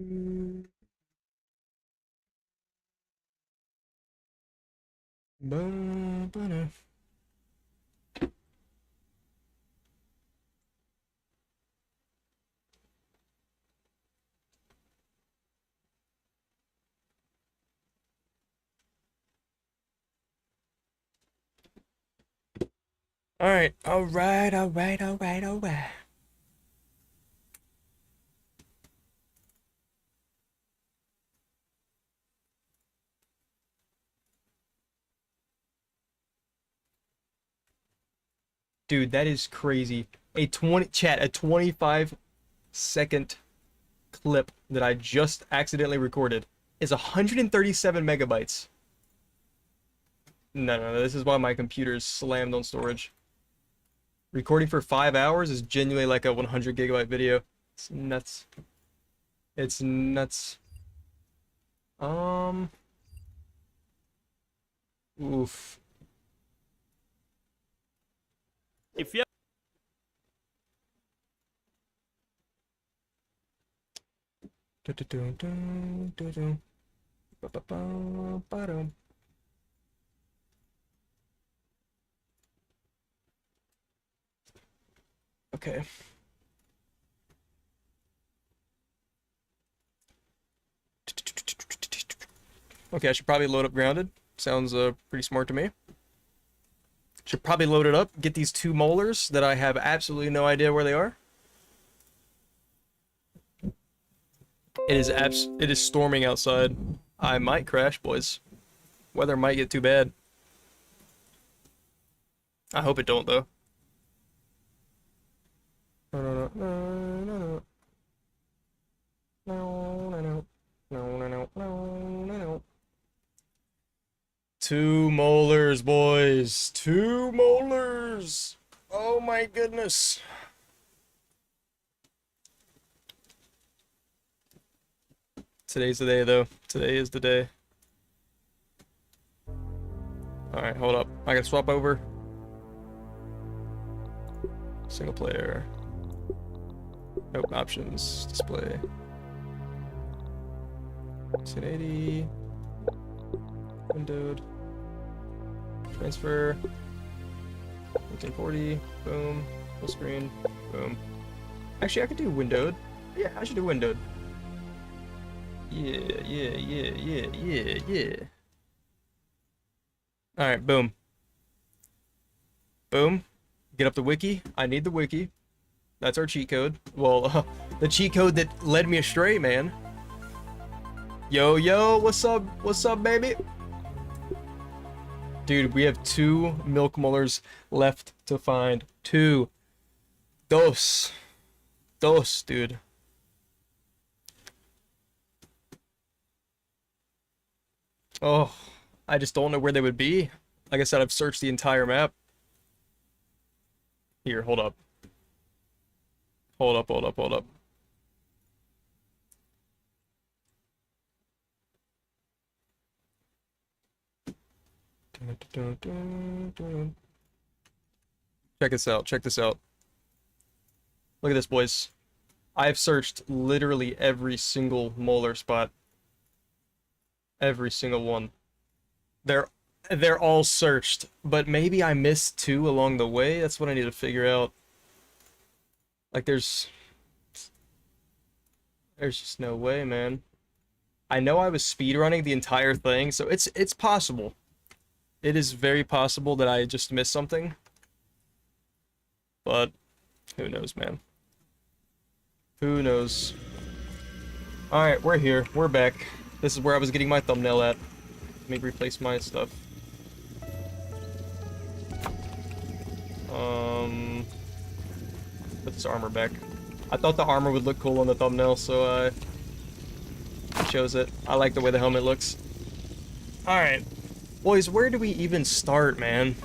Mm, ba-ba-da. All right, all right, all right, all right, all right. Dude, that is crazy. A 25-second clip that I just accidentally recorded is 137 megabytes. No, this is why my computer is slammed on storage. Recording for 5 hours is genuinely like a 100 gigabyte video. It's nuts. It's nuts. Um, oof. If you Dun-dun-dun-dun-dun-dun. Ba-ba-ba-ba-dum. Okay. Okay, I should probably load up grounded. Sounds pretty smart to me. Should probably load it up, get these two molars that I have absolutely no idea where they are. It is storming outside. I might crash, boys. Weather might get too bad. I hope it don't though. No, no, no, no, no, no, no, no, no, no, no, no, no, no. Two molars, boys. Two molars. Oh my goodness. Today's the day, though. Today is the day. Alright, hold up. I gotta swap over. Single player. Nope, options. Display. 1080. Windowed. Transfer. 1940. Boom. Full screen. Boom. Actually, I could do windowed. Yeah, I should do windowed. Yeah. Alright, boom. Boom. Get up the wiki. I need the wiki. That's our cheat code. Well, the cheat code that led me astray, man. Yo, what's up? What's up, baby? Dude, we have two milk molars left to find. Two. Dos. Dos, dude. Oh, I just don't know where they would be. Like I said, I've searched the entire map. Here, hold up. Hold up. Check this out, check this out. Look at this, boys. I've searched literally every single molar spot. Every single one. They're they're all searched, but maybe I missed two along the way. That's what I need to figure out. Like there's just no way, man. I know I was speedrunning the entire thing, so it's possible. It is very possible that I just missed something. But who knows, man. Who knows? Alright, we're here. We're back. This is where I was getting my thumbnail at. Let me replace my stuff. Put this armor back. I thought the armor would look cool on the thumbnail, so I chose it. I like the way the helmet looks. Alright. Boys, where do we even start, man?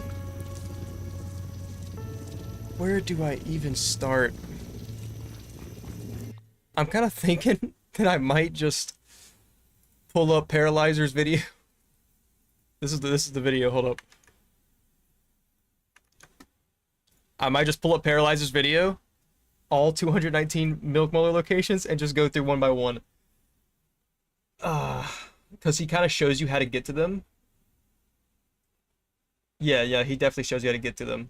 Where do I even start? I'm kind of thinking that I might just pull up Paralyzer's video. This is the video, hold up. I might just pull up Paralyzer's video, all 219 milk molar locations, and just go through one by one. because he kind of shows you how to get to them. Yeah, he definitely shows you how to get to them.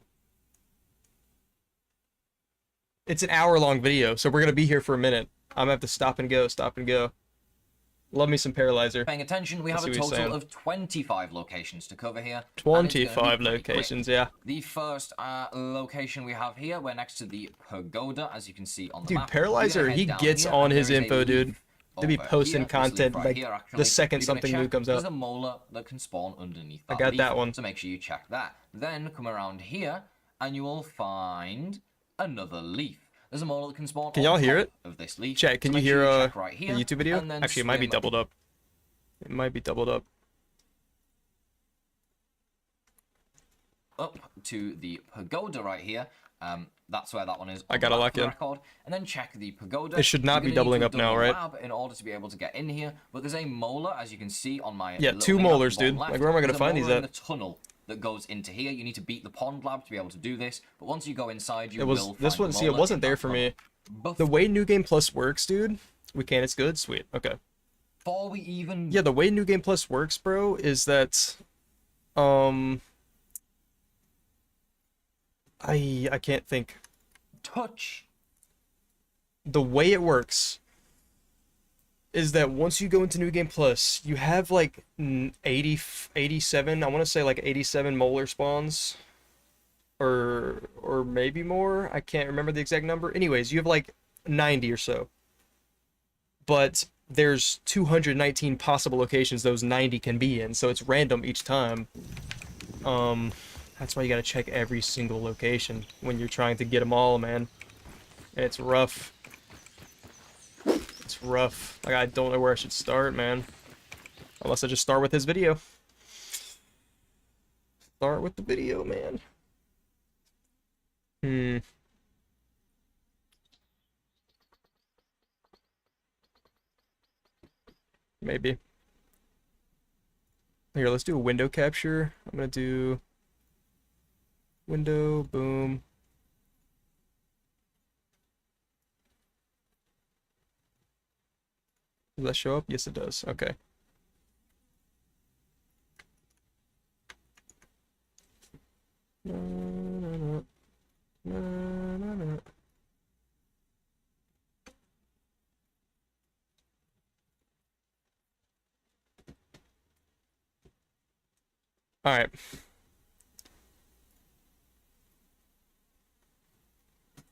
It's an hour-long video, so we're gonna be here for a minute. I'm gonna have to stop and go, stop and go. Love me some Paralyzer. Paying attention, we have a total of 25 locations to cover here. 25 locations, yeah. The first location we have here, we're next to the pagoda, as you can see on the Dude, map. Paralyzer, he gets on his info, dude. To be posting content like the second something new comes out. There's a molar that can spawn underneath that I got leaf, that one. so make sure you check that. Then come around here, and you will find another leaf. There's a molar that can spawn. Can y'all hear it? Of this leaf. Chat, can so you hear right the here, YouTube video? Actually, it might be swim doubled up. It might be doubled up. up to the pagoda right here. That's where that one is. I gotta lock in. Record, and then check the pagoda. It should not be doubling up now, right? In order to be able to get in here, but there's a molar, as you can see on my. Yeah, 2 molars, dude. Left. Like, where am I gonna find these at? The tunnel that goes into here. You need to beat the pond lab to be able to do this. But once you go inside, you will. This one. See, it wasn't there for me. The way New Game Plus works, dude. We can. It's good. Sweet. Okay. Before we even. Yeah, the way New Game Plus works, bro, is that, I can't think. Touch. The way it works is that once you go into New Game Plus, you have like 87, I want to say like 87 molar spawns, or maybe more. I can't remember the exact number. Anyways, you have like 90 or so. But there's 219 possible locations those 90 can be in, so it's random each time. That's why you gotta check every single location when you're trying to get them all, man. And it's rough. It's rough. Like, I don't know where I should start, man. Unless I just start with his video. Start with the video, man. Maybe. Here, let's do a window capture. I'm gonna do window, boom. Does that show up? Yes, it does. Okay. All right.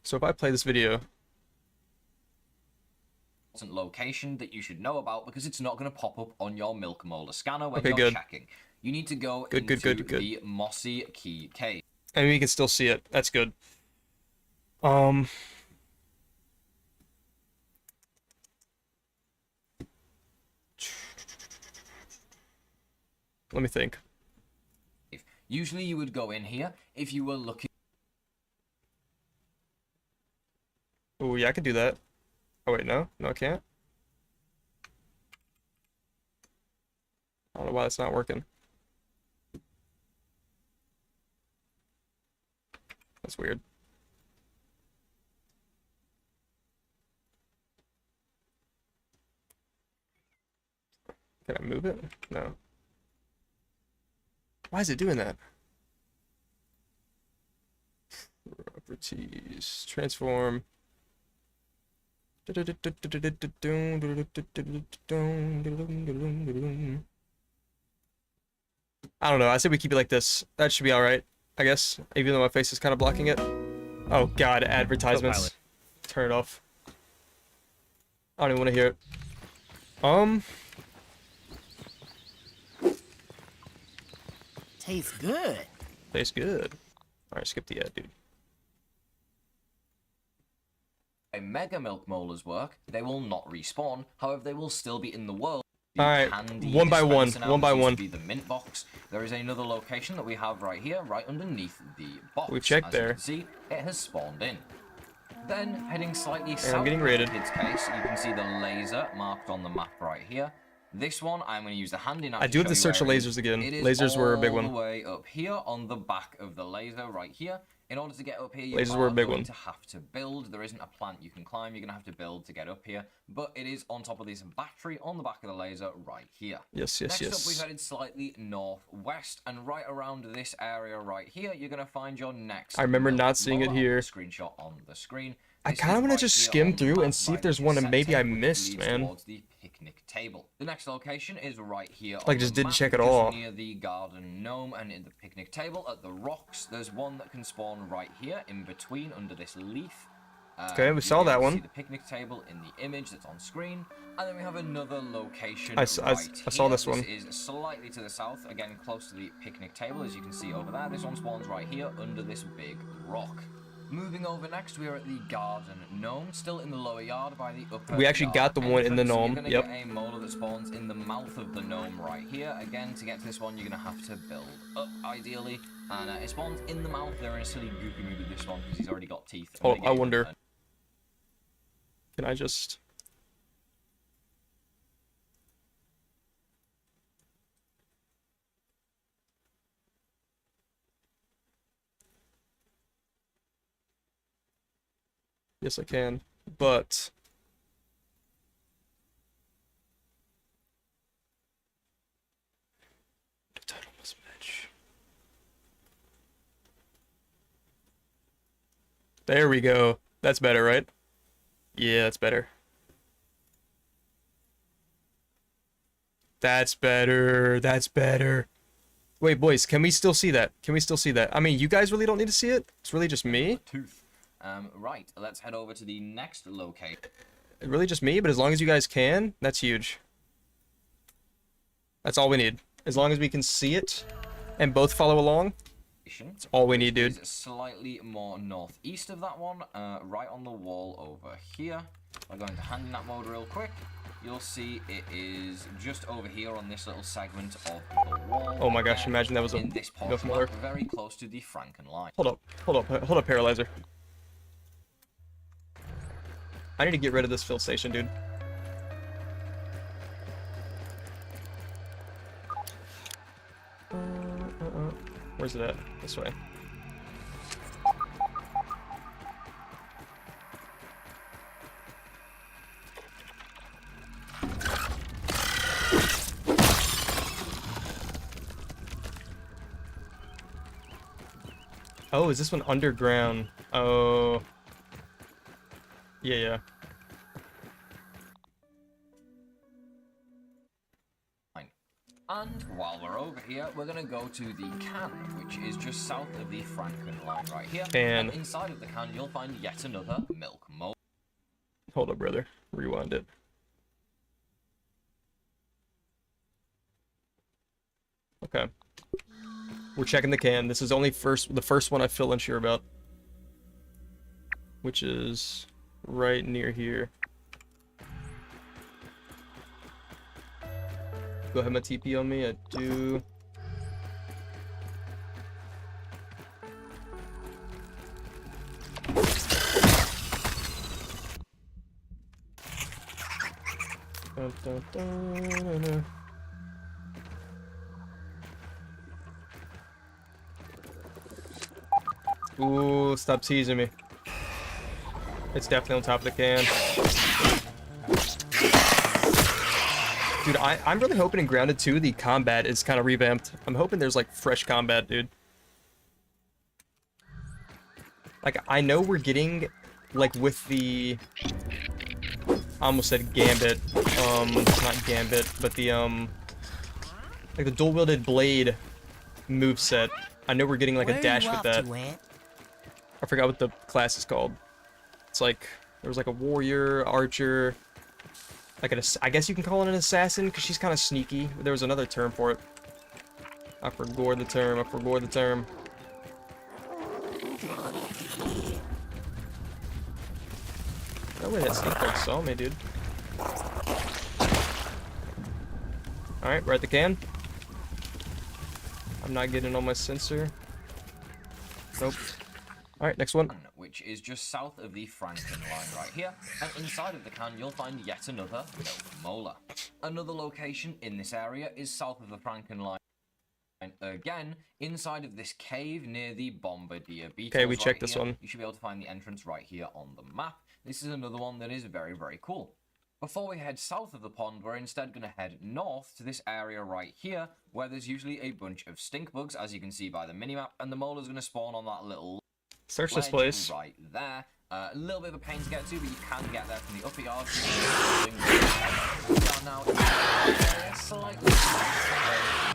So if I play this video, location that you should know about, because it's not going to pop up on your milk molar scanner when okay, you're good. checking. You need to go good, into the mossy key cave. And we can still see it. That's good. Let me think. Usually you would go in here if you were looking. Oh, yeah, I can do that. Oh, wait, no? No, I can't. I don't know why it's not working. That's weird. Can I move it? No. Why is it doing that? Properties. Transform. I don't know. I say we keep it like this. That should be alright, I guess. Even though my face is kind of blocking it. Oh god, advertisements. Turn it off. I don't even want to hear it. Tastes good. Tastes good. Alright, skip the ad, dude. Mega milk molars work, they will not respawn. However, they will still be in the world. Alright, one by one. One by one. Be the mint box. There is another location that we have right here, right underneath the box. We've checked As there. You can see, it has spawned in. Then, heading slightly south I'm getting of raided. the kid's case, you can see the laser marked on the map right here. This one, I'm going to use the handy nav. I do have to search the lasers again. Lasers were a big one. All the way up here on the back of the laser right here. In order to get up here, you Lasers are were a big going one. to have to build. There isn't a plant you can climb. You're going to have to build to get up here. But it is on top of this battery on the back of the laser right here. Yes. Next up, we've headed slightly northwest, and right around this area right here, you're going to find your next. I remember milk not seeing it molar. here. Screenshot on the screen. I This kind of is want to right just here skim on the through map and see by if there's the one cassette maybe I tape, which missed, leads man. towards the picnic table. The next location is right here on Like, the just didn't map, check it just all. near the garden gnome and in the picnic table at the rocks. There's one that can spawn right here in between under this leaf. Okay, we You'll saw be able that to one. See the picnic table in the image that's on screen, and then we have another location I right saw here. this one. This is slightly to the south, again close to the picnic table, as you can see over there. This one spawns right here under this big rock. Moving over next, we are at the garden gnome, still in the lower yard by the upper. We actually got the one in the entrance. gnome. You're Yep. gonna get a molar that spawns in the mouth of the gnome right here. Again, to get to this one, you're gonna have to build up, ideally. And it spawns in the mouth. They're in a silly goofy mood with this one because he's already got teeth. Oh, I wonder. Can I just... Yes, I can, but... The title must match. There we go. That's better, right? Yeah, that's better. That's better. That's better. Wait, boys, can we still see that? Can we still see that? I mean, you guys really don't need to see it. It's really just me. Tooth. Right, let's head over to the next location. Really just me, but as long as you guys can, that's huge. That's all we need. As long as we can see it and both follow along, that's all we need, dude. Is slightly more northeast of that one, right on the wall over here. We're going to hand in that mode real quick. You'll see it is just over here on this little segment of the wall. Oh my gosh, imagine that was a in this milk portion, molar. very close to the Franken line. Hold up, Paralyzer. I need to get rid of this fill station, dude. Where's it at? This way. Oh, is this one underground? Oh. Yeah. And while we're over here, we're going to go to the can, which is just south of the Franken line right here. Can. And inside of the can, you'll find yet another milk molar. Hold up, brother. Rewind it. Okay. We're checking the can. This is only the first one I feel unsure about. Which is right near here. Do I have my TP on me? I do. Dun, dun, dun, dun. Ooh, stop teasing me. It's definitely on top of the can. Dude, I'm really hoping in Grounded 2 the combat is kind of revamped. I'm hoping there's like fresh combat, dude. Like, I know we're getting, like, with the... I almost said Gambit. Not Gambit, but the, like the dual-wielded blade moveset. I know we're getting, like, a dash with that. I forgot what the class is called. It's like, there was like a warrior, archer, like I guess you can call it an assassin, because she's kind of sneaky. There was another term for it. I forgot the term. No way that sneak dog saw me, dude. Alright, we're at the can. I'm not getting on my sensor. Nope. Alright, next one. Which is just south of the Franken line right here, and inside of the can you'll find yet another milk molar. Another location in this area is south of the Franken line. again, inside of this cave near the Bombardier Beetles. Okay, we checked this here, one. You should be able to find the entrance right here on the map. This is another one that is very, very cool. Before we head south of the pond, we're instead going to head north to this area right here, where there's usually a bunch of stink bugs, as you can see by the minimap, and the Molar's going to spawn on that little Search this ledge place. right there. A little bit of a pain to get to, but you can get there from the upper yard. Down now, slightly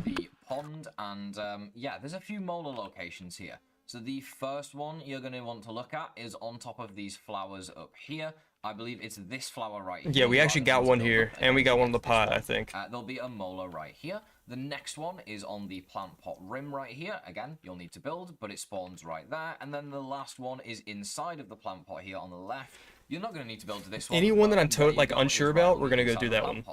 the pond, and yeah, there's a few Molar locations here. So the first one you're going to want to look at is on top of these flowers up here. I believe it's this flower right here. Yeah, we actually got one here, and we got one in the pot, I think. There'll be a Molar right here. The next one is on the plant pot rim right here. Again, you'll need to build, but it spawns right there. And then the last one is inside of the plant pot here on the left. You're not going to need to build to this one. Any one that I'm like unsure about, we're going to go do that one.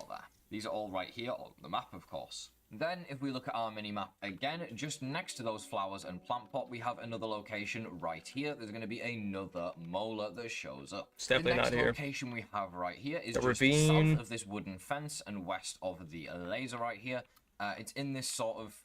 These are all right here on the map, of course. Then, if we look at our mini-map again, just next to those flowers and plant pot, we have another location right here. There's going to be another Molar that shows up. It's definitely not here. The next location we have right here is just ravine. south of this wooden fence and west of the laser right here. It's in this sort of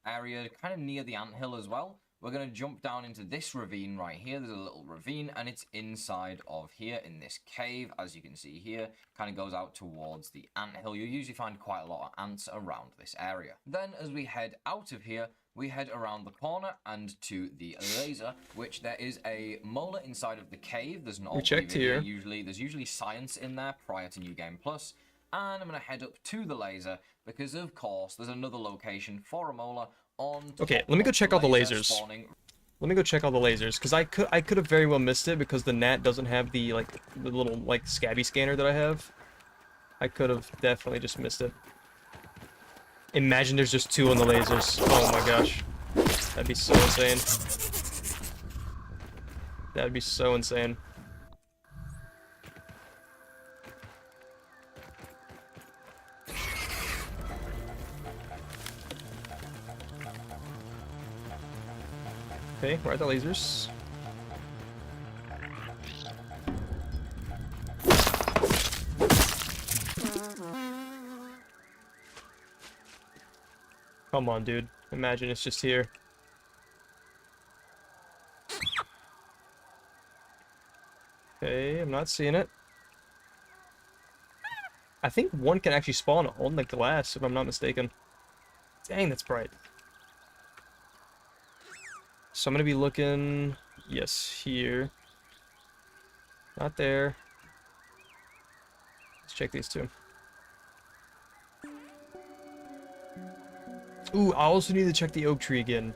area, kind of near the anthill as well. We're going to jump down into this ravine right here. There's a little ravine, and it's inside of here in this cave, as you can see here. Kind of goes out towards the anthill. You'll usually find quite a lot of ants around this area. Then, as we head out of here, we head around the corner and to the laser, which there is a Molar inside of the cave. There's an We checked here. There's usually science in there prior to New Game Plus. And I'm going to head up to the laser because, of course, there's another location for a Molar on top. Okay, let me go check all the laser lasers. spawning. Let me go check all the lasers, because I could have very well missed it because the gnat doesn't have the, like, the little, like, scabby scanner that I have. I could have definitely just missed it. Imagine there's just 2 on the lasers. Oh my gosh. That'd be so insane. That'd be so insane. Okay, where are the lasers? Come on, dude. Imagine it's just here. Okay, I'm not seeing it. I think one can actually spawn on the glass, if I'm not mistaken. Dang, that's bright. So I'm gonna be looking, yes, here. Not there. Let's check these two. Ooh, I also need to check the oak tree again.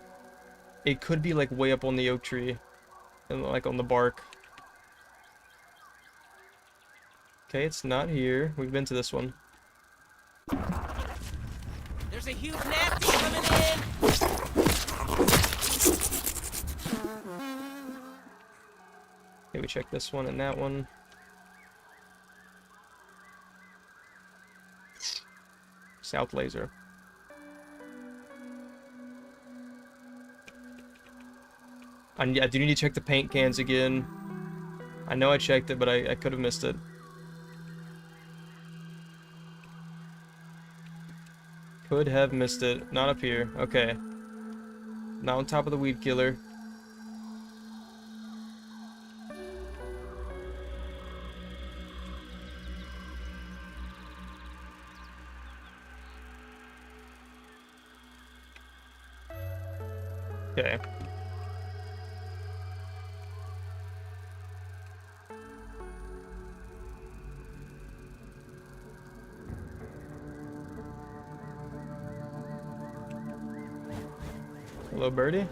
It could be like way up on the oak tree. And like on the bark. Okay, it's not here. We've been to this one. There's a huge nasty coming in! Okay, we check this one and that one. South laser. And yeah, I do need to check the paint cans again. I know I checked it, but I could have missed it. Could have missed it. Not up here. Okay. Not on top of the weed killer. Okay. Hello, birdie.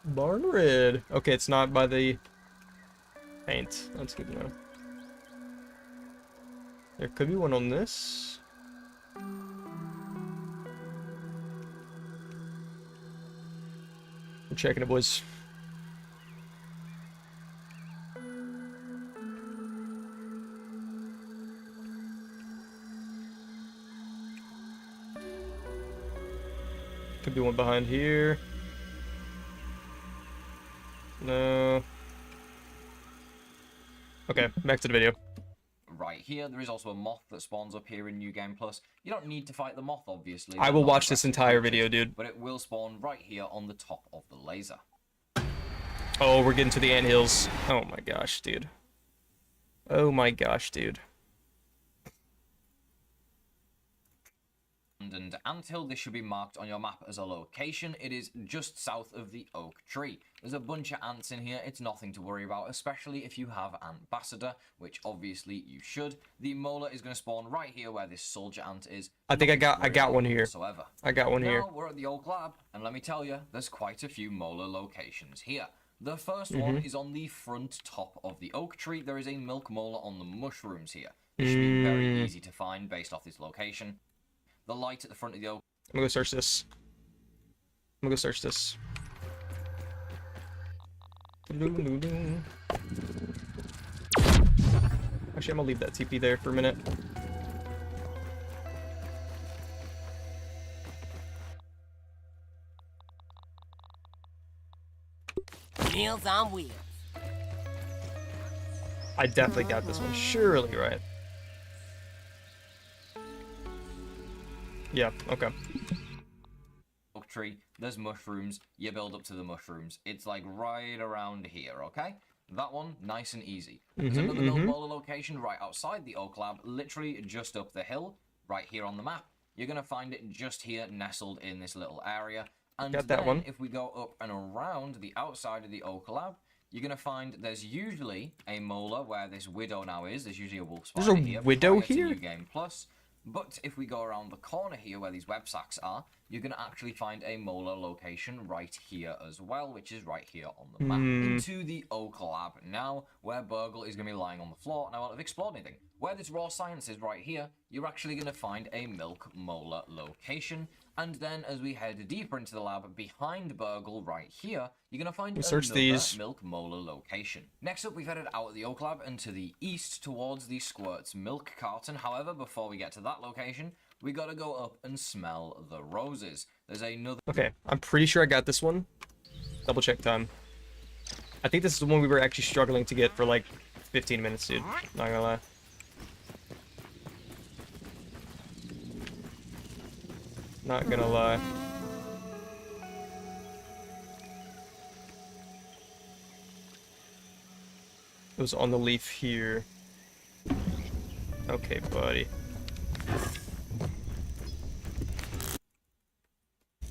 Barn red. Okay, it's not by the paint. That's good to know. There could be one on this. We're checking it, boys. Could be one behind here. No. Okay, back to the video. Right here, there is also a moth that spawns up here in New Game Plus. You don't need to fight the moth, obviously. I will watch this entire video, dude. But it will spawn right here on the top of the laser. Oh, we're getting to the anthills. Oh my gosh, dude. Oh my gosh, dude. And anthill, this should be marked on your map as a location. It is just south of the oak tree. There's a bunch of ants in here. It's nothing to worry about, especially if you have Ambassador, which obviously you should. The molar is going to spawn right here where this soldier ant is. I think I got one here. Whatsoever. I got one here. Now we're at the oak lab, and let me tell you, there's quite a few molar locations here. The first one is on the front top of the oak tree. There is a milk molar on the mushrooms here. This should be very easy to find based off this location. The light at the front of the oak. I'm gonna go search this. I'm gonna go search this. Actually, I'm gonna leave that TP there for a minute. Meals on wheels. I definitely got this one. Surely, right? Yeah, okay. Oak tree, there's mushrooms. You build up to the mushrooms. It's like right around here, okay? That one, nice and easy. There's another milk molar location right outside the oak lab, literally just up the hill, right here on the map. You're gonna find it just here, nestled in this little area. And Got that then, one. if we go up and around the outside of the oak lab, you're gonna find there's usually a molar where this widow now is. There's usually a wolf spider There's a here. widow prior to here? New Game Plus. But if we go around the corner here where these web sacks are, you're going to actually find a molar location right here as well, which is right here on the map. Into the oak lab now, where Burgle is going to be lying on the floor, and I won't have explored anything. Where this raw science is right here, you're actually going to find a milk molar location. And then as we head deeper into the lab, behind Burgle right here, you're going to find another milk molar location. Next up, we've headed out of the oak lab and to the east towards the Squirt's milk carton. However, before we get to that location, we got to go up and smell the roses. There's another... Okay, I'm pretty sure I got this one. Double check time. I think this is the one we were actually struggling to get for like 15 minutes, dude. Not gonna lie. Not gonna lie. It was on the leaf here. Okay, buddy.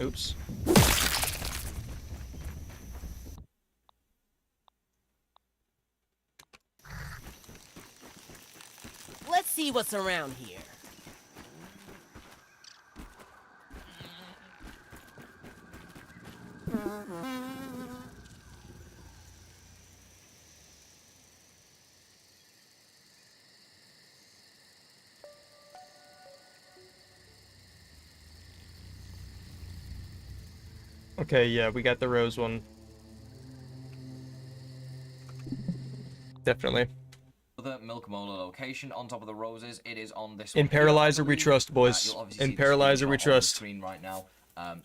Oops. Let's see what's around here. Okay, yeah, we got the rose one. Definitely. The milk molar location on top of the roses. It is on this In one here, Paralyzer I we believe. trust, boys. You'll obviously In see the Paralyzer screenshot we on the trust. screen right now.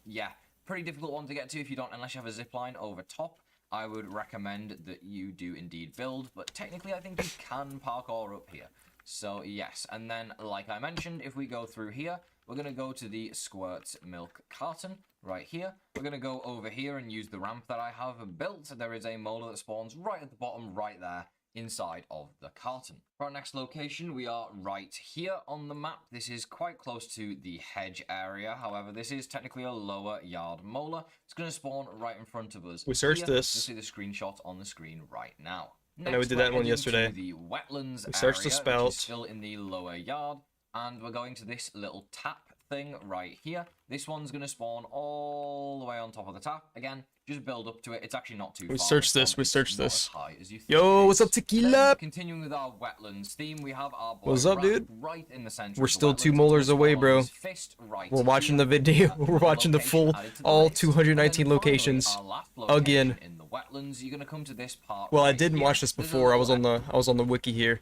Yeah, pretty difficult one to get to if you don't, unless you have a zip line over top. I would recommend that you do indeed build, but technically I think you can parkour up here. So yes, and then like I mentioned, if we go through here, we're going to go to the Squirt's milk carton right here. We're going to go over here and use the ramp that I have built. There is a molar that spawns right at the bottom right there inside of the carton. For our next location, we are right here on the map. This is quite close to the hedge area. However, this is technically a lower yard molar. It's going to spawn right in front of us. We searched here. this. You'll see the screenshot on the screen right now. I know we did that one yesterday. The wetlands We searched the area, spout. which is still in the lower yard, and we're going to this little tap thing right here. This one's going to spawn all the way on top of the tap. Again, just build up to it. It's actually not too far. We searched this. We It's searched not this. as high as you think Yo, it what's is. up, Tequila? Then, continuing with our wetlands theme, we have our boy What's up, Rat dude? right in the center. We're of the still 2 wetlands. molars It's gonna away, spawn on bro. his fist right We're watching the here. video. We're watching the Location full, added to the all list. 219 And then finally, locations. our last location Again. in the wetlands, you're gonna come to this part. Well, I right didn't here. watch this There's a before. I was little on the wiki here.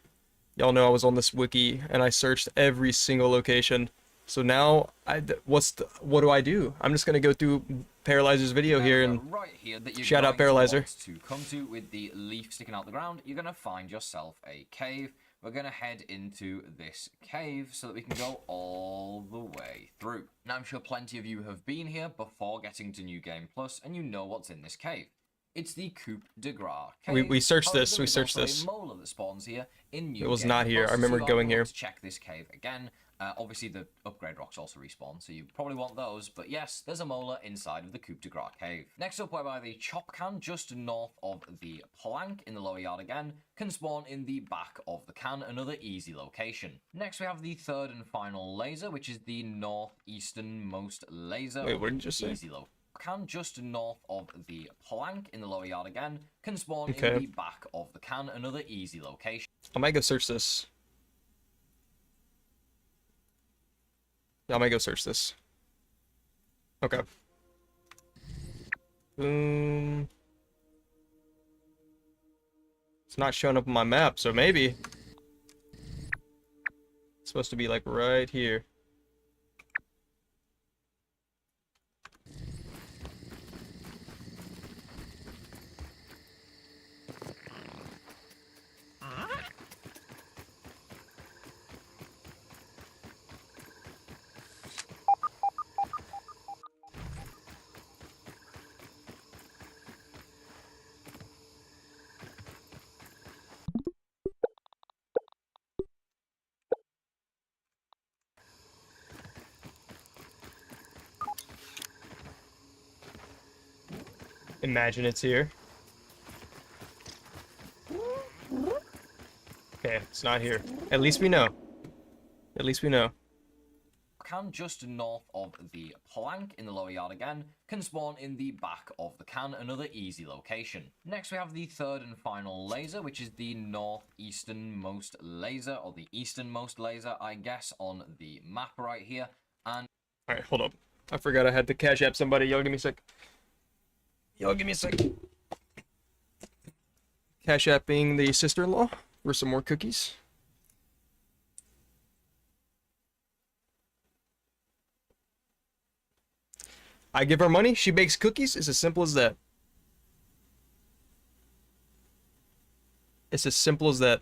Y'all know I was on this wiki and I searched every single location. So now, what do I do? I'm just gonna go through Paralyzer's video here and right here that you're shout out going to Paralyzer. want to come to with the leaf sticking out the ground, you're gonna find yourself a cave. We're gonna head into this cave so that we can go all the way through. Now I'm sure plenty of you have been here before getting to New Game Plus, and you know what's in this cave. It's the Coupe de Gras cave. We searched However, this. there We is searched also this. a molar that spawns here in New It was Game not here. Plus, I remember so going want here. to check this cave again. Obviously, the upgrade rocks also respawn, so you probably want those. But yes, there's a molar inside of the Coupe de Gras cave. Next up, we're by the chop can, just north of the plank in the lower yard again, can spawn in the back of the can, another easy location. Next, we have the third and final laser, which is the northeasternmost laser. Wait, what did you say? Easy low. Can just north of the plank in the lower yard again, can spawn Okay. in the back of the can, another easy location. I might go search this. I might go search this. Okay. Boom. It's not showing up on my map, so maybe it's supposed to be like right here. Imagine it's here. Okay, it's not here. At least we know. At least we know. Can just north of the plank in the lower yard again, can spawn in the back of the can, another easy location. Next we have the third and final laser, which is the northeasternmost laser, or the easternmost laser, I guess, on the map right here. And Alright, hold up. I forgot I had to cash app somebody. Y'all give me a sec. Y'all give me a sec. Cash apping the sister-in-law for some more cookies. I give her money, she bakes cookies. It's as simple as that. It's as simple as that.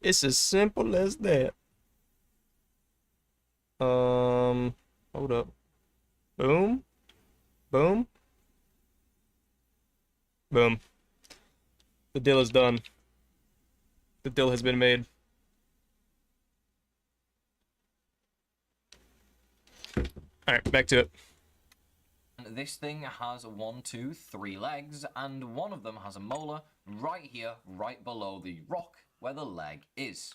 It's as simple as that. Hold up. Boom. Boom. Boom. The deal is done. The deal has been made. Alright, back to it. this thing has 1, 2, 3 legs, and one of them has a molar right here, right below the rock where the leg is.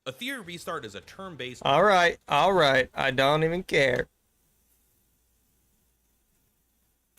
A theory restart is a turn-based. Alright, alright. I don't even care.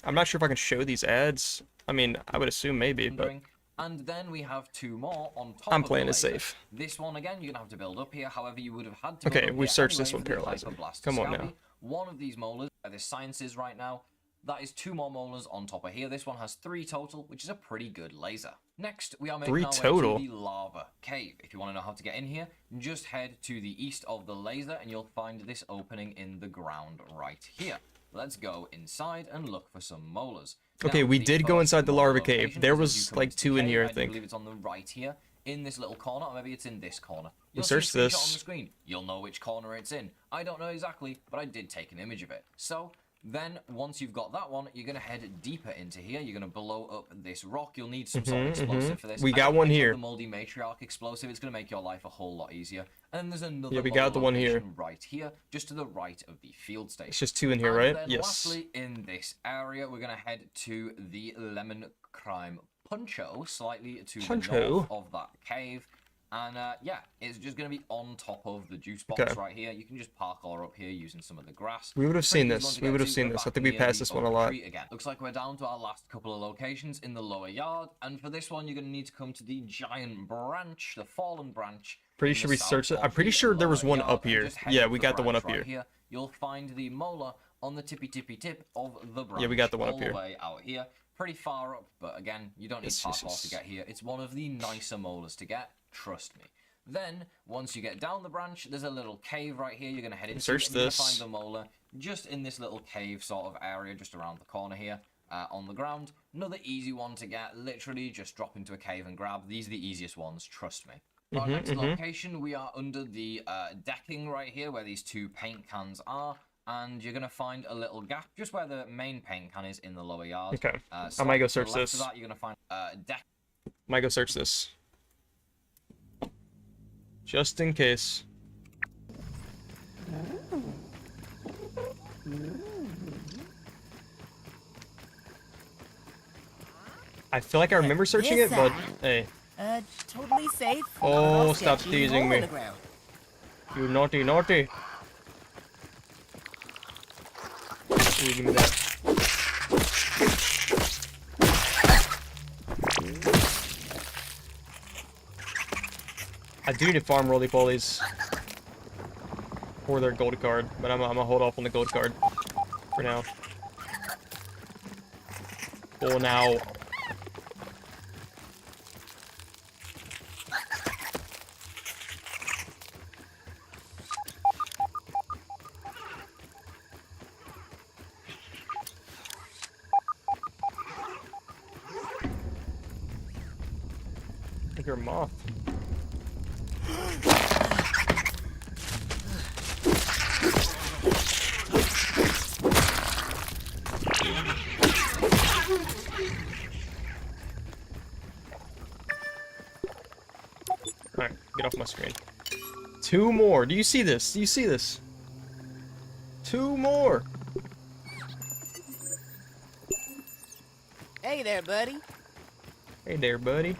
I'm not sure if I can show these ads. I mean, I would assume maybe, but And then we have 2 more on top I'm of playing the it laser. safe. This one, again, you're going to have to build up here. However, you would have had to Okay, build up we here searched anyway this one, for the Paralyzer. Hyperblaster Come on Scabby. now. One of these molars, the science is right now, that is 2 more molars on top of here. This one has 3 total, which is a pretty good laser. Next, we are making 3 our total? way to the lava cave. If you want to know how to get in here, just head to the east of the laser and you'll find this opening in the ground right here. Let's go inside and look for some molars. Okay, Now, we the did go first inside the molar larva cave. location There is as was, you come like, into the 2 in cave. here, I do think. believe it's on the right here, in this little corner, or maybe it's in this corner. We You'll see a searched screenshot this. on the screen. You'll know which corner it's in. I don't know exactly, but I did take an image of it. So, then, once you've got that one, you're going to head deeper into here. You're going to blow up this rock. You'll need some sort of explosive for this. We I got don't one think here. The Moldy Matriarch explosive. It's going to make your life a whole lot easier. And then there's another Yeah, we got the one here. location right here, just to the right of the field station. It's just 2 in here, And right? then Yes. lastly, in this area, we're going to head to the Lemon Crime Puncho, slightly to the Puncho? north of that cave. And yeah, it's just going to be on top of the juice box Okay. right here. You can just parkour up here using some of the grass. We would have Pretty seen easy this. one to We get would have to. seen We're this. I back think we near passed the this one a oak lot. tree again. Looks like we're down to our last couple of locations in the lower yard. And for this one, you're going to need to come to the giant branch, the fallen branch, Pretty in sure the we south searched it. of I'm pretty the sure there was lower one yard up and here. just head Yeah, up we the got the one branch up right here. You'll find the molar on the tippy tip of the branch. Yeah, we got the one all up here. the way out here. Pretty far up, but again, you don't need Yes, parkour yes, to yes. get here. It's one of the nicer molars to get, trust me. Then, once you get down the branch, there's a little cave right here you're going to head into. Search and you're this. going to find the molar just in this little cave sort of area, just around the corner here. On the ground. Another easy one to get, literally just drop into a cave and grab. These are the easiest ones, trust me. Our next location, we are under the decking right here where these two paint cans are, and you're going to find a little gap just where the main paint can is in the lower yard. Okay, I might go search to the left this. of that, you're going to find deck. Might go search this. Just in case. I feel like I remember searching it, but hey. Totally safe. Oh, All stop sketchy, teasing hole me. in the ground. You naughty, naughty. Ooh, give me that. I do need to farm roly-polies for their gold card, but I'm gonna hold off on the gold card for now. For now. I think you're a moth. Alright, get off my screen. Two more. Do you see this? Do you see this? Two more. Hey there, buddy. Hey there, buddy.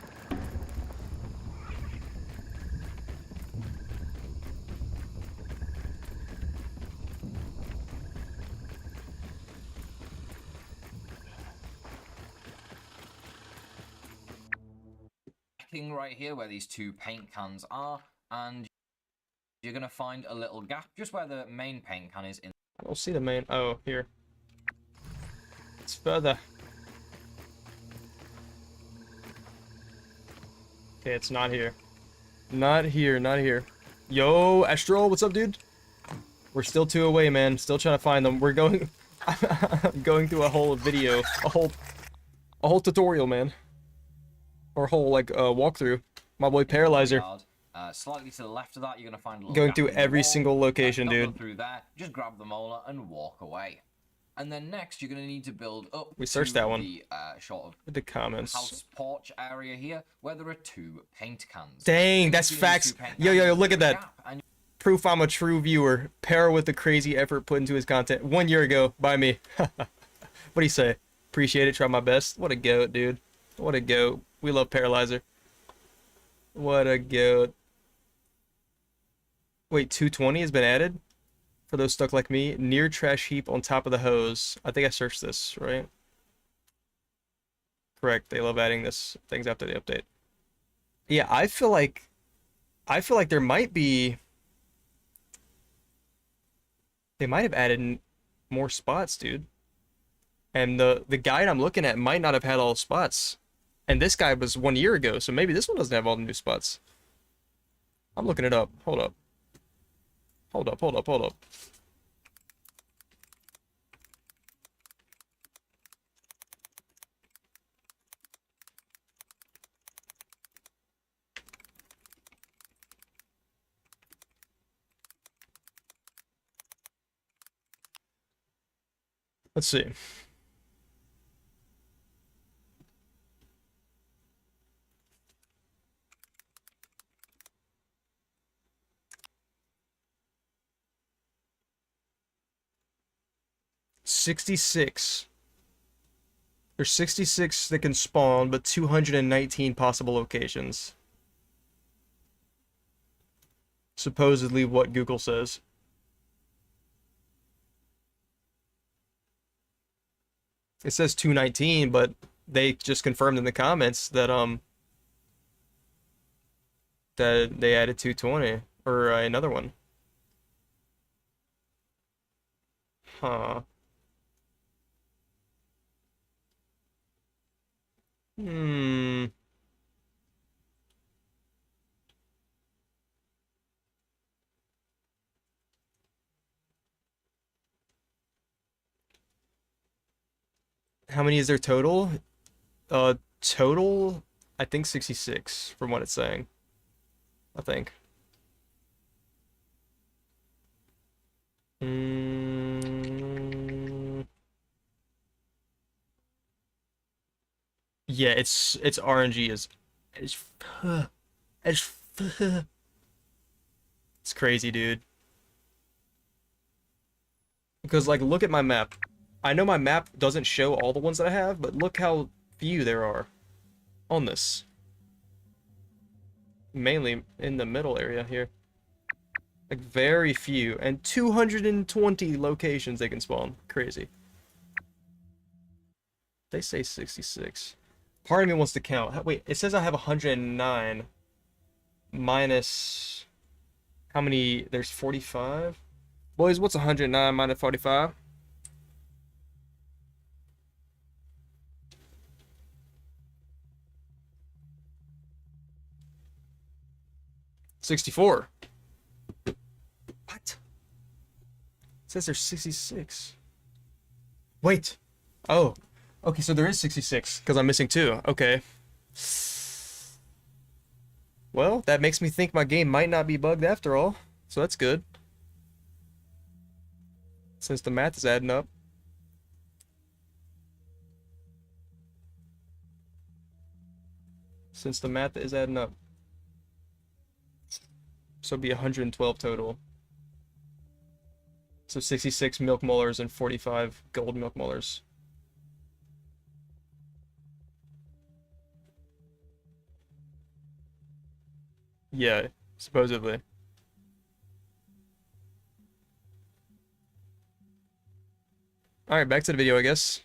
Right here where these two paint cans are, and you're going to find a little gap just where the main paint can is in. I don't see the main. Oh, here. It's further. Okay, it's not here. Not here, not here. Yo, Astral, what's up, dude? We're still two away, man. Still trying to find them. We're going going through a whole video, a whole tutorial, man. Or whole like walkthrough. My boy Paralyzer. Slightly to the left of that, you're gonna find a little Going gap through in the every wall. single location, Don't go dude. through there. Just grab the molar and walk away. And then next, you're gonna need to build up. We searched to that one. The sort of With the comments. house porch area here, where there are two paint cans. Dang, In that's between these facts. two paint Yo, cans, look there's at a that. gap, and Proof I'm a true viewer. Para with the crazy effort put into his content 1 year ago by me. What do you say? Appreciate it. Try my best. What a goat, dude. What a goat. We love Paralyzer. What a goat. Wait, 220 has been added? For those stuck like me. Near trash heap on top of the hose. I think I searched this, right? Correct. They love adding this things after the update. Yeah, I feel like there might be. They might have added more spots, dude. And the guide I'm looking at might not have had all the spots. And this guide was 1 year ago, so maybe this one doesn't have all the new spots. I'm looking it up. Hold up. Hold up, hold up, hold up. Let's see. $66. There's 66 that can spawn, but 219 possible locations. Supposedly what Google says. It says 219, but they just confirmed in the comments that that they added 220 or another one. Huh. Hmm. How many is there total? Total, I think 66 from what it's saying. I think. Mm, yeah, it's RNG is it's it's crazy, dude. Because like look at my map. I know my map doesn't show all the ones that I have, but look how few there are on this. Mainly in the middle area here. Like very few and 220 locations they can spawn. Crazy. They say 66. Part of me wants to count. Wait, it says I have 109 minus how many? There's 45. Boys, what's 109 minus 45? 64. What? It says there's 66. Wait. Oh. Okay, so there is 66 because I'm missing 2. Okay. Well, that makes me think my game might not be bugged after all. So that's good. Since the math is adding up. Since the math is adding up. So it'd be 112 total. So 66 milk molars and 45 gold milk molars. Yeah, supposedly. Alright, back to the video, I guess.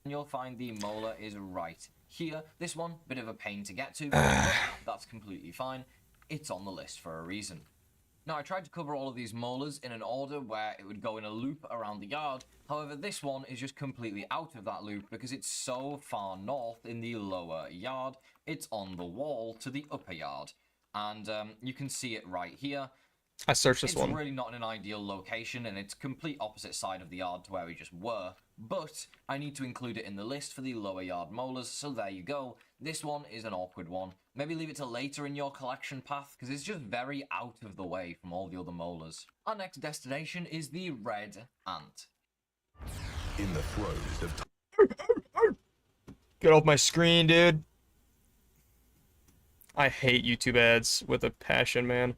You'll find the molar is right here. This one, bit of a pain to get to, but that's completely fine. It's on the list for a reason. Now, I tried to cover all of these molars in an order where it would go in a loop around the yard. However, this one is just completely out of that loop because it's so far north in the lower yard. It's on the wall to the upper yard. And you can see it right here. I searched this one. It's really not in an ideal location, and it's complete opposite side of the yard to where we just were. But I need to include it in the list for the lower yard molars, so there you go. This one is an awkward one. Maybe leave it to later in your collection path, because it's just very out of the way from all the other molars. Our next destination is the red ant. In the throes of Get off my screen, dude. I hate YouTube ads with a passion, man.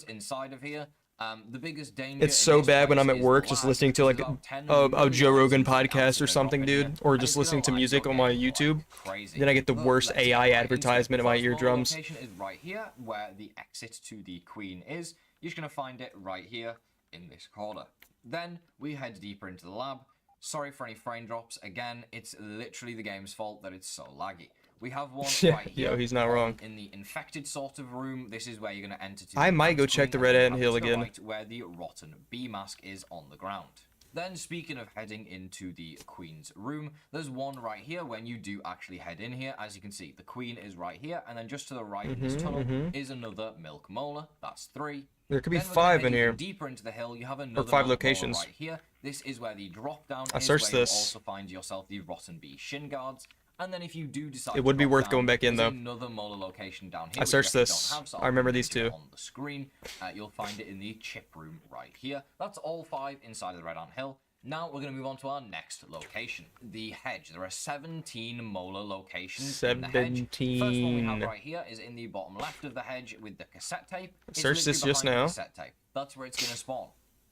Inside of here. The biggest danger It's so bad when I'm at work just listening to like a Joe Rogan podcast podcast or something, dude, or just listening to music on my YouTube. Then I get the worst AI advertisement in my eardrums. Location is right here, where the exit to the Queen is. You're just gonna find it right here in this corner. Then we head deeper into the lab. Sorry for any frame drops. Again, it's literally the game's fault that it's so laggy. We have one right here. Yo, he's not wrong. In the infected sort of room, this is where you're going to enter to I the might go advanced check the screen, Red and Ant you have Hill to the again. right where the rotten bee mask is on the ground. Then, speaking of heading into the Queen's room, there's one right here when you do actually head in here. As you can see, the Queen is right here, and then just to the right in this tunnel is another milk molar. That's 3. There could be Then we're 5 gonna in head here. even deeper into the hill, you have another Or 5 milk molar locations. right here. This is where the drop down I is, searched where this. you'll also find yourself the rotten bee shin guards. And then if you do decide It would to be drop worth down, going back in, there's though. another molar location down here. I which searched actually this. don't have, so I remember I'll these put it two. on the screen. You'll find it in the chip room right here. That's all 5 inside of the Red Ant Hill. Now we're going to move on to our next location, the hedge. There are 17 molar locations in the hedge. First one we have 17. right here is in the bottom left of the hedge with the cassette tape. It's Searched this literally just behind the now. cassette tape. That's where it's going to spawn.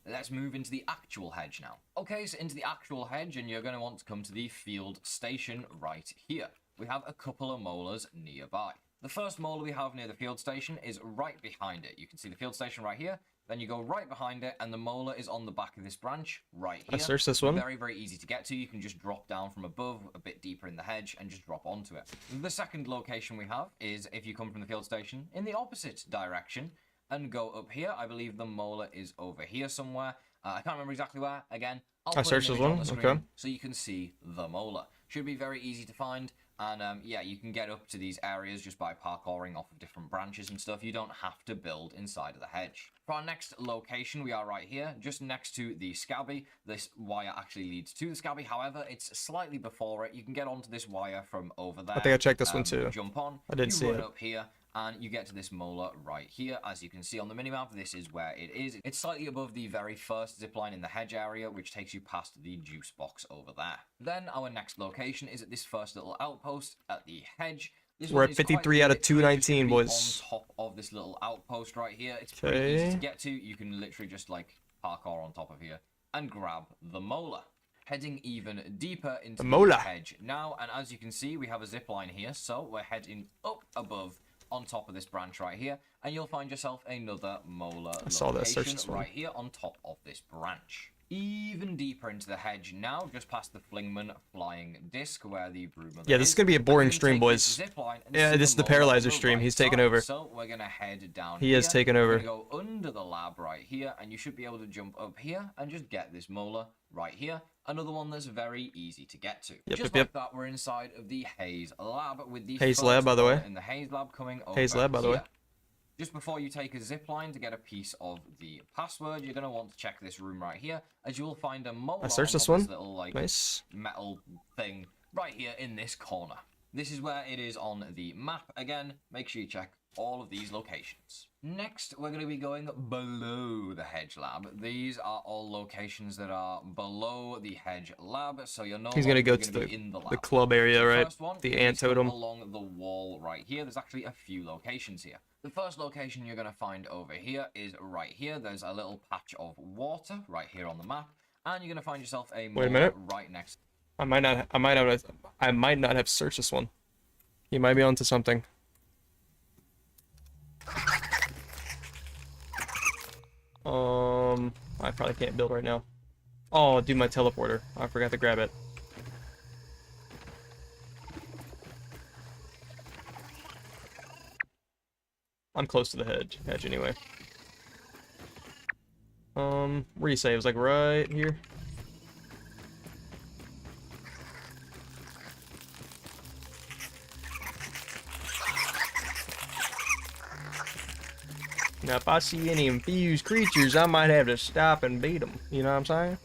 Let's move into the actual hedge now. Okay, so into the actual hedge, and you're going to want to come to the field station right here. We have a couple of molars nearby. The first molar we have near the field station is right behind it. You can see the field station right here. Then you go right behind it, and the molar is on the back of this branch right here. I searched this one. Very, very easy to get to. You can just drop down from above a bit deeper in the hedge and just drop onto it. The second location we have is if you come from the field station in the opposite direction and go up here. I believe the molar is over here somewhere. I can't remember exactly where. Again, I'll put searched an this image on one, the screen okay. so you can see the molar. Should be very easy to find. And yeah, you can get up to these areas just by parkouring off of different branches and stuff. You don't have to build inside of the hedge. For our next location, we are right here, just next to the Scabby. This wire actually leads to the Scabby. However, it's slightly before it. You can get onto this wire from over there. I think I checked this one too. Jump on. I didn't see run it. up here, and you get to this molar right here. As you can see on the minimap, this is where it is. It's slightly above the very first zipline in the hedge area, which takes you past the juice box over there. Then our next location is at this first little outpost at the hedge. We're at 53 out of 219, boys. On top of this little outpost right here. It's pretty easy to get to. You can literally just like parkour on top of here and grab the molar. Heading even deeper into the hedge now, and as you can see, we have a zip line here, so we're heading up above on top of this branch right here, and you'll find yourself another molar location right here on top of this branch. Even deeper into the hedge now, just past the Flingman flying disc where the broom. Yeah, this is gonna be a boring stream, boys. Yeah, this is the Paralyzer stream. He's taking over. So we're gonna head down. He has taken over. We're gonna go under the lab right here, and you should be able to jump up here and just get this molar right here. Another one that's very easy to get to. Just like that, we're inside of the Haze lab with the Haze lab, by the way. In the Haze lab coming over Haze lab, by the way. Just before you take a zip line to get a piece of the password, you're going to want to check this room right here, as you will find a molar. I searched this one. Little, like, nice. Metal thing right here in this corner. This is where it is on the map. Again, make sure you check all of these locations. Next, we're going to be going below the hedge lab. These are all locations that are below the hedge lab, so you're not. He's going to go to the club area, right? The ant totem. Along the wall right here. There's actually a few locations here. The first location you're going to find over here is right here. There's a little patch of water right here on the map, and you're going to find yourself a molar right next. I might not have searched this one. He might be onto something. I probably can't build right now. Oh, do my teleporter. I forgot to grab it. I'm close to the hedge anyway. Where do you say it was, like right here? Now, if I see any infused creatures, I might have to stop and beat them. You know what I'm saying?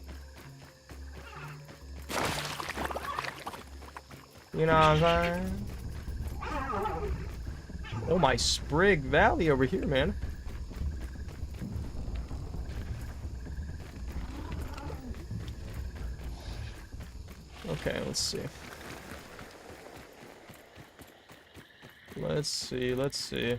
You know what I'm saying? Oh, my Sprig Valley over here, man. Okay, let's see. Let's see.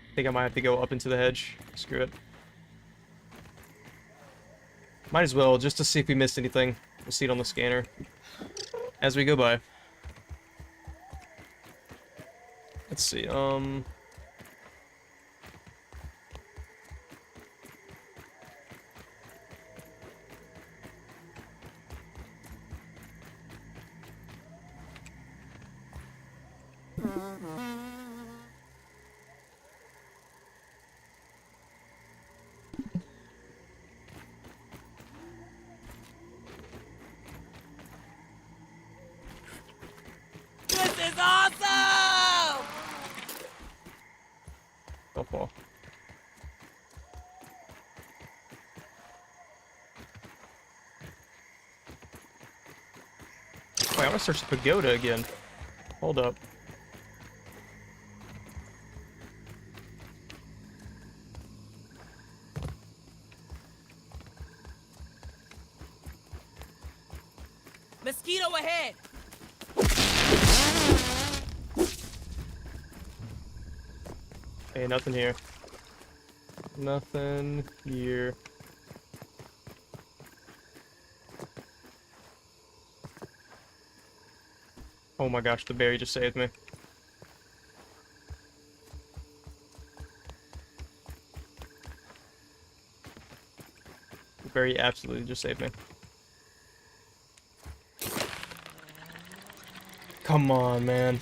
I think I might have to go up into the hedge. Screw it. Might as well, just to see if we missed anything. We'll see it on the scanner as we go by. Let's see, This is awesome! Don't fall. Wait, I want to search the pagoda again. Hold up. Mosquito ahead! Hey, nothing here. Nothing here. Oh my gosh, the berry just saved me. The berry absolutely just saved me. Come on, man.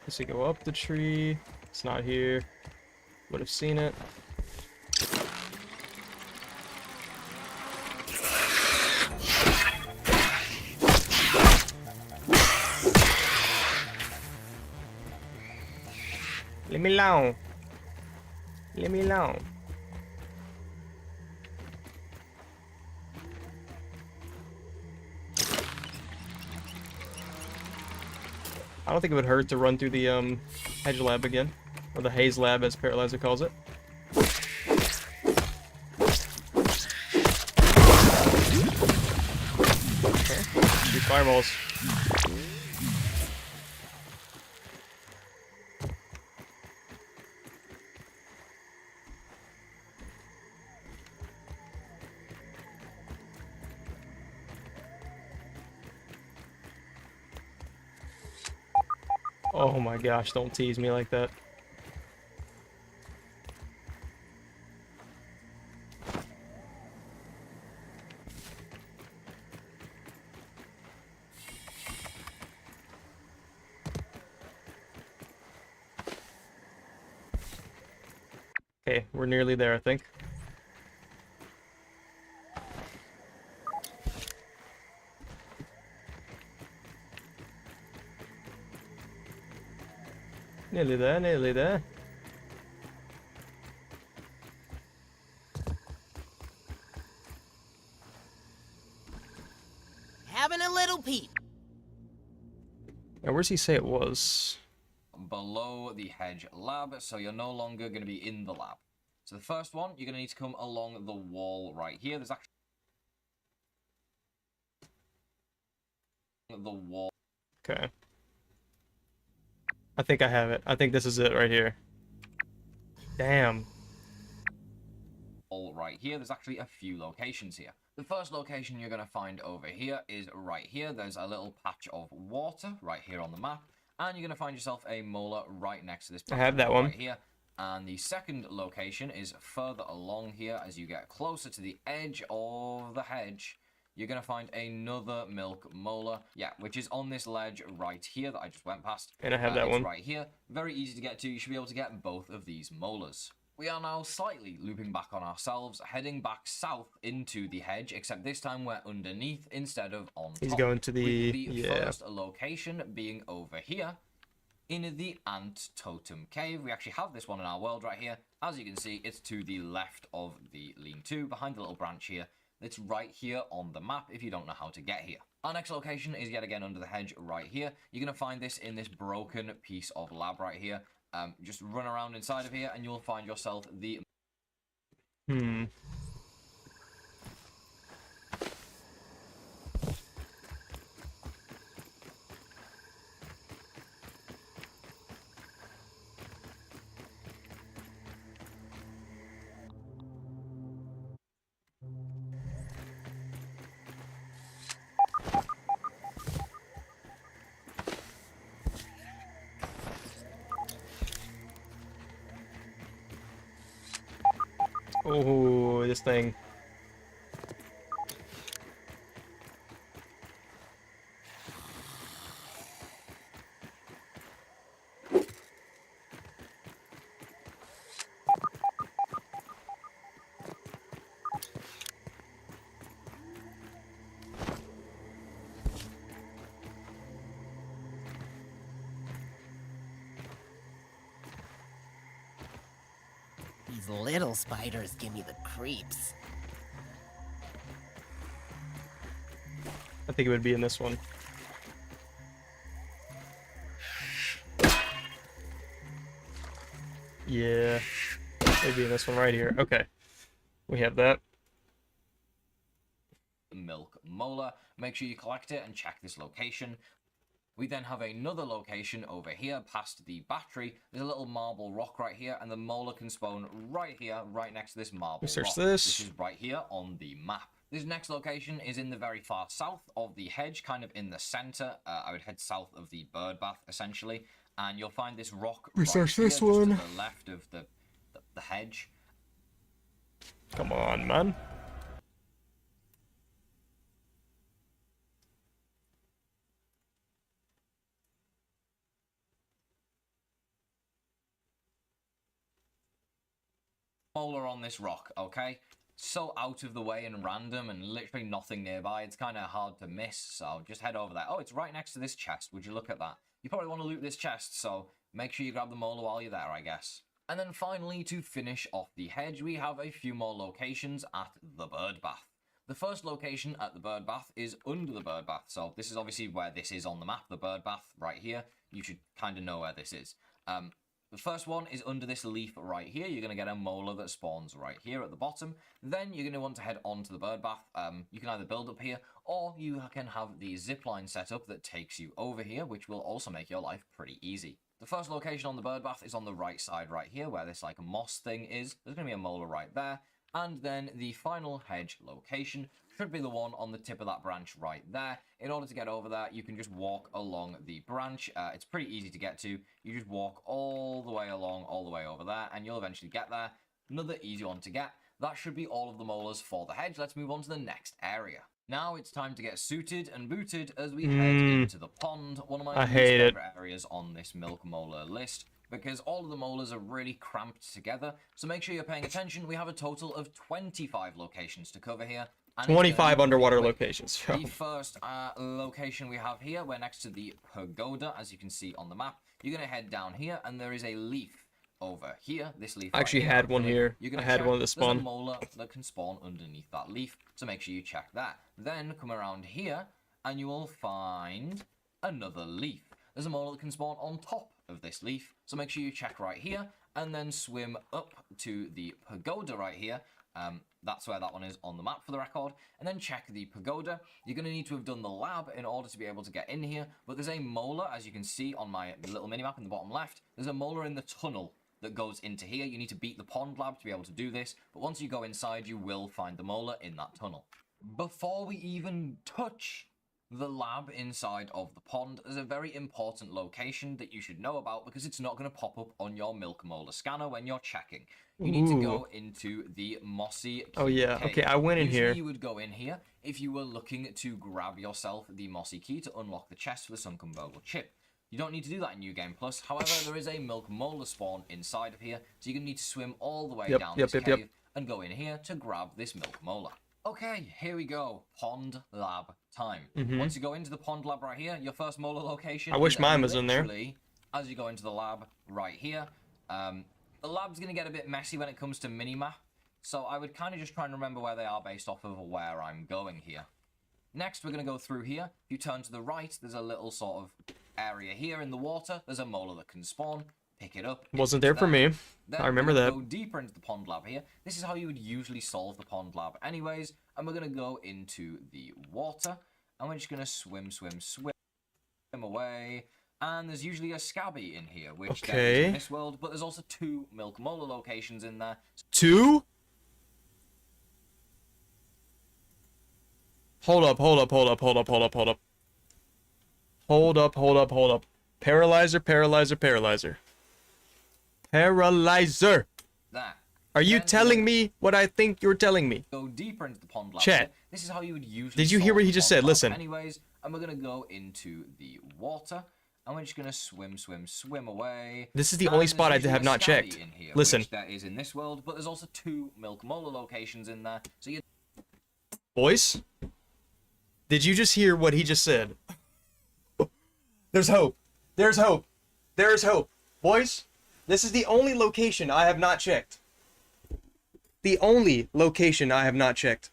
Does it go up the tree? It's not here. Would have seen it. Leave me alone. Leave me alone. I don't think it would hurt to run through the hedge lab again, or the haze lab as Paralyzer calls it. Okay, shoot fireballs. Oh my gosh, don't tease me like that. Okay, we're nearly there, I think. Nearly there, nearly there. Having a little peep. Now, where's he say it was? Below the hedge lab, so you're no longer going to be in the lab. So the first one, you're going to need to come along the wall right here. There's actually the wall. Okay. I think I have it. I think this is it right here. Damn. Right here. There's actually a few locations here. The first location you're going to find over here is right here. There's a little patch of water right here on the map. And you're going to find yourself a molar right next to this patch I have that one. right here. And the second location is further along here. As you get closer to the edge of the hedge, you're going to find another milk molar. Yeah, which is on this ledge right here that I just went past. And I have that it's one. right here. Very easy to get to. You should be able to get both of these molars. We are now slightly looping back on ourselves, heading back south into the hedge, except this time we're underneath instead of on top. He's going to the... With the yeah. first location being over here in the Ant Totem Cave. We actually have this one in our world right here. As you can see, it's to the left of the lean-to, behind the little branch here. It's right here on the map if you don't know how to get here. Our next location is yet again under the hedge right here. You're going to find this in this broken piece of lab right here. Just run around inside of here and you'll find yourself the... Oh, this thing. These little spiders give me the creeps. I think it would be in this one. Yeah. Maybe in this one right here. Okay. We have that. milk molar. Make sure you collect it and check this location. We then have another location over here past the battery. There's a little marble rock right here, and the molar can spawn right here, right next to this marble Search rock. this. This is right here on the map. This next location is in the very far south of the hedge, kind of in the center. I would head south of the bird bath, essentially, and you'll find this rock right here, Research this just one. to the left of the hedge. Come on, man. Molar on this rock, okay? So out of the way and random and literally nothing nearby. It's kind of hard to miss, so just head over there. Oh, it's right next to this chest. Would you look at that? You probably want to loot this chest, so make sure you grab the molar while you're there, I guess. And then finally, to finish off the hedge, we have a few more locations at the bird bath. The first location at the bird bath is under the bird bath, so this is obviously where this is on the map, the bird bath right here. You should kind of know where this is. The first one is under this leaf right here. You're going to get a molar that spawns right here at the bottom. Then you're going to want to head on to the bird bath. You can either build up here, or you can have the zipline set up that takes you over here, which will also make your life pretty easy. The first location on the bird bath is on the right side right here, where this like moss thing is. There's going to be a molar right there. And then the final hedge location should be the one on the tip of that branch right there. In order to get over there, you can just walk along the branch. It's pretty easy to get to. You just walk all the way along, all the way over there, and you'll eventually get there. Another easy one to get. That should be all of the molars for the hedge. Let's move on to the next area. Now it's time to get suited and booted as we head into the pond. One of my favorite areas on this milk molar list, because all of the molars are really cramped together. So make sure you're paying attention. We have a total of 25 locations to cover here. 25 underwater locations. The first location we have here, we're next to the pagoda, as you can see on the map. You're going to head down here, and there is a leaf over here. This leaf I actually had one here. I had one of the spawn. There's a molar that can spawn underneath that leaf, so make sure you check that. Then come around here, and you will find another leaf. There's a molar that can spawn on top of this leaf, so make sure you check right here, and then swim up to the pagoda right here. That's where that one is on the map for the record. And then check the pagoda. You're going to need to have done the lab in order to be able to get in here. But there's a molar, as you can see on my little minimap in the bottom left. There's a molar in the tunnel that goes into here. You need to beat the pond lab to be able to do this. But once you go inside, you will find the molar in that tunnel. Before we even touch the lab inside of the pond, there's a very important location that you should know about because it's not going to pop up on your milk molar scanner when you're checking. You need to go into the mossy key. Oh yeah, cave. okay, I went in here. You would go in here if you were looking to grab yourself the mossy key to unlock the chest for the sunken burgle chip. You don't need to do that in New Game Plus. However, there is a milk molar spawn inside of here, so you're going to need to swim all the way down this cave and go in here to grab this milk molar. Okay, here we go. Pond lab time. Once you go into the pond lab right here, your first molar location. I wish mine was in there. As you go into the lab right here, the lab's going to get a bit messy when it comes to minimap, so I would kind of just try and remember where they are based off of where I'm going here. Next, we're going to go through here. If you turn to the right, there's a little sort of area here in the water. There's a molar that can spawn. Pick it up. Wasn't there for me. Then I remember that. Go deeper into the pond lab here. This is how you would usually solve the pond lab anyways. And we're going to go into the water. And we're just going to swim away. And there's usually a scabby in here, which there is in this world. But there's also 2 milk molar locations in there. 2? Hold up. Paralyzer. That. Are you telling me what I think you're telling me? Go deeper into the pond lab. Chat. This is how you would usually Did you hear what he just said? Listen. Anyways, and we're going to go into the water. And we're just going to swim away. This is the only spot I have not checked. Here, listen. Which there is in this world, but there's also 2 milk molar locations in there. So you. Boys, did you just hear what he just said? There's hope. There's hope. There's hope. Boys, this is the only location I have not checked. The only location I have not checked.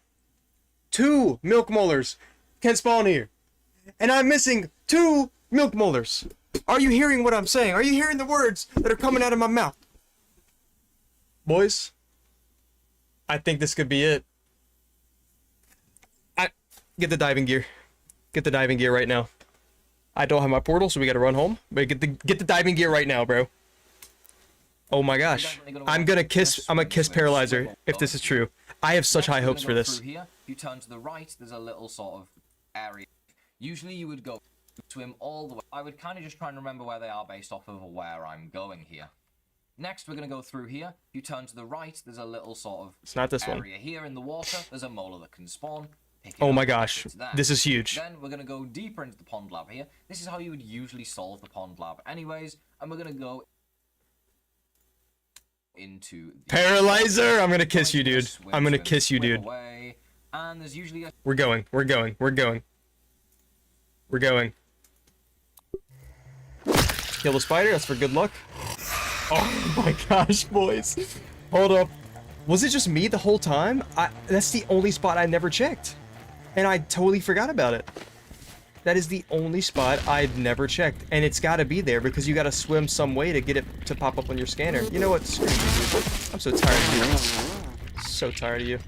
2 milk molars can spawn here. And I'm missing 2 milk molars. Are you hearing what I'm saying? Are you hearing the words that are coming out of my mouth? Boys, I think this could be it. Get the diving gear. Get the diving gear right now. I don't have my portal, so we gotta run home. But get the diving gear right now, bro. Oh my gosh. I'm gonna kiss Paralyzer if this is true. I have such high hopes for this. Through here, you turn to the right, there's a little sort of area. Usually you would go swim all the way. I would kind of just try and remember where they are based off of where I'm going here. Next, we're going to go through here. You turn to the right, there's a little sort of it's not this area one. here in the water. There's a molar that can spawn. Oh my gosh, this is huge. Then we're going to go deeper into the pond lab here. This is how you would usually solve the pond lab anyways. And we're going to go into the Paralyzer, I'm gonna kiss you, dude. I'm gonna kiss you, dude. away. And there's usually a We're going. Kill the spider, that's for good luck. Oh my gosh, boys. Hold up. Was it just me the whole time? That's the only spot I never checked. And I totally forgot about it. That is the only spot I've never checked. And it's gotta be there because you gotta swim some way to get it to pop up on your scanner. You know what? Screw you, dude. I'm so tired of you. So tired of you.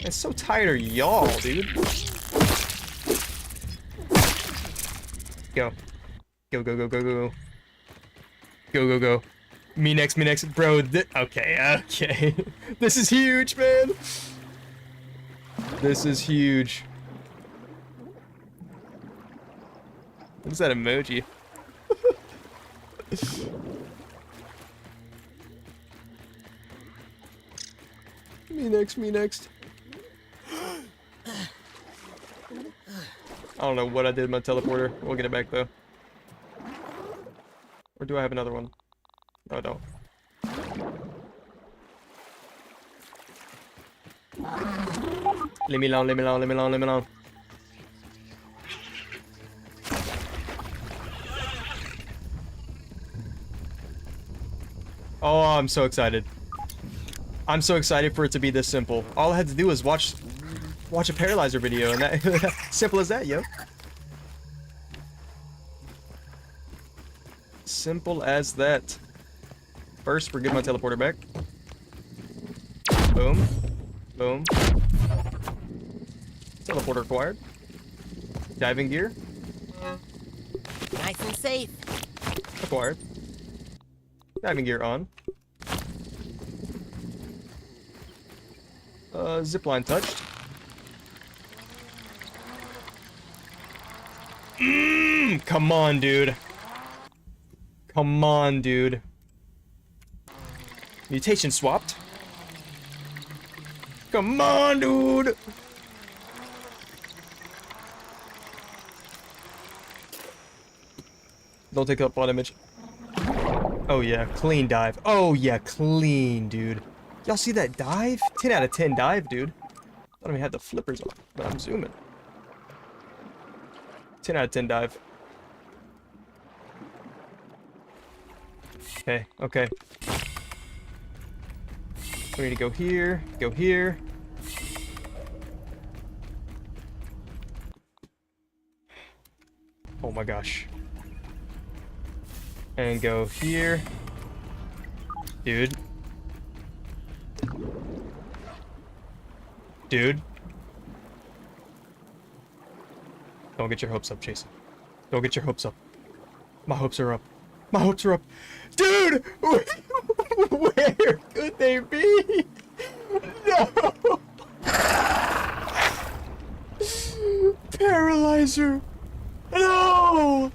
I'm so tired of y'all, dude. Go. Go. Go. Me next. Bro, okay. This is huge, man. This is huge. What is that emoji? Me next. I don't know what I did with my teleporter. We'll get it back though. Or do I have another one? No, I don't. Leave me alone. Oh, I'm so excited. I'm so excited for it to be this simple. All I had to do was watch a Paralyzer video, and that simple as that, yo. Simple as that. First, we're getting my teleporter back. Boom. Teleporter acquired. Diving gear Nice and safe. acquired. Diving gear on. Zipline touched. Come on, dude. Mutation swapped. Come on, dude. Don't take up bot image. Oh yeah, clean dive. Oh yeah, clean, dude. Y'all see that dive? 10 out of 10 dive, dude. I don't even have the flippers on, but I'm zooming. 10 out of 10 dive. Okay. We need to go here, Oh my gosh. And go here. Dude. Don't get your hopes up, Jason. Don't get your hopes up. My hopes are up. Dude! Where could they be? No! Paralyzer! No!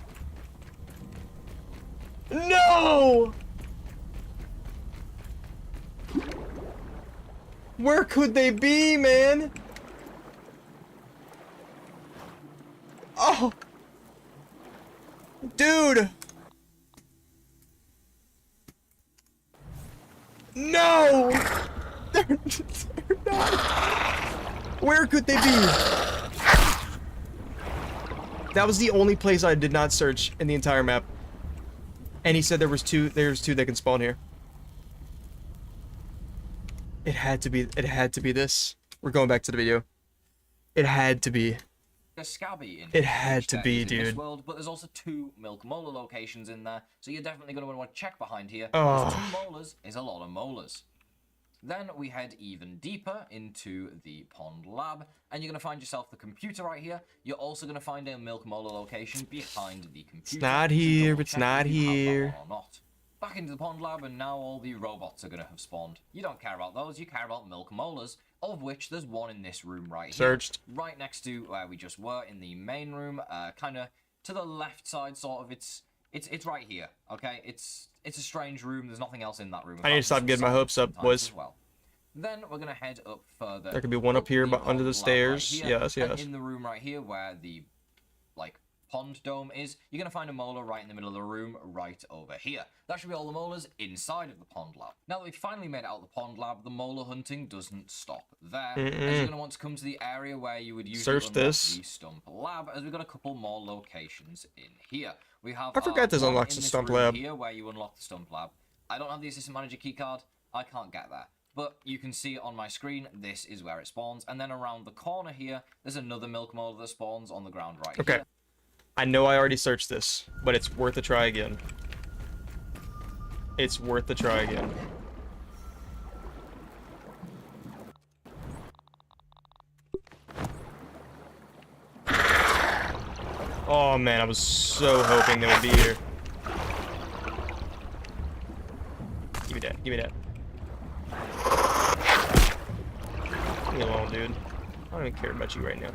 Where could they be, man? Oh! Dude! No! They're not. Where could they be? That was the only place I did not search in the entire map. And he said there's two that can spawn here. It had to be this. We're going back to the video. It had to be. a scabby in It had to be, in this dude. world, but there's also 2 milk molar locations in there, so you're definitely going to want to check behind here. Oh. Because 2 molars is a lot of molars. Then we head even deeper into the pond lab, and you're going to find yourself the computer right here. You're also going to find a milk molar location behind the computer. It's not here. It's not here. Or not. Back into the pond lab, and now all the robots are going to have spawned. You don't care about those, you care about milk molars, of which there's one in this room right Searched. here. Right next to where we just were in the main room, kind of to the left side, sort of. It's right here, okay? It's a strange room. There's nothing else in that room. I need to stop getting my hopes up, boys. Well. Then we're gonna head up further. There could be one up here, but under the stairs. Right Yes, and yes. in the room right here, where the pond dome is, you're gonna find a molar right in the middle of the room, right over here. That should be all the molars inside of the pond lab. Now that we've finally made it out of the pond lab, the molar hunting doesn't stop there. As you're gonna want to come to the area where you would usually Search unlock this. the stump lab, as we've got a couple more locations in here. We have I forgot this one unlocks in the this stump room lab. here where you unlock the stump lab. I don't have the assistant manager keycard. I can't get there. But you can see on my screen, this is where it spawns. And then around the corner here, there's another milk molar that spawns on the ground right Okay. here. I know I already searched this, but it's worth a try again. It's worth a try again. Oh man, I was so hoping they would be here. Give me that, give me that. Leave me alone, dude. I don't even care about you right now.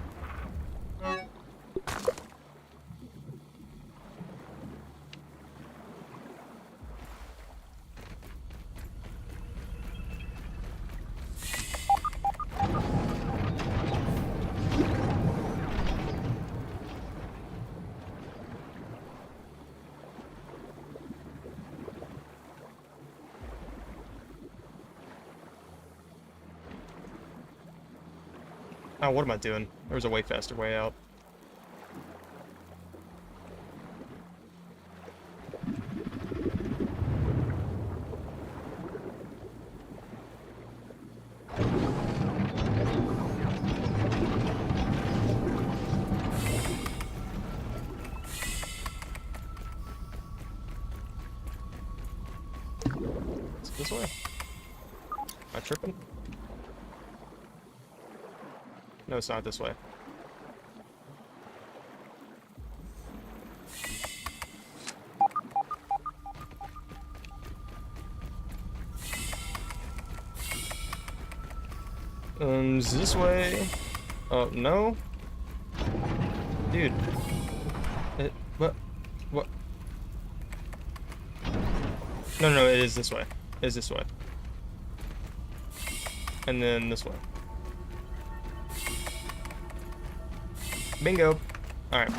Oh, what am I doing? There was a way faster way out. Is it this way? Am I tripping? No, it's not this way. Is this way? Oh, no? Dude. What? What? No, it is this way. It is this way. And then this way. Bingo. Alright.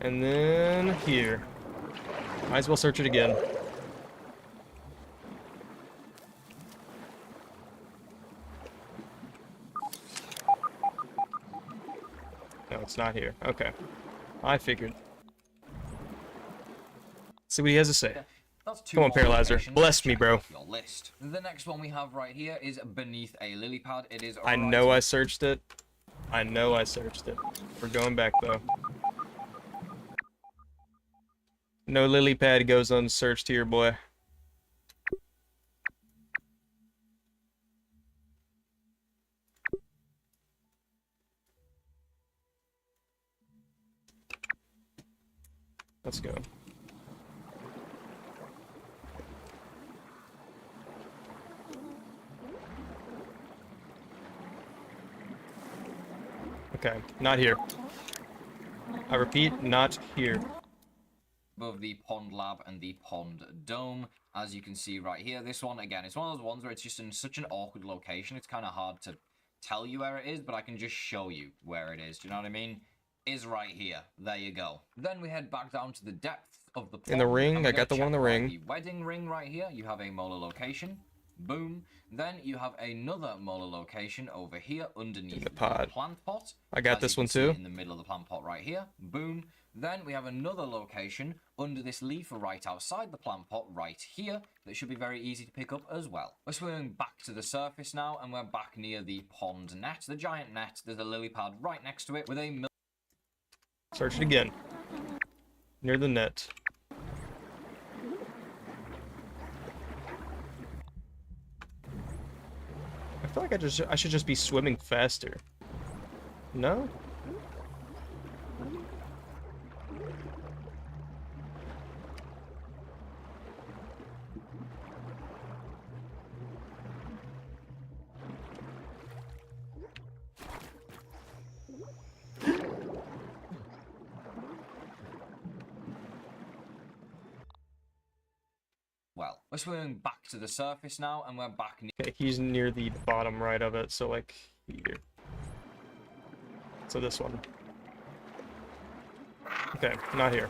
And then here. Might as well search it again. No, it's not here. Okay. I figured. See what he has to say. That's two Come on, more Paralyzer. locations Bless to me, check bro. off your list. The next one we have right here is beneath a lily pad. It is. I know I searched it. I know I searched it. We're going back, though. No lily pad goes unsearched here, boy. Let's go. Okay, not here. I repeat, not here. Above the pond lab and the pond dome, as you can see right here. This one, again, it's one of those ones where it's just in such an awkward location. It's kind of hard to tell you where it is, but I can just show you where it is. Do you know what I mean? Is right here. There you go. Then we head back down to the depth of the pond. In the ring, and we I got gotta the one in the check out ring. The wedding ring right here. You have a molar location. Boom. Then you have another molar location over here underneath the pod. plant pot. I got As this you one can see too. in the middle of the plant pot right here. Boom. Then we have another location under this leaf right outside the plant pot right here that should be very easy to pick up as well. We're swimming back to the surface now, and we're back near the pond net, the giant net. There's a lily pad right next to it with a milk. Search it again. Near the net. feel like I should just be swimming faster. No? Well, we're swimming back to the surface now, and we're back Okay, he's near the bottom right of it, so like here. So this one. Okay, not here.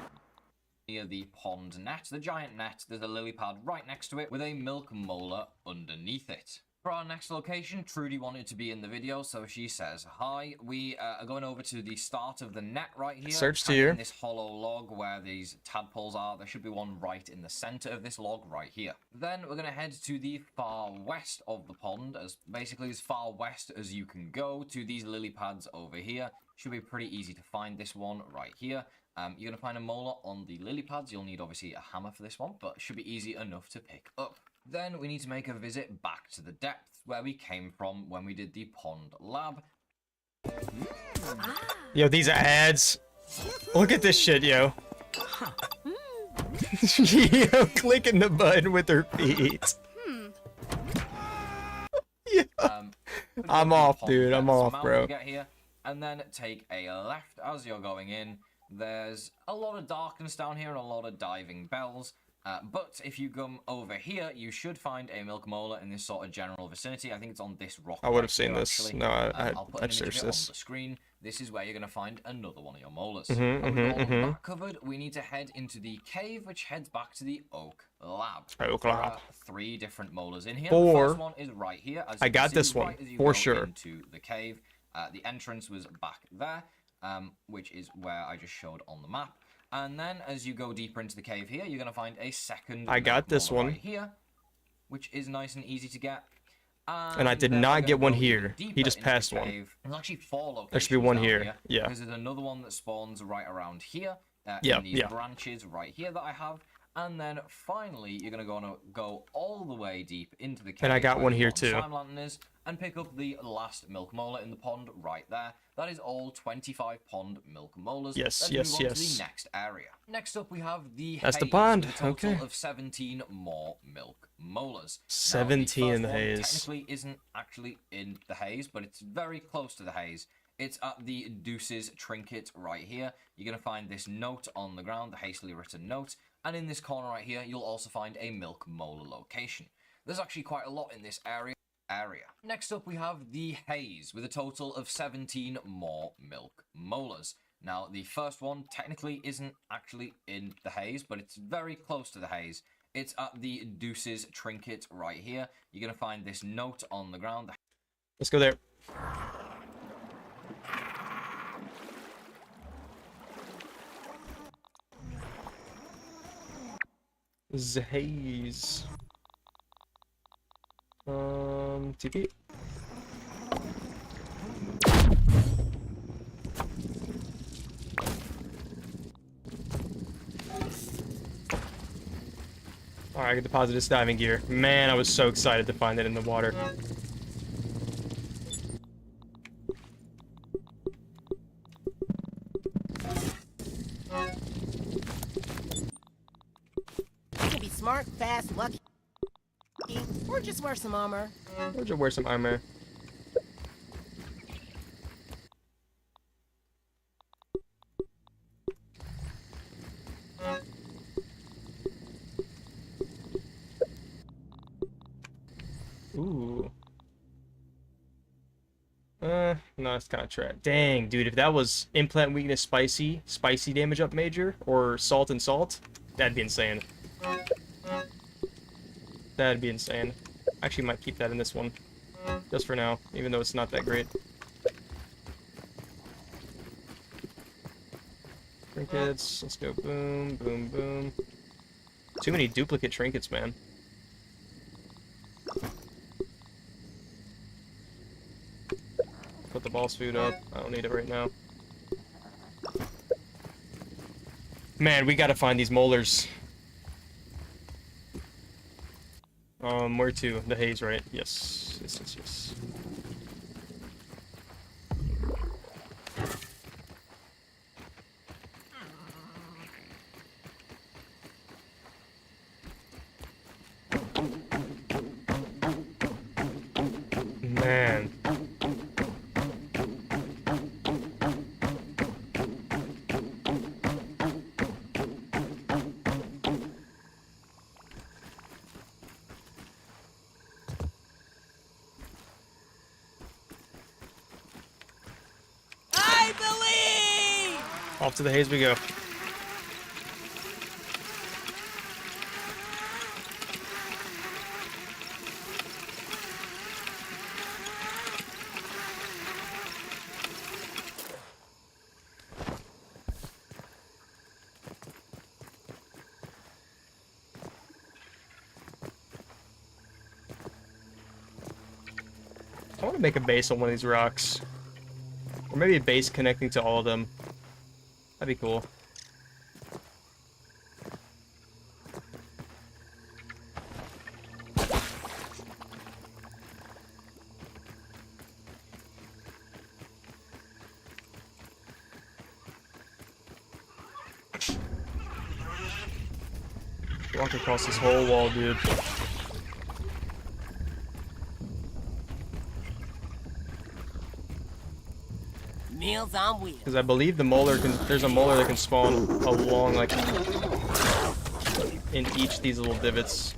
near the pond net, the giant net. There's a lily pad right next to it with a milk molar underneath it. For our next location, Trudy wanted to be in the video, so she says, hi, we are going over to the start of the net right here. Search kind of tier. in this hollow log where these tadpoles are. There should be one right in the center of this log right here. Then we're going to head to the far west of the pond, basically as far west as you can go, to these lily pads over here. Should be pretty easy to find this one right here. You're going to find a molar on the lily pads. You'll need, obviously, a hammer for this one, but it should be easy enough to pick up. Then we need to make a visit back to the depths where we came from when we did the pond lab. Yo, these ads. Look at this shit, yo. Yo, clicking the button with her feet. Yeah. I'm off, dude. I'm off, bro. Get here, and then take a left as you're going in. There's a lot of darkness down here and a lot of diving bells. But if you come over here, you should find a milk molar in this sort of general vicinity. I think it's on this rock. I would right have seen here, this. actually. No, I'll put I an image of searched it this. on the screen. This is where you're going to find another one of your molars. Mhm, And with mhm, all of mhm. that covered, we need to head into the cave, which heads back to the oak lab. Oak There lab. are 3 different molars in here. Four. The first one is right here. As I you got can see, this one, right as you for go sure. Into the cave. The entrance was back there, which is where I just showed on the map. And then as you go deeper into the cave here, you're going to find a second I got milk this molar one. right here, which is nice and easy to get. And I did then not we're get gonna one go here. even He deeper just into the passed one. cave. There's actually 4 locations There should be one down here. Yeah. Because there's another one that spawns right around here. Yeah, In these yeah. branches right here that I have. And then finally, you're going to go all the way deep into the cave. And I got where one the here bottom too. slime lantern is, and pick up the last milk molar in the pond right there. That is all 25 pond milk molars. Yes, Let's yes, move on yes. to the next area. Next up, we have the That's the haze, pond, with a total okay. of 17 more milk molars. 17 in the first one haze. Technically isn't actually in the haze, but it's very close to the haze. It's at the Deuce's trinket right here. You're going to find this note on the ground, the hastily written note. And in this corner right here, you'll also find a milk molar location. There's actually quite a lot in this area. Next up, we have the haze with a total of 17 more milk molars. Now, the first one technically isn't actually in the haze, but it's very close to the haze. It's at the Deuce's trinket right here. You're going to find this note on the ground. Let's go there. The haze. TP. Alright, I can deposit this diving gear. Man, I was so excited to find it in the water. You can be smart, fast, lucky, or just wear some armor. Or just wear some armor. Ooh. No, it's kind of trash. Dang, dude, if that was implant weakness spicy damage up major, or salt and salt, that'd be insane. That'd be insane. Actually, might keep that in this one. Just for now, even though it's not that great. Trinkets, let's go boom, boom, boom. Too many duplicate trinkets, man. Put the boss food up. I don't need it right now. Man, we gotta find these molars. Where to? The haze, right? Yes. Yes, yes, yes. Man. I believe! Off to the haze we go. I want to make a base on one of these rocks. Or maybe a base connecting to all of them. That'd be cool. Walk across this whole wall, dude. Meals on wheels. Because I believe the molar can. There's a molar that can spawn along, like, in each of these little divots.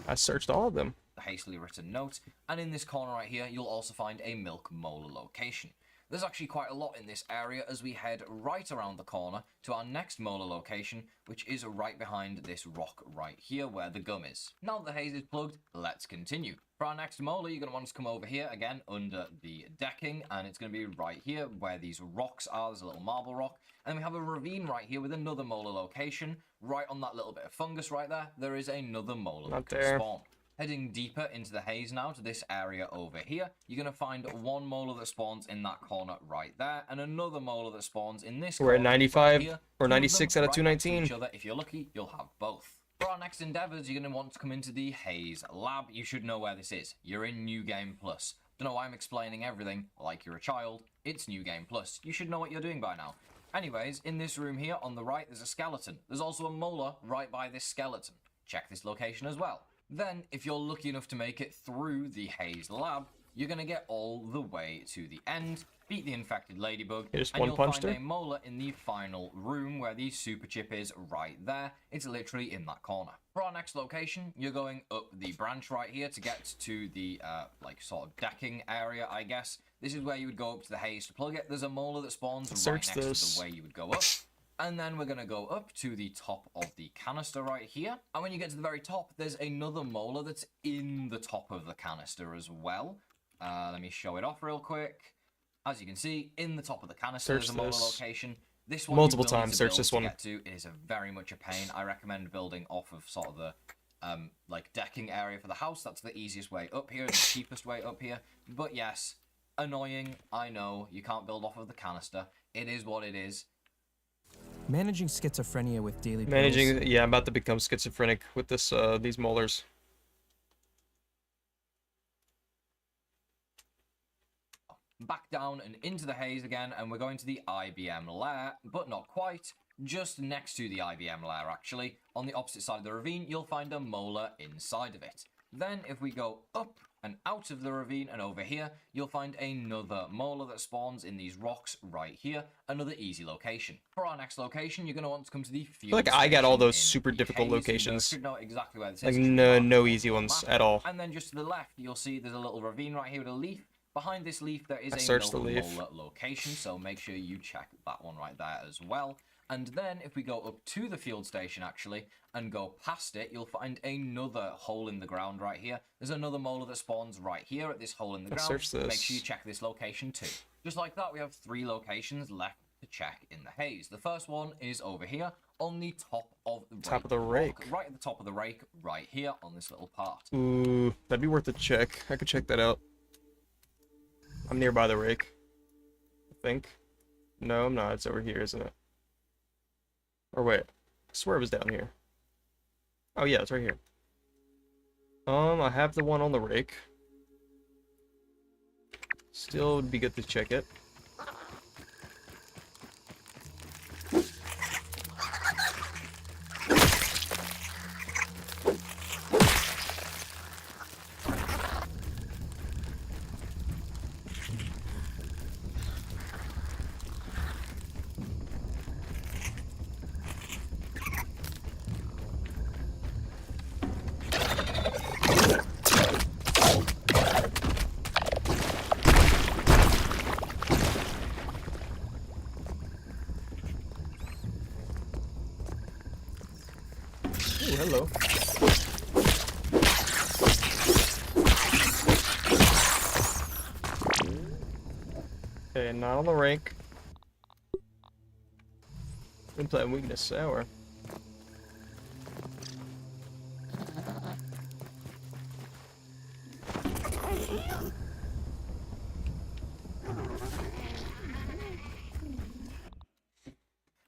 I searched all of them. The hastily written note, and in this corner right here, you'll also find a milk molar location. There's actually quite a lot in this area as we head right around the corner to our next molar location, which is right behind this rock right here where the gum is. Now that the haze is plugged, let's continue. For our next molar, you're going to want to come over here again under the decking, and it's going to be right here where these rocks are. There's a little marble rock, and then we have a ravine right here with another molar location. Right on that little bit of fungus right there, there is another molar that can spawn. Heading deeper into the haze now to this area over here, you're going to find one molar that spawns in that corner right there, and another molar that spawns in this corner. We're at 95 right or 96 out of 219. If you're lucky, you'll have both. For our next endeavors, you're going to want to come into the Haze Lab. You should know where this is. You're in New Game Plus. Don't know why I'm explaining everything like you're a child. It's New Game Plus. You should know what you're doing by now. Anyways, in this room here on the right, there's a skeleton. There's also a molar right by this skeleton. Check this location as well. Then, if you're lucky enough to make it through the Haze Lab, you're going to get all the way to the end, beat the infected ladybug, and you'll find a molar in the final room where the super chip is right there. It's literally in that corner. For our next location, you're going up the branch right here to get to the, like, sort of decking area, I guess. This is where you would go up to the haze to plug it. There's a molar that spawns right next to the way you would go up. And then we're going to go up to the top of the canister right here. And when you get to the very top, there's another molar that's in the top of the canister as well. Let me show it off real quick. As you can see, in the top of the canister, there's a molar location. This one multiple times. Search this one. It is very much a pain. I recommend building off of sort of the like decking area for the house. That's the easiest way up here, the cheapest way up here. But yes, annoying. I know you can't build off of the canister. It is what it is. Managing schizophrenia with daily pills. Yeah, I'm about to become schizophrenic with this these molars. Back down and into the haze again, and we're going to the IBM lair, but not quite. Just next to the IBM lair, actually, on the opposite side of the ravine, you'll find a molar inside of it. Then, if we go up and out of the ravine and over here, you'll find another molar that spawns in these rocks right here, another easy location. For our next location, you're going to want to come to the fuel like I got all those super difficult locations. You should know exactly where this like is. no easy ones at all. And then just to the left, you'll see there's a little ravine right here with a leaf. Behind this leaf, there is a molar location, so make sure you check that one right there as well. And then, if we go up to the field station, actually, and go past it, you'll find another hole in the ground right here. There's another molar that spawns right here at this hole in the ground. Search this. Make sure you check this location too. Just like that, we have 3 locations left to check in the haze. The first one is over here on the top of the rake. Right at the top of the rake, right here on this little part. Ooh, that'd be worth a check. I could check that out. I'm nearby the rake, I think. No, I'm not. It's over here, isn't it? Or wait, I swear it was down here. Oh yeah, it's right here. I have the one on the rake. Still would be good to check it. hello. Okay, not on the rank. Implant weakness sour.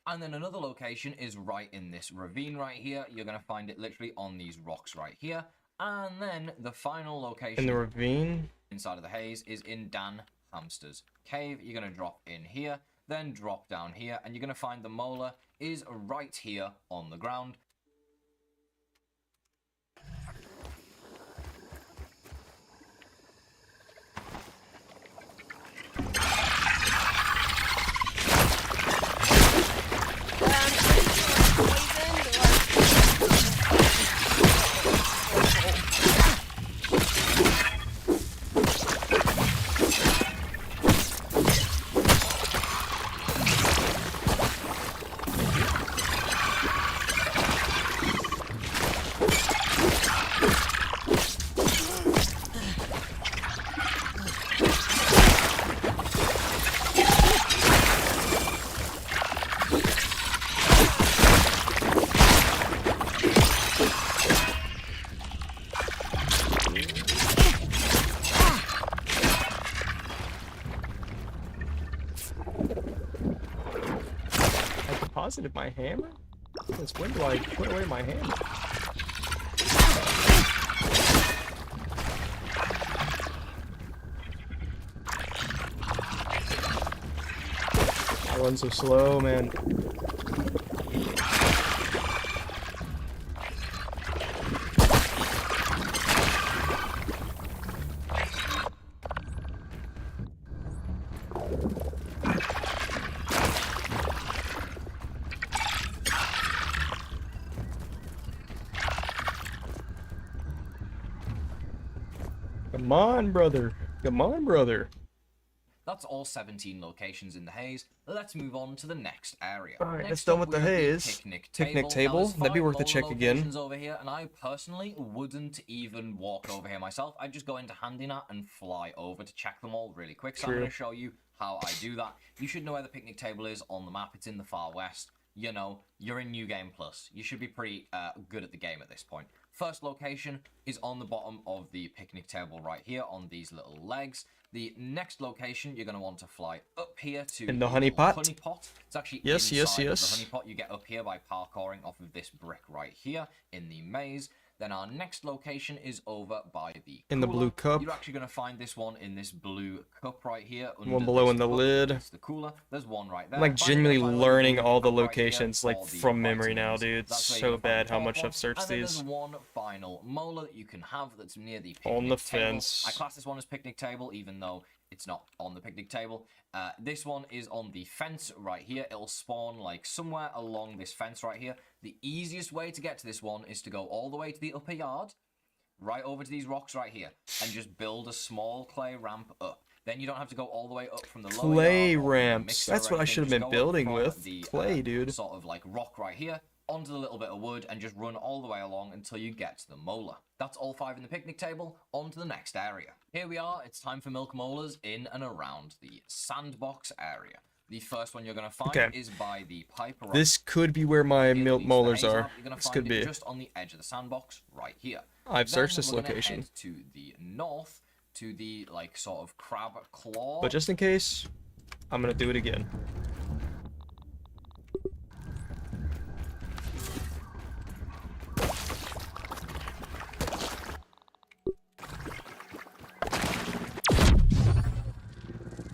And then another location is right in this ravine right here. You're going to find it literally on these rocks right here. And then the final location In the ravine? inside of the haze is in Dan Hamster's cave. You're going to drop in here, then drop down here, and you're going to find the molar is right here on the ground. Deposited my hammer? Since when do I put away my hammer? I run so slow, man. Come on, brother. Come on, brother. That's all 17 locations in the haze. Let's move on to the next area. Alright, Next that's done up, with the we have haze. Picnic Picnic table. table. Now, there's That'd be 5 worth a molar check again. locations over here, and I personally wouldn't even walk over here myself. I'd just go into HandyNat and fly over to check them all really quick. So I'm True. going to show you how I do that. You should know where the picnic table is on the map. It's in the far west. You know, you're in New Game Plus. You should be pretty good at the game at this point. First location is on the bottom of the picnic table right here on these little legs. The next location, you're going to want to fly up here to In the honey pot? Honey pot. It's actually Yes, yes, inside of yes. the honey pot. You get up here by parkouring off of this brick right here in the maze. Then our next location is over by the In the cooler. blue cup. You're actually going to find this one in this blue cup right here. One under below this in the cup. lid. It's the cooler. There's one right there. I'm like Finally, genuinely finally, learning blue all the cup right here locations like for the from memory now, vitamins. dude. It's That's where you're so gonna find bad the how much top I've searched and then these. there's one final molar that you can have that's near the On picnic the table. fence. I class this one as picnic table, even though it's not on the picnic table. This one is on the fence right here. It'll spawn like somewhere along this fence right here. The easiest way to get to this one is to go all the way to the upper yard, right over to these rocks right here, and just build a small clay ramp up. Then you don't have to go all the way up from the lower Clay yard or from the ramps. mixer That's or what I should have anything. been Just go up building from with. the, Clay, dude. Sort of like rock right here onto the little bit of wood and just run all the way along until you get to the molar. That's all 5 in the picnic table. On to the next area. Here we are. It's time for milk molars in and around the sandbox area. The first one you're going to find Okay. is by the pipe. This could be where my milk molars are. This could be. Just on the edge of the sandbox right here. I've searched Then this we're gonna location. head to the north, to the like sort of crab claw. But just in case, I'm gonna do it again.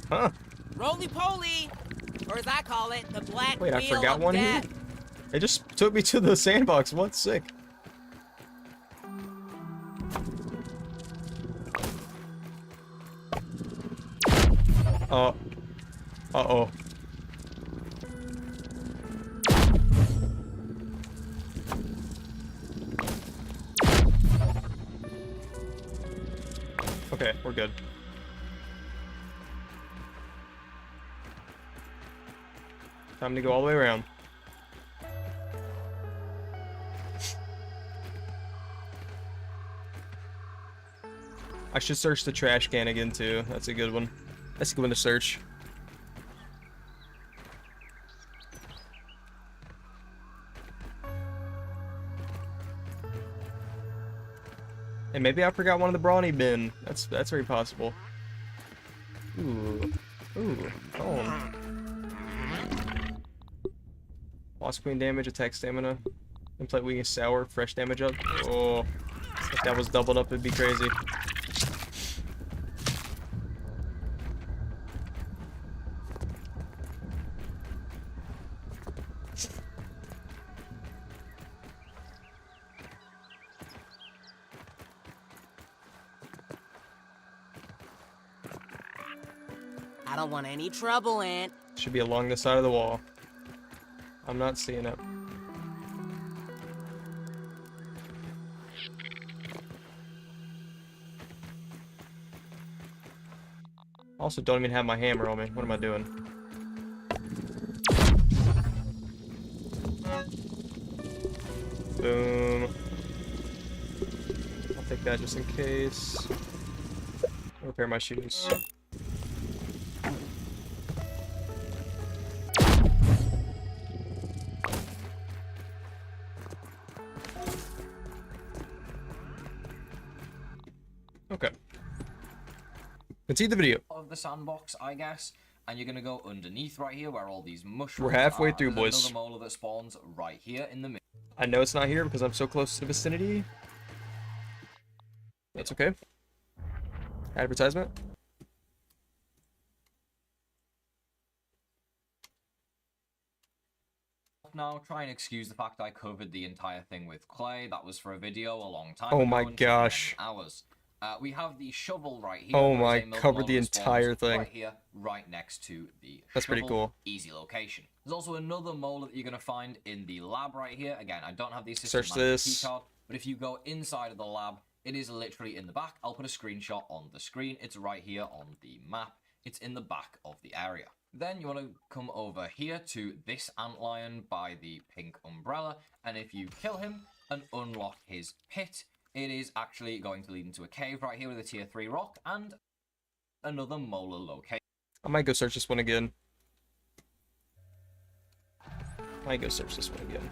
Huh. Roly-poly! Or as I call it, the black Wait, I wheel forgot of one here? death. It just took me to the sandbox. What? Sick. Uh-oh. Okay, we're good. Time to go all the way around. I should search the trash can again too. That's a good one. That's a good one to search. And maybe I forgot one of the brawny bin. That's very possible. Ooh. Ooh. Oh. Lost queen damage, attack stamina. Implant weakness sour, fresh damage up. Oh. If that was doubled up, it'd be crazy. I don't want any trouble, Aunt. Should be along the side of the wall. I'm not seeing it. Also, don't even have my hammer on me. What am I doing? Boom. I'll take that just in case. Repair my shoes. Okay. Continue the video. Of the sandbox, I guess, and you're gonna go underneath right here where all these mushrooms We're halfway are. through, There's boys. another molar that spawns right here in the middle. I know it's not here because I'm so close to the vicinity. That's okay. Advertisement. Now, try and excuse the fact I covered the entire thing with clay. That was for a video a long time Oh ago. my and took gosh. many hours. We have the shovel right here. Oh There is my, a milk covered the molar that spawns entire thing. Right here, right next to the That's pretty shovel. cool. Easy location. There's also another molar that you're going to find in the lab right here. Again, I don't have the assistant Search manager this. key card, but if you go inside of the lab, it is literally in the back. I'll put a screenshot on the screen. It's right here on the map. It's in the back of the area. Then you want to come over here to this antlion by the pink umbrella, and if you kill him and unlock his pit, it is actually going to lead into a cave right here with a tier 3 rock and another molar location. I might go search this one again. Might go search this one again.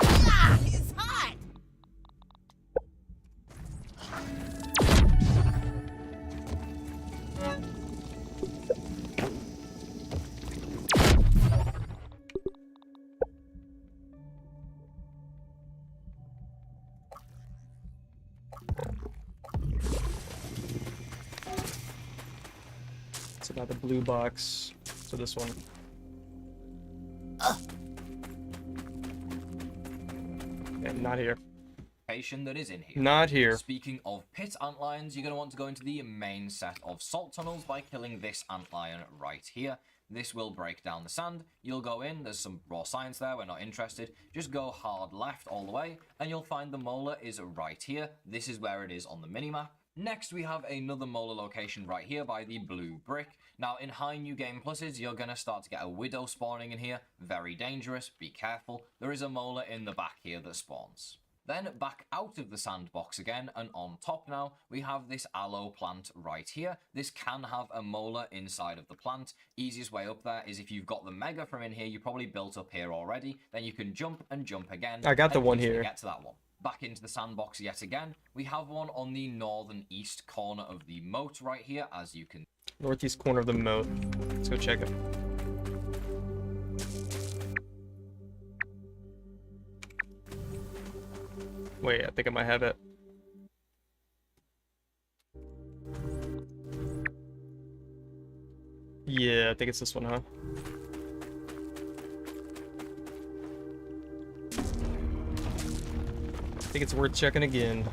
Ah, it's hot! It's another blue box. So this one. Yeah, not here. That is in here. Not here. Speaking of pit antlions, you're going to want to go into the main set of salt tunnels by killing this antlion right here. This will break down the sand. You'll go in, there's some raw science there, we're not interested. Just go hard left all the way, and you'll find the molar is right here. This is where it is on the minimap. Next, we have another molar location right here by the blue brick. Now, in high new game pluses, you're going to start to get a widow spawning in here. Very dangerous, be careful. There is a molar in the back here that spawns. Then back out of the sandbox again, and on top now, we have this aloe plant right here. This can have a molar inside of the plant. Easiest way up there is if you've got the mega from in here, you probably built up here already. Then you can jump and jump again. I got the and one easily here. Get to that one. Back into the sandbox yet again. We have one on the northern east corner of the moat right here, as you can. Northeast corner of the moat. Let's go check it. Wait, I think I might have it. Yeah, I think it's this one, huh? I think it's worth checking again.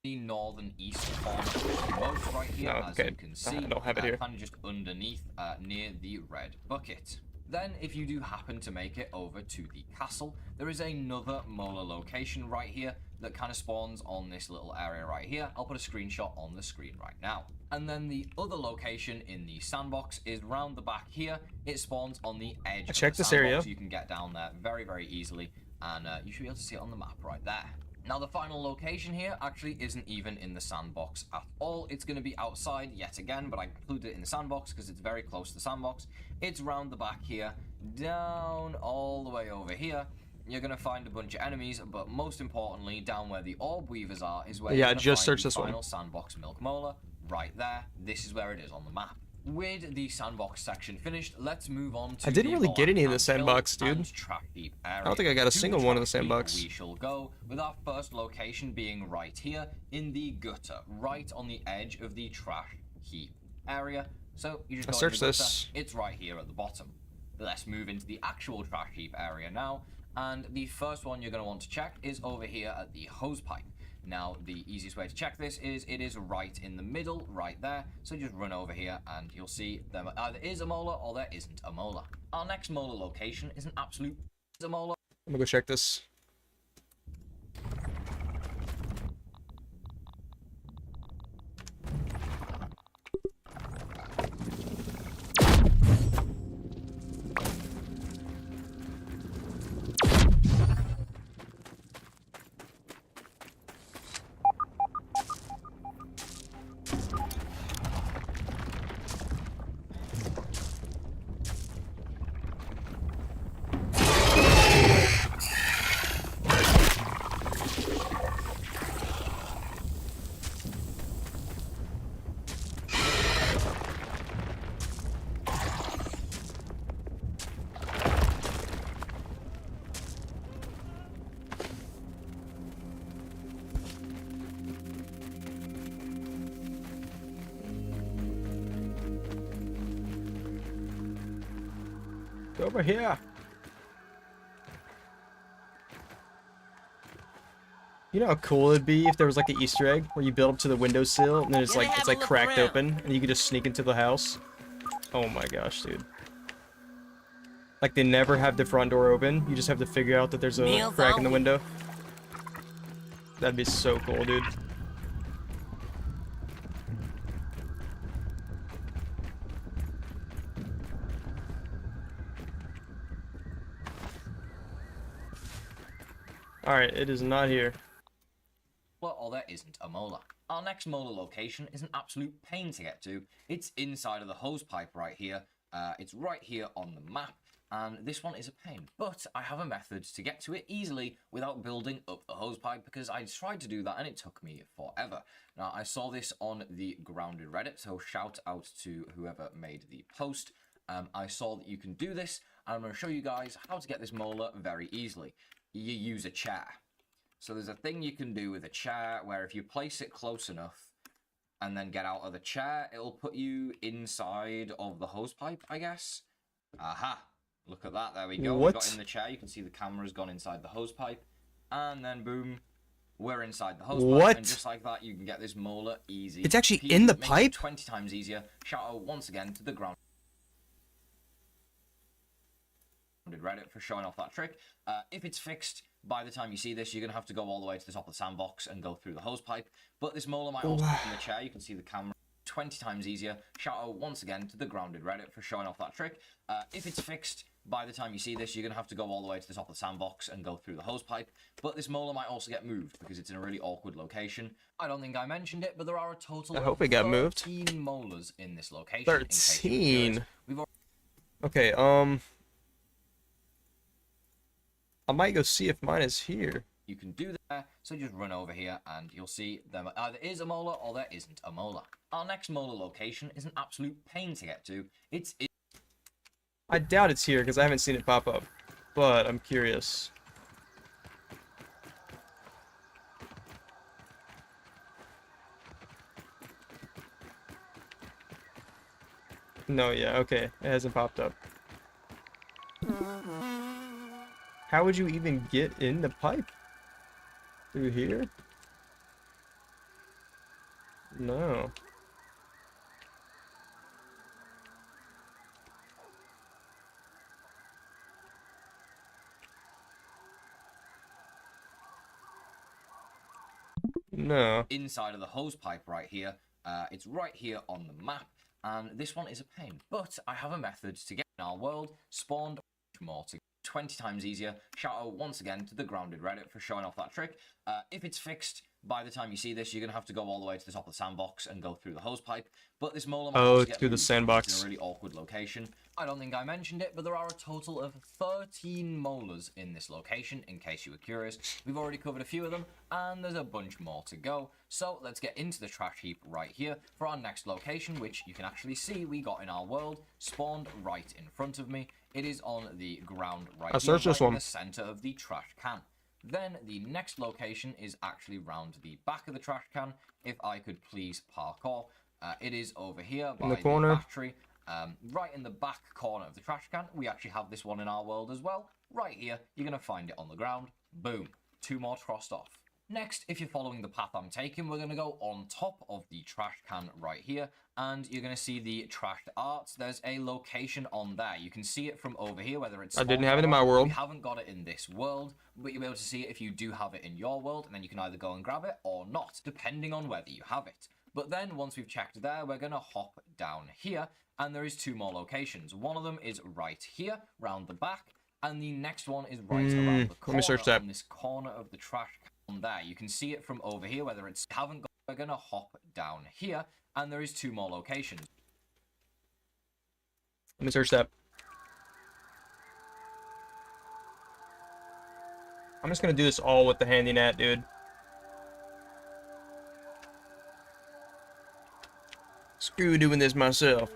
The northern east corner of the moat right here, No, as okay. you can see. I don't have it here. Kind of just underneath, near the red bucket. Then, if you do happen to make it over to the castle, there is another Molar location right here that kind of spawns on this little area right here. I'll put a screenshot on the screen right now. And then the other location in the sandbox is round the back here. It spawns on the edge of the checked this sandbox. area. You can get down there very, very easily, and you should be able to see it on the map right there. Now, the final location here actually isn't even in the sandbox at all. It's going to be outside yet again, but I included it in the sandbox because it's very close to the sandbox. It's round the back here, down all the way over here. You're going to find a bunch of enemies, but most importantly, down where the orb weavers are is where Yeah, you're I going to just find searched the this one. final sandbox milk molar right there. This is where it is on the map. With the sandbox section finished, let's move on to I didn't the really get any in the Molar sandbox, Hill dude. and track heap area. I don't think I got a To single one in the track heap sandbox. We shall go with our first location being right here in the gutter, right on the edge of the trash heap area. So you just I go in searched the gutter, this. It's right here at the bottom. Let's move into the actual trash heap area now, and the first one you're going to want to check is over here at the hose pipe. Now, the easiest way to check this is it is right in the middle, right there. So just run over here and you'll see there either is a molar or there isn't a molar. Our next molar location is an absolute molar. I'm gonna go check this. Over here. You know how cool it'd be if there was like an Easter egg where you build up to the windowsill and then it's Gonna like have a it's look cracked around. open and you could just sneak into the house. Oh my gosh, dude. Like they never have the front door open. You just have to figure out that there's a Meals crack in the only. window. That'd be so cool, dude. Alright, it is not here. Or there isn't a molar. Our next molar location is an absolute pain to get to. It's inside of the hose pipe right here. It's right here on the map, and this one is a pain. But I have a method to get to it easily without building up the hose pipe, because I tried to do that and it took me forever. Now, I saw this on the Grounded Reddit, so shout out to whoever made the post. I saw that you can do this, and I'm going to show you guys how to get this molar very easily. You use a chair. So there's a thing you can do with a chair where if you place it close enough and then get out of the chair, it'll put you inside of the hose pipe, I guess. Aha! Look at that, there we go. We What? got in the chair, you can see the camera's gone inside the hose pipe. And then boom, we're inside the hose pipe. What? And just like that, you can get this molar easy. It's actually peasy. in the Makes it pipe? 20 times easier. Shout out once again to the Grounded Reddit for showing off that trick. If it's fixed, by the time you see this, you're going to have to go all the way to the top of the sandbox and go through the hose pipe. But this molar might also fit in the chair. You can see the camera 20 times easier. Shout out once again to the Grounded Reddit for showing off that trick. If it's fixed, by the time you see this, you're going to have to go all the way to the top of the sandbox and go through the hose pipe. But this molar might also get moved because it's in a really awkward location. I don't think I mentioned it, but there are a total I hope it got moved. 13 molars in this location. in case you were 13. curious. We've Okay, I might go see if mine is here. You can do that, so just run over here and you'll see there either is a molar or there isn't a molar. Our next molar location is an absolute pain to get to. It's I doubt it's here because I haven't seen it pop up, but I'm curious. No, yeah, okay, it hasn't popped up. How would you even get in the pipe? Through here? No. No. inside of the hose pipe right here. It's right here on the map, and this one is a pain. But I have a method to get in our world spawned more to 20 times easier. Shout out once again to the Grounded Reddit for showing off that trick. If it's fixed, by the time you see this, you're going to have to go all the way to the top of the sandbox and go through the hose pipe. But this molar might also get through the loose sandbox. because it's in a really awkward location. I don't think I mentioned it, but there are a total of 13 molars in this location, in case you were curious. We've already covered a few of them, and there's a bunch more to go. So let's get into the trash heap right here for our next location, which you can actually see we got in our world, spawned right in front of me. It is on the ground right here, right in the center of the trash can. Then the next location is actually round the back of the trash can. If I could please parkour. It is over here by the battery. Right in the back corner of the trash can. We actually have this one in our world as well. Right here, you're going to find it on the ground. Boom. 2 more crossed off. Next, if you're following the path I'm taking, we're going to go on top of the trash can right here, and you're going to see the trashed arts. There's a location on there. You can see it from over here, whether it's... I didn't have it in my world. We haven't got it in this world, but you'll be able to see it if you do have it in your world, and then you can either go and grab it or not, depending on whether you have it. But then, once we've checked there, we're going to hop down here, and there is 2 more locations. One of them is right here, round the back, and the next one is right around the corner. Let me search that. On this corner of the trash can. There you can see it from over here, whether it's haven't got. We're gonna hop down here, and there is 2 more locations. Let me search that. I'm just gonna do this all with the handy net, dude. Screw doing this myself.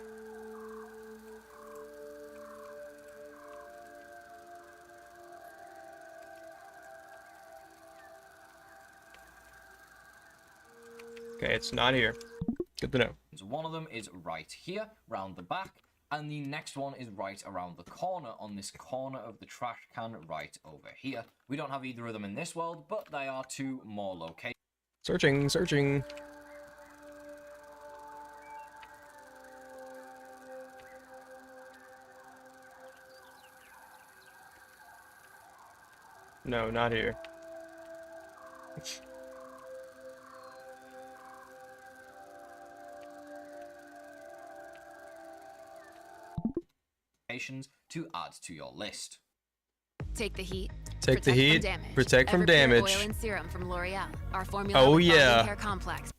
Okay, it's not here. Good to know. So one of them is right here, round the back, and the next one is right around the corner on this corner of the trash can right over here. We don't have either of them in this world, but they are 2 more locations. Searching, searching. No, not here. To add to your list. Take the heat. Take the heat. Protect from Everpure damage. Oil and serum from L'Oreal. Our formula Oh with yeah. Care complex.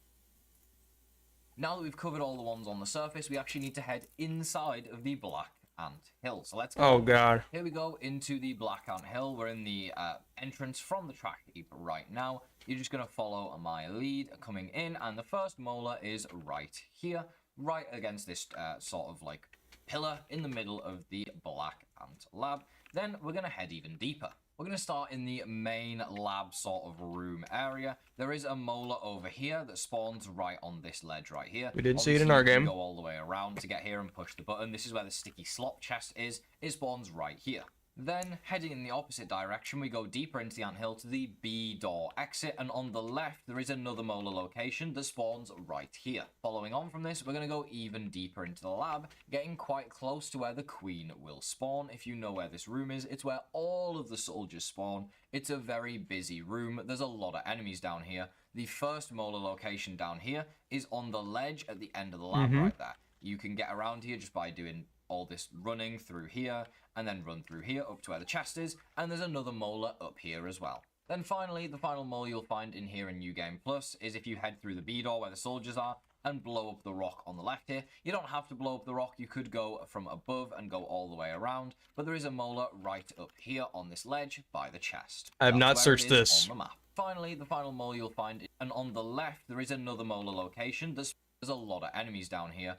Now that we've covered all the ones on the surface, we actually need to head inside of the Black Ant Hill. So let's go. Oh god. Here we go into the Black Ant Hill. We're in the entrance from the trash heap right now. You're just going to follow my lead coming in, and the first molar is right here, right against this sort of like pillar in the middle of the Black Ant lab. Then we're going to head even deeper. We're going to start in the main lab sort of room area. There is a molar over here that spawns right on this ledge right here. We didn't see it in our game. Go all the way around to get here and push the button. This is where the sticky slop chest is. It spawns right here. Then, heading in the opposite direction, we go deeper into the anthill to the B door exit, and on the left, there is another molar location that spawns right here. Following on from this, we're going to go even deeper into the lab, getting quite close to where the queen will spawn. If you know where this room is, it's where all of the soldiers spawn. It's a very busy room. There's a lot of enemies down here. The first molar location down here is on the ledge at the end of the lab right there. You can get around here just by doing all this running through here, and then run through here up to where the chest is, and there's another molar up here as well. Then finally, the final molar you'll find in here in New Game Plus is if you head through the B door where the soldiers are, and blow up the rock on the left here. You don't have to blow up the rock, you could go from above and go all the way around, but there is a molar right up here on this ledge by the chest. I have not searched this. On the map. Finally, the final molar you'll find, and on the left there is another molar location. There's a lot of enemies down here.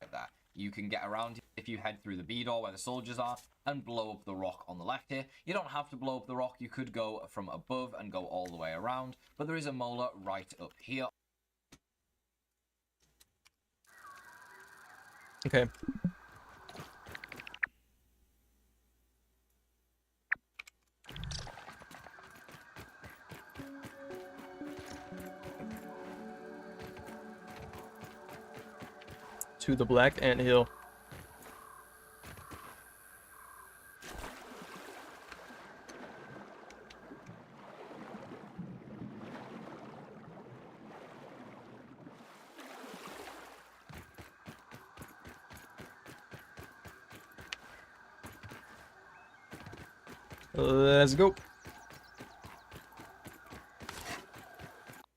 Like that. You can get around if you head through the B door where the soldiers are and blow up the rock on the left here. You don't have to blow up the rock, you could go from above and go all the way around, but there is a molar right up here. Okay. To the Black Ant Hill. Let's go.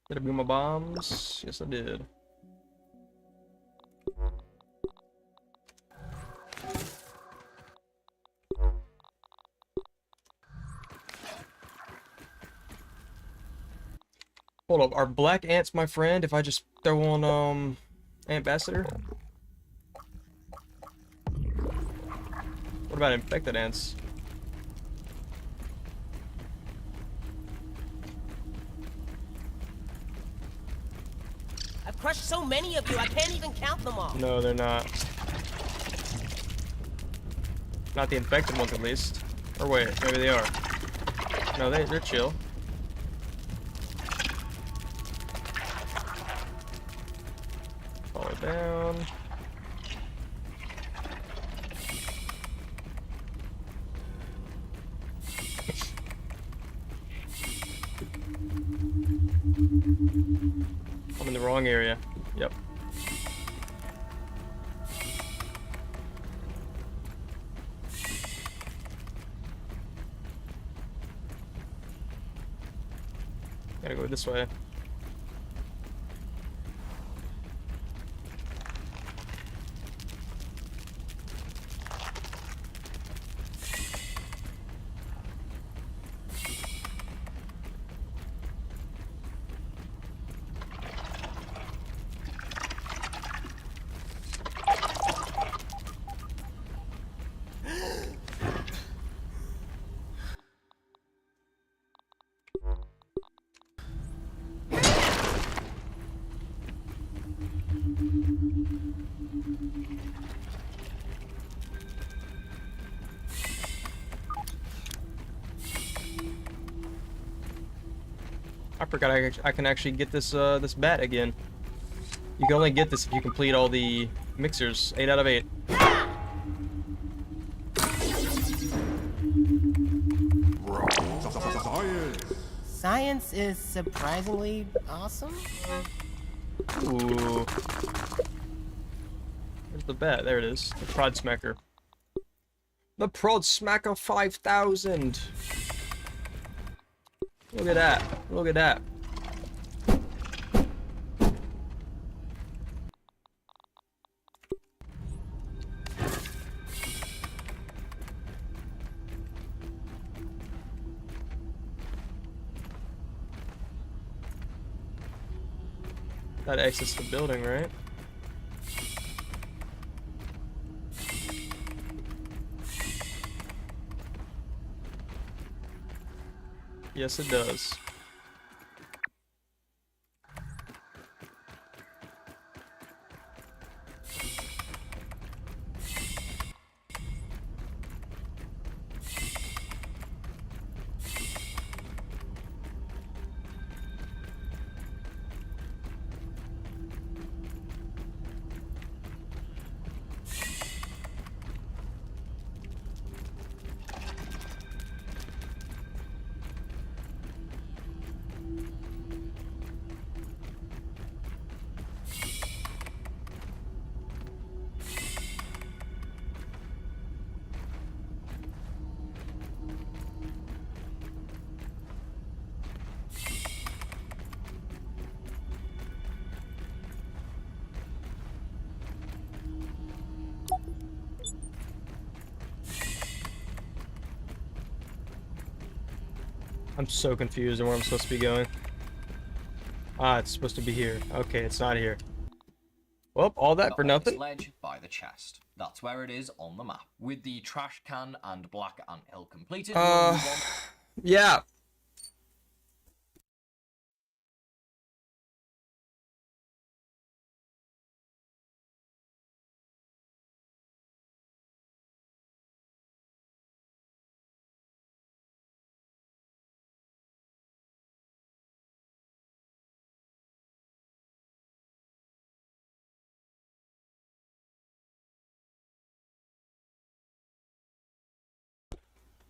Did I bring my bombs? Yes, I did. Hold up, are black ants my friend if I just throw on, Ambassador? What about infected ants? I've crushed so many of you, I can't even count them all. No, they're not. Not the infected ones, at least. Or wait, maybe they are. No, they're chill. Fall down. I'm in the wrong area. Yep. Gotta go this way. I forgot I can actually get this this bat again. You can only get this if you complete all the mixers. 8 out of 8. Science is surprisingly awesome. Ooh. Where's the bat? There it is. The Prod Smacker. The Prod Smacker 5000. Look at that. Look at that. That exits the building, right? Yes, it does. I'm so confused on where I'm supposed to be going. Ah, it's supposed to be here. Okay, it's not here. Well, all that for nothing. Ledge by the chest. That's where it is on the map. With the trash can and black anthill completed, we'll move on. Yeah.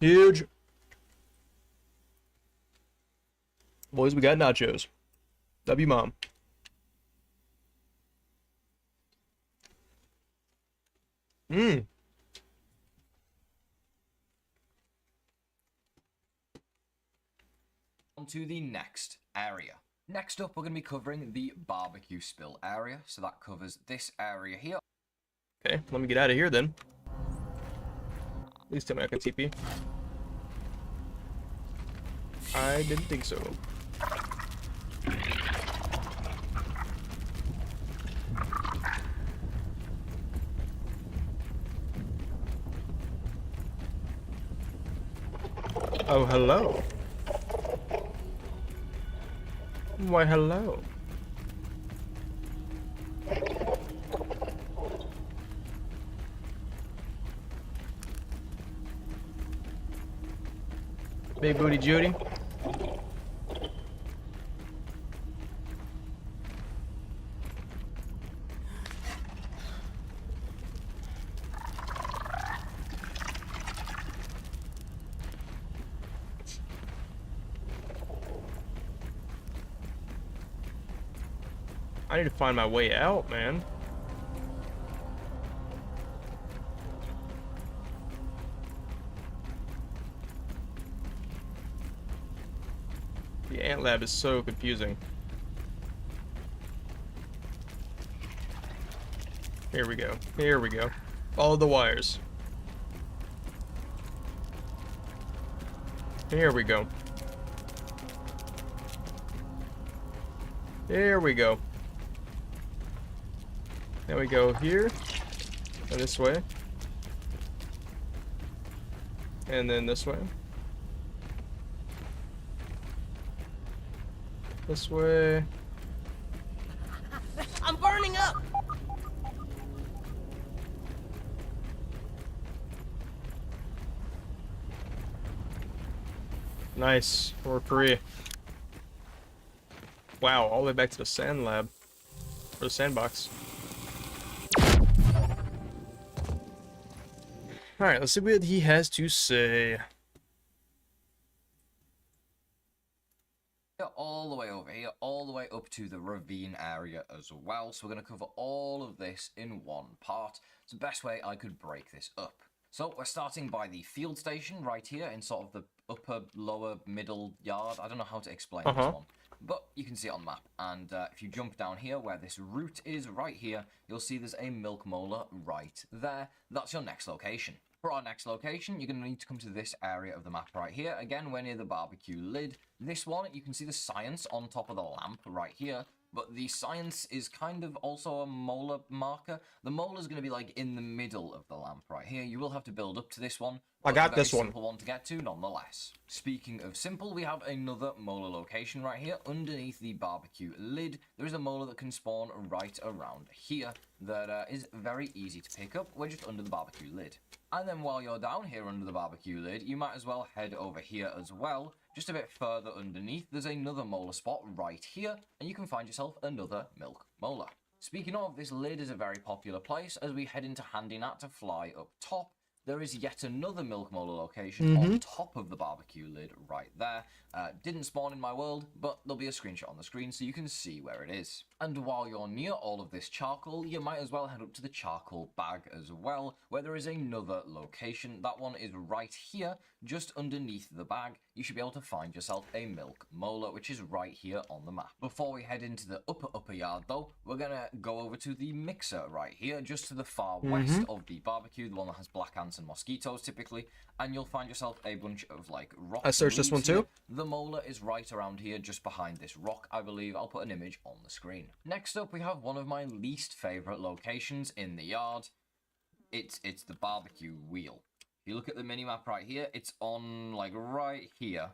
Huge. Boys, we got nachos. W mom. Mmm. On to the next area. Next up, we're going to be covering the barbecue spill area. So that covers this area here. Okay, let me get out of here then. Please tell me I can TP. I didn't think so. Oh, hello. Why, hello. Big booty Judy. I need to find my way out, man. The ant lab is so confusing. Here we go. Here we go. Follow the wires. Here we go. Here we go. Then we go here, and this way, and then this way, this way. I'm burning up! Nice, we're free. Wow, all the way back to the sand lab, or the sandbox. Alright, let's see what he has to say. All the way over here, all the way up to the ravine area as well. So we're going to cover all of this in one part. It's the best way I could break this up. So we're starting by the field station right here in sort of the upper, lower, middle yard. I don't know how to explain this one, but you can see it on the map. And if you jump down here where this route is right here, you'll see there's a milk molar right there. That's your next location. For our next location, you're going to need to come to this area of the map right here. Again, we're near the barbecue lid. This one, you can see the science on top of the lamp right here. But the science is kind of also a molar marker. The molar is going to be like in the middle of the lamp right here. You will have to build up to this one. I got this one. Simple one to get to, nonetheless. Speaking of simple, we have another molar location right here underneath the barbecue lid. There is a molar that can spawn right around here that is very easy to pick up. We're just under the barbecue lid. And then while you're down here under the barbecue lid, you might as well head over here as well. Just a bit further underneath, there's another molar spot right here, and you can find yourself another milk molar. Speaking of, this lid is a very popular place as we head into Handy Nat to fly up top. There is yet another milk molar location on top of the barbecue lid right there. Didn't spawn in my world, but there'll be a screenshot on the screen so you can see where it is. And while you're near all of this charcoal, you might as well head up to the charcoal bag as well, where there is another location. That one is right here, just underneath the bag. You should be able to find yourself a milk molar, which is right here on the map. Before we head into the upper yard though, we're gonna go over to the mixer right here, just to the far west of the barbecue, the one that has black ants and mosquitoes typically, and you'll find yourself a bunch of like rocks. I searched this one too. The molar is right around here, just behind this rock, I believe. I'll put an image on the screen. Next up, we have one of my least favorite locations in the yard. It's the barbecue wheel. If you look at the minimap right here, it's on like right here.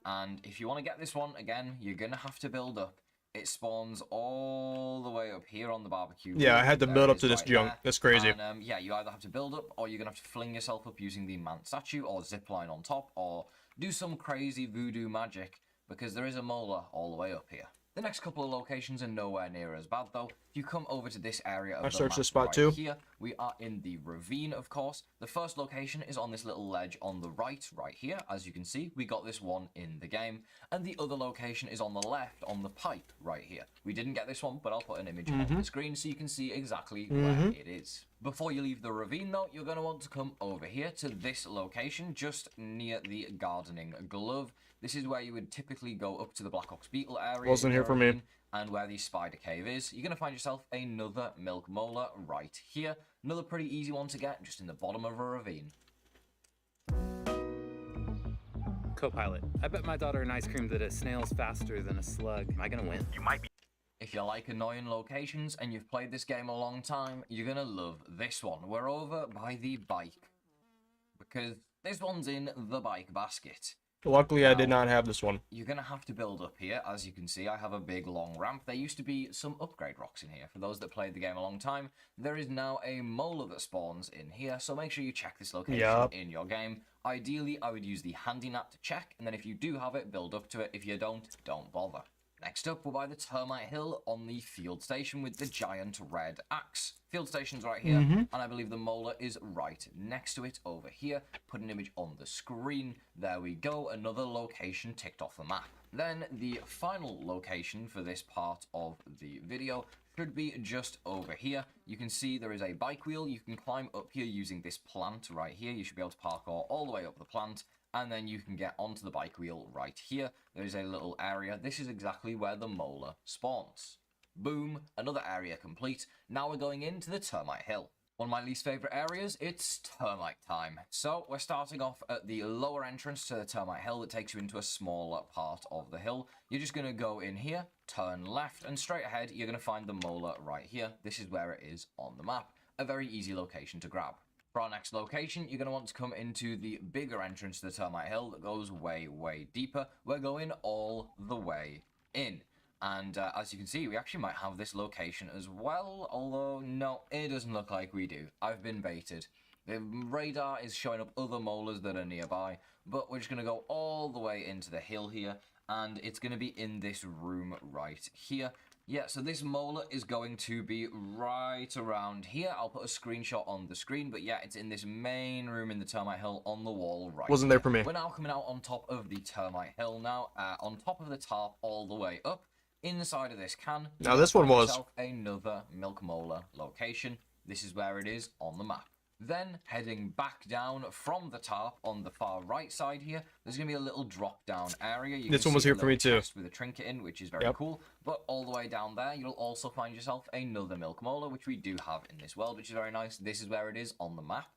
And if you want to get this one, again, you're gonna have to build up. It spawns all the way up here on the barbecue. Yeah, I had to build up to this right junk. there. That's crazy. And yeah, you either have to build up, or you're gonna have to fling yourself up using the mant statue, or zip line on top, or do some crazy voodoo magic, because there is a molar all the way up here. The next couple of locations are nowhere near as bad though. If you come over to this area of I the searched map this spot right too. here, we are in the ravine, of course. The first location is on this little ledge on the right here. As you can see, we got this one in the game. And the other location is on the left on the pipe right here. We didn't get this one, but I'll put an image on the screen so you can see exactly where it is. Before you leave the ravine though, you're going to want to come over here to this location just near the gardening glove. This is where you would typically go up to the Black Ox Beetle area. Wasn't in here your for me. ravine, and where the spider cave is. You're going to find yourself another milk molar right here. Another pretty easy one to get, just in the bottom of a ravine. Co-pilot, I bet my daughter an ice cream that a snail's faster than a slug. Am I gonna win? You might be. If you like annoying locations and you've played this game a long time, you're going to love this one. We're over by the bike, because this one's in the bike basket. Luckily, I did not have this one. You're going to have to build up here. As you can see, I have a big long ramp. There used to be some upgrade rocks in here. For those that played the game a long time, there is now a molar that spawns in here, so make sure you check this location in your game. Ideally, I would use the handy nap to check, and then if you do have it, build up to it. If you don't bother. Next up, we're by the Termite Hill on the field station with the giant red axe. Field station's right here, and I believe the molar is right next to it over here. Put an image on the screen. There we go, another location ticked off the map. Then the final location for this part of the video should be just over here. You can see there is a bike wheel. You can climb up here using this plant right here. You should be able to parkour all the way up the plant, and then you can get onto the bike wheel right here. There is a little area. This is exactly where the molar spawns. Boom, another area complete. Now we're going into the Termite Hill. One of my least favorite areas, it's termite time. So we're starting off at the lower entrance to the Termite Hill that takes you into a smaller part of the hill. You're just going to go in here, turn left, and straight ahead you're going to find the molar right here. This is where it is on the map. A very easy location to grab. For our next location, you're going to want to come into the bigger entrance to the Termite Hill that goes way, way deeper. We're going all the way in. And as you can see, we actually might have this location as well, although no, it doesn't look like we do. I've been baited. The radar is showing up other molars that are nearby, but we're just going to go all the way into the hill here, and it's going to be in this room right here. Yeah, so this molar is going to be right around here. I'll put a screenshot on the screen, but yeah, it's in this main room in the Termite Hill on the wall right Wasn't there for me. We're now coming out on top of the Termite Hill now, on top of the tarp all the way up. Inside of this can, now this one was another milk molar location. This is where it is on the map. Then heading back down from the tarp on the far right side here, there's going to be a little drop down area. You this can one was see here a for me little too. chest with a trinket in, which is very cool. But all the way down there, you'll also find yourself another milk molar, which we do have in this world, which is very nice. This is where it is on the map.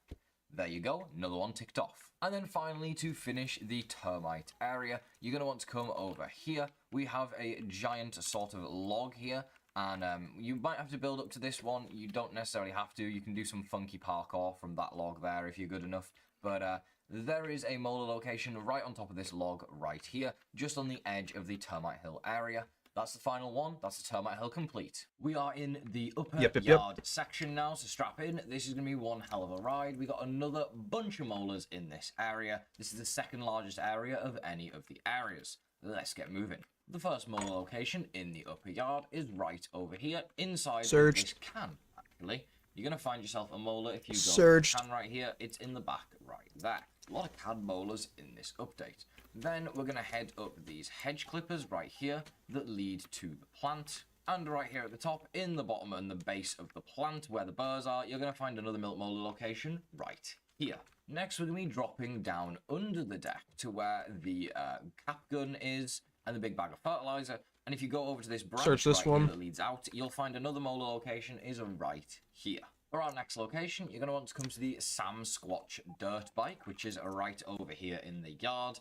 There you go, another one ticked off. And then finally, to finish the termite area, you're going to want to come over here. We have a giant sort of log here, and you might have to build up to this one. You don't necessarily have to. You can do some funky parkour from that log there if you're good enough. But there is a molar location right on top of this log right here, just on the edge of the Termite Hill area. That's the final one. That's the Termite Hill complete. We are in the upper yard section now, so strap in. This is going to be one hell of a ride. We got another bunch of molars in this area. This is the second largest area of any of the areas. Let's get moving. The first molar location in the upper yard is right over here, inside of this can, actually. You're going to find yourself a molar if you go to the can right here. It's in the back right there. A lot of can molars in this update. Then we're going to head up these hedge clippers right here that lead to the plant. And right here at the top, in the bottom and the base of the plant where the burrs are, you're going to find another milk molar location right here. Next, we're going to be dropping down under the deck to where the cap gun is and the big bag of fertilizer. And if you go over to this branch right here that leads out, you'll find another molar location is right here. For our next location, you're going to want to come to the Sam Squatch dirt bike, which is right over here in the yard.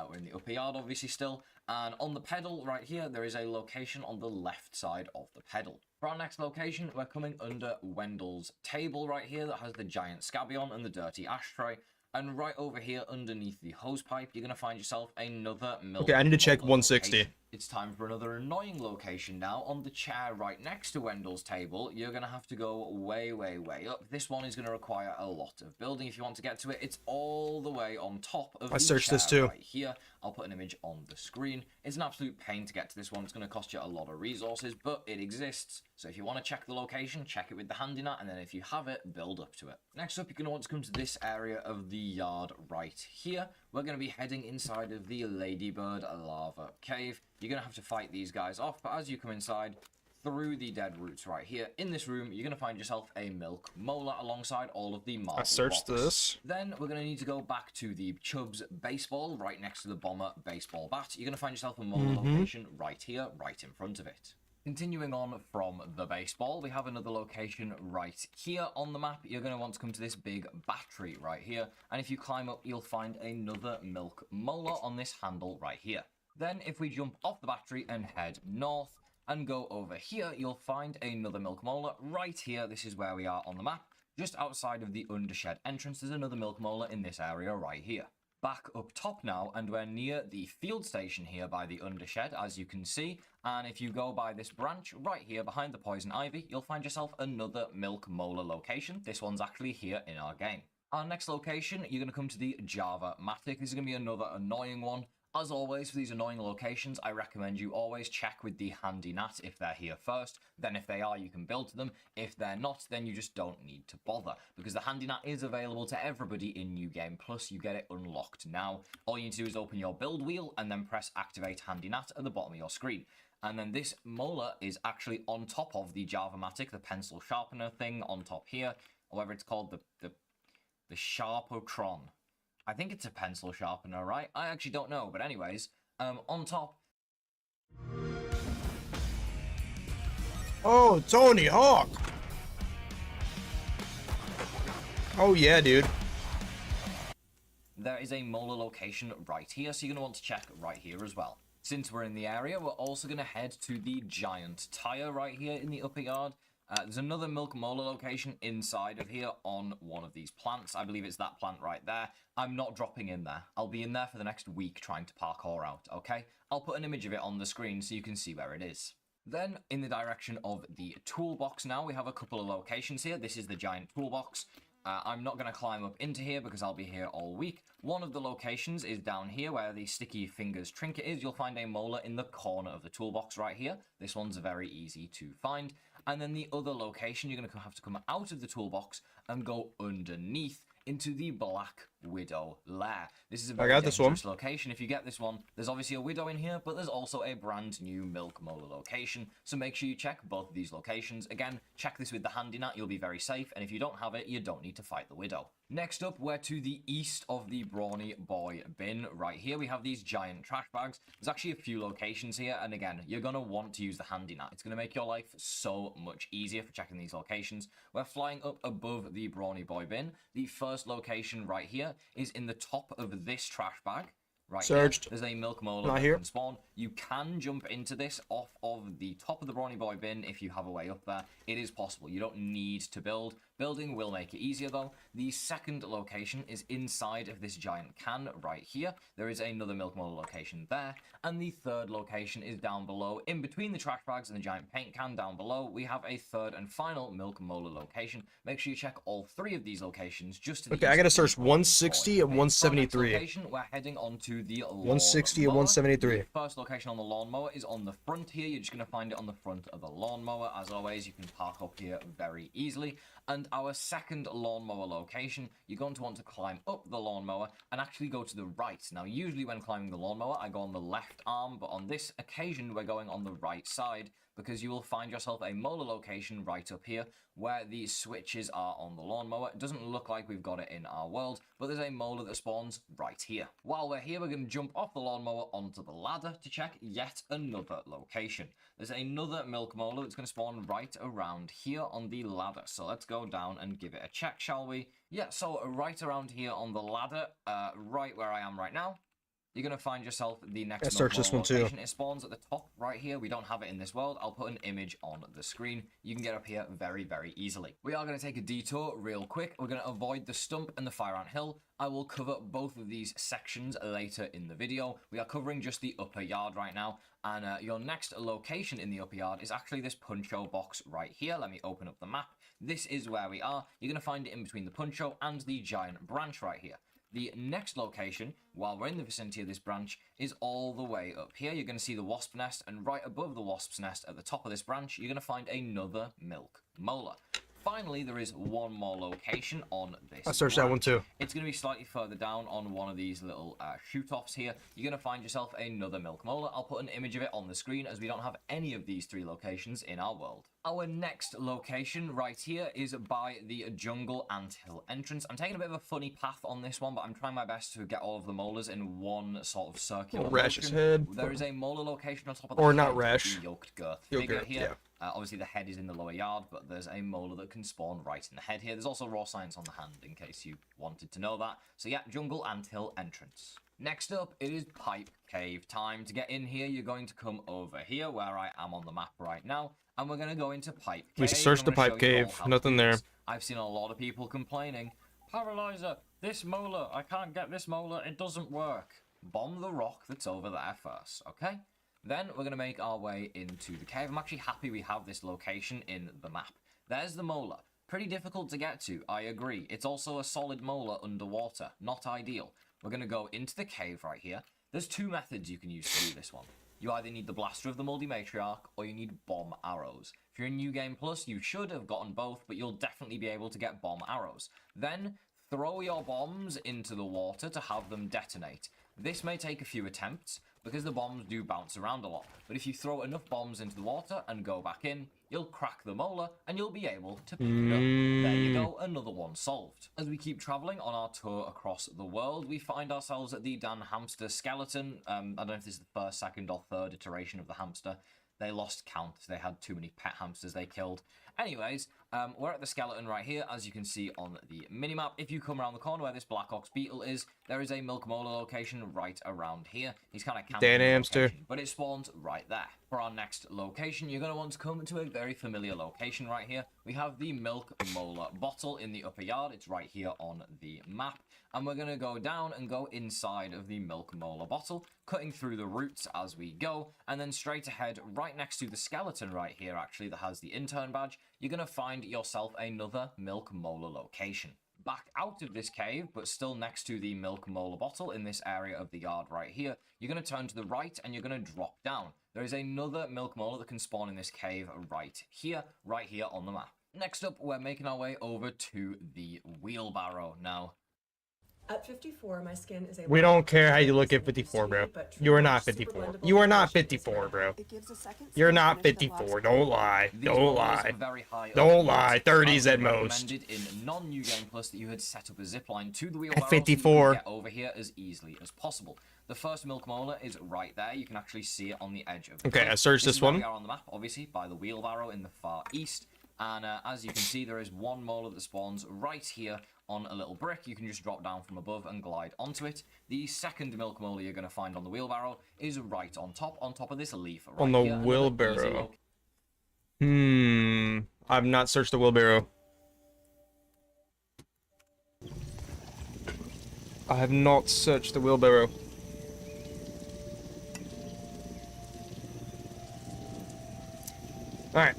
We're in the upper yard, obviously, still. And on the pedal right here, there is a location on the left side of the pedal. For our next location, we're coming under Wendell's table right here that has the giant scabion and the dirty ashtray. And right over here, underneath the hose pipe, you're going to find yourself another milk. Okay, I need to check 160. Location. It's time for another annoying location now. On the chair right next to Wendell's table, you're going to have to go way, way, way up. This one is going to require a lot of building if you want to get to it. It's all the way on top of the chair right here. I'll put an image on the screen. It's an absolute pain to get to this one. It's going to cost you a lot of resources, but it exists. So if you want to check the location, check it with the handy nut, and then if you have it, build up to it. Next up, you're going to want to come to this area of the yard right here. We're going to be heading inside of the Ladybird Lava Cave. You're going to have to fight these guys off, but as you come inside, through the dead roots right here. In this room, you're going to find yourself a milk molar alongside all of the marble I searched blocks. this. Then we're going to need to go back to the Chubbs baseball right next to the bomber baseball bat. You're going to find yourself a molar location right here, right in front of it. Continuing on from the baseball, we have another location right here on the map. You're going to want to come to this big battery right here. And if you climb up, you'll find another milk molar on this handle right here. Then if we jump off the battery and head north and go over here, you'll find another milk molar right here. This is where we are on the map. Just outside of the undershed entrance, there's another milk molar in this area right here. Back up top now, and we're near the field station here by the undershed, as you can see. And if you go by this branch right here behind the poison ivy, you'll find yourself another milk molar location. This one's actually here in our game. Our next location, you're going to come to the Java Matic. This is going to be another annoying one. As always, for these annoying locations, I recommend you always check with the handy nat if they're here first. Then if they are, you can build to them. If they're not, then you just don't need to bother, because the handy nat is available to everybody in New Game Plus. You get it unlocked now. All you need to do is open your build wheel and then press activate handy nat at the bottom of your screen. And then this molar is actually on top of the Java-matic, the pencil sharpener thing on top here, or whatever it's called, the Sharpotron. I think it's a pencil sharpener, right? I actually don't know, but anyways, on top. Oh, Tony Hawk. Oh yeah, dude. There is a molar location right here, so you're going to want to check right here as well. Since we're in the area, we're also going to head to the giant tire right here in the upper yard. There's another milk molar location inside of here on one of these plants. I believe it's that plant right there. I'm not dropping in there. I'll be in there for the next week trying to parkour out, okay? I'll put an image of it on the screen so you can see where it is. Then, in the direction of the toolbox now, we have a couple of locations here. This is the giant toolbox. I'm not going to climb up into here because I'll be here all week. One of the locations is down here where the sticky fingers trinket is. You'll find a molar in the corner of the toolbox right here. This one's very easy to find. And then the other location, you're going to have to come out of the toolbox and go underneath into the Black Widow lair. This is a very dangerous location. If you get this one, there's obviously a widow in here, but there's also a brand new milk molar location. So make sure you check both of these locations. Again, check this with the handy nat, you'll be very safe. And if you don't have it, you don't need to fight the widow. Next up, we're to the east of the Brawny Boy bin. Right here, we have these giant trash bags. There's actually a few locations here. And again, you're going to want to use the handy nat. It's going to make your life so much easier for checking these locations. We're flying up above the Brawny Boy bin. The first location right here is in the top of this trash bag. Right Searched. Here, there's a milk molar Not that here. can spawn. You can jump into this off of the top of the Brawny Boy bin if you have a way up there. It is possible. You don't need to build. Building will make it easier though. The second location is inside of this giant can right here. There is another milk molar location there. And the third location is down below. In between the trash bags and the giant paint can down below, we have a third and final milk molar location. Make sure you check all three of these locations just to the Okay, I gotta search 160 and 173. Location, we're heading on to the 160 and lawnmower. 173. The first location on the lawnmower is on the front here. You're just going to find it on the front of the lawnmower. As always, you can park up here very easily. And our second lawnmower location, you're going to want to climb up the lawnmower and actually go to the right. Now, usually when climbing the lawnmower, I go on the left arm, but on this occasion, we're going on the right side because you will find yourself a molar location right up here where the switches are on the lawnmower. It doesn't look like we've got it in our world, but there's a molar that spawns right here. While we're here, we're going to jump off the lawnmower onto the ladder to check yet another location. There's another milk molar that's going to spawn right around here on the ladder. So let's go down and give it a check, shall we? Yeah, so right around here on the ladder, right where I am right now, you're going to find yourself the next search this one too. location. It spawns at the top right here. We don't have it in this world. I'll put an image on the screen. You can get up here very, very easily. We are going to take a detour real quick. We're going to avoid the stump and the fire ant hill. I will cover both of these sections later in the video. We are covering just the upper yard right now. And your next location in the upper yard is actually this puncho box right here. Let me open up the map. This is where we are. You're going to find it in between the puncho and the giant branch right here. The next location, while we're in the vicinity of this branch, is all the way up here. You're going to see the wasp nest, and right above the wasp's nest at the top of this branch, you're going to find another milk molar. Finally, there is one more location on this. I searched that one too. It's going to be slightly further down on one of these little shoot-offs here. You're going to find yourself another milk molar. I'll put an image of it on the screen as we don't have any of these 3 locations in our world. Our next location right here is by the jungle anthill entrance. I'm taking a bit of a funny path on this one, but I'm trying my best to get all of the molars in one sort of circular Rash's motion. head. There is a molar location on top of the Or not head, Rash. the yoked girth Yoked figure girth, here. yeah. Obviously, the head is in the lower yard, but there's a molar that can spawn right in the head here. There's also raw science on the hand, in case you wanted to know that. So yeah, jungle anthill entrance. Next up, it is pipe cave time. To get in here, you're going to come over here, where I am on the map right now, and we're going to go into pipe cave. We searched the pipe cave, nothing there. I've seen a lot of people complaining, Paralyzer, this molar, I can't get this molar, it doesn't work. Bomb the rock that's over there first, okay? Then we're going to make our way into the cave. I'm actually happy we have this location in the map. There's the molar. Pretty difficult to get to, I agree. It's also a solid molar underwater. Not ideal. We're going to go into the cave right here. There's 2 methods you can use to do this one. You either need the blaster of the multi-matriarch, or you need bomb arrows. If you're in New Game Plus, you should have gotten both, but you'll definitely be able to get bomb arrows. Then, throw your bombs into the water to have them detonate. This may take a few attempts, because the bombs do bounce around a lot. But if you throw enough bombs into the water and go back in, you'll crack the molar and you'll be able to pick it up. There you go, another one solved. As we keep traveling on our tour across the world, we find ourselves at the Dan Hamster skeleton. I don't know if this is the first, second, or third iteration of the hamster. They lost count. They had too many pet hamsters they killed. Anyways, we're at the skeleton right here, as you can see on the minimap. If you come around the corner where this Black Ox beetle is, there is a milk molar location right around here. He's kind of camping Dan in the Hamster. location, but it spawns right there. For our next location, you're going to want to come to a very familiar location right here. We have the milk molar bottle in the upper yard. It's right here on the map. And we're going to go down and go inside of the milk molar bottle, cutting through the roots as we go, and then straight ahead, right next to the skeleton right here, actually, that has the intern badge, you're going to find yourself another milk molar location. Back out of this cave, but still next to the milk molar bottle in this area of the yard right here, you're going to turn to the right and you're going to drop down. There is another milk molar that can spawn in this cave right here on the map. Next up, we're making our way over to the wheelbarrow now. At 54, my skin is a We don't care how you look at 54, bro. You are not 54. You are not 54, bro. You're not 54. Don't lie. Don't lie. Don't lie. 30s at most. In non-New Game Plus that you had set up a zipline to the wheelbarrow At 54. so you can get over here as easily as possible. The first milk molar is right there. You can actually see it on the edge of the Okay, cliff. I searched this is where one. we are on the map, obviously, by the wheelbarrow in the far east. And as you can see, there is one molar that spawns right here on a little brick. You can just drop down from above and glide onto it. The second milk molar you're going to find on the wheelbarrow is right on top of this leaf. Right On the here. wheelbarrow. I've not searched the wheelbarrow. I have not searched the wheelbarrow. Alright.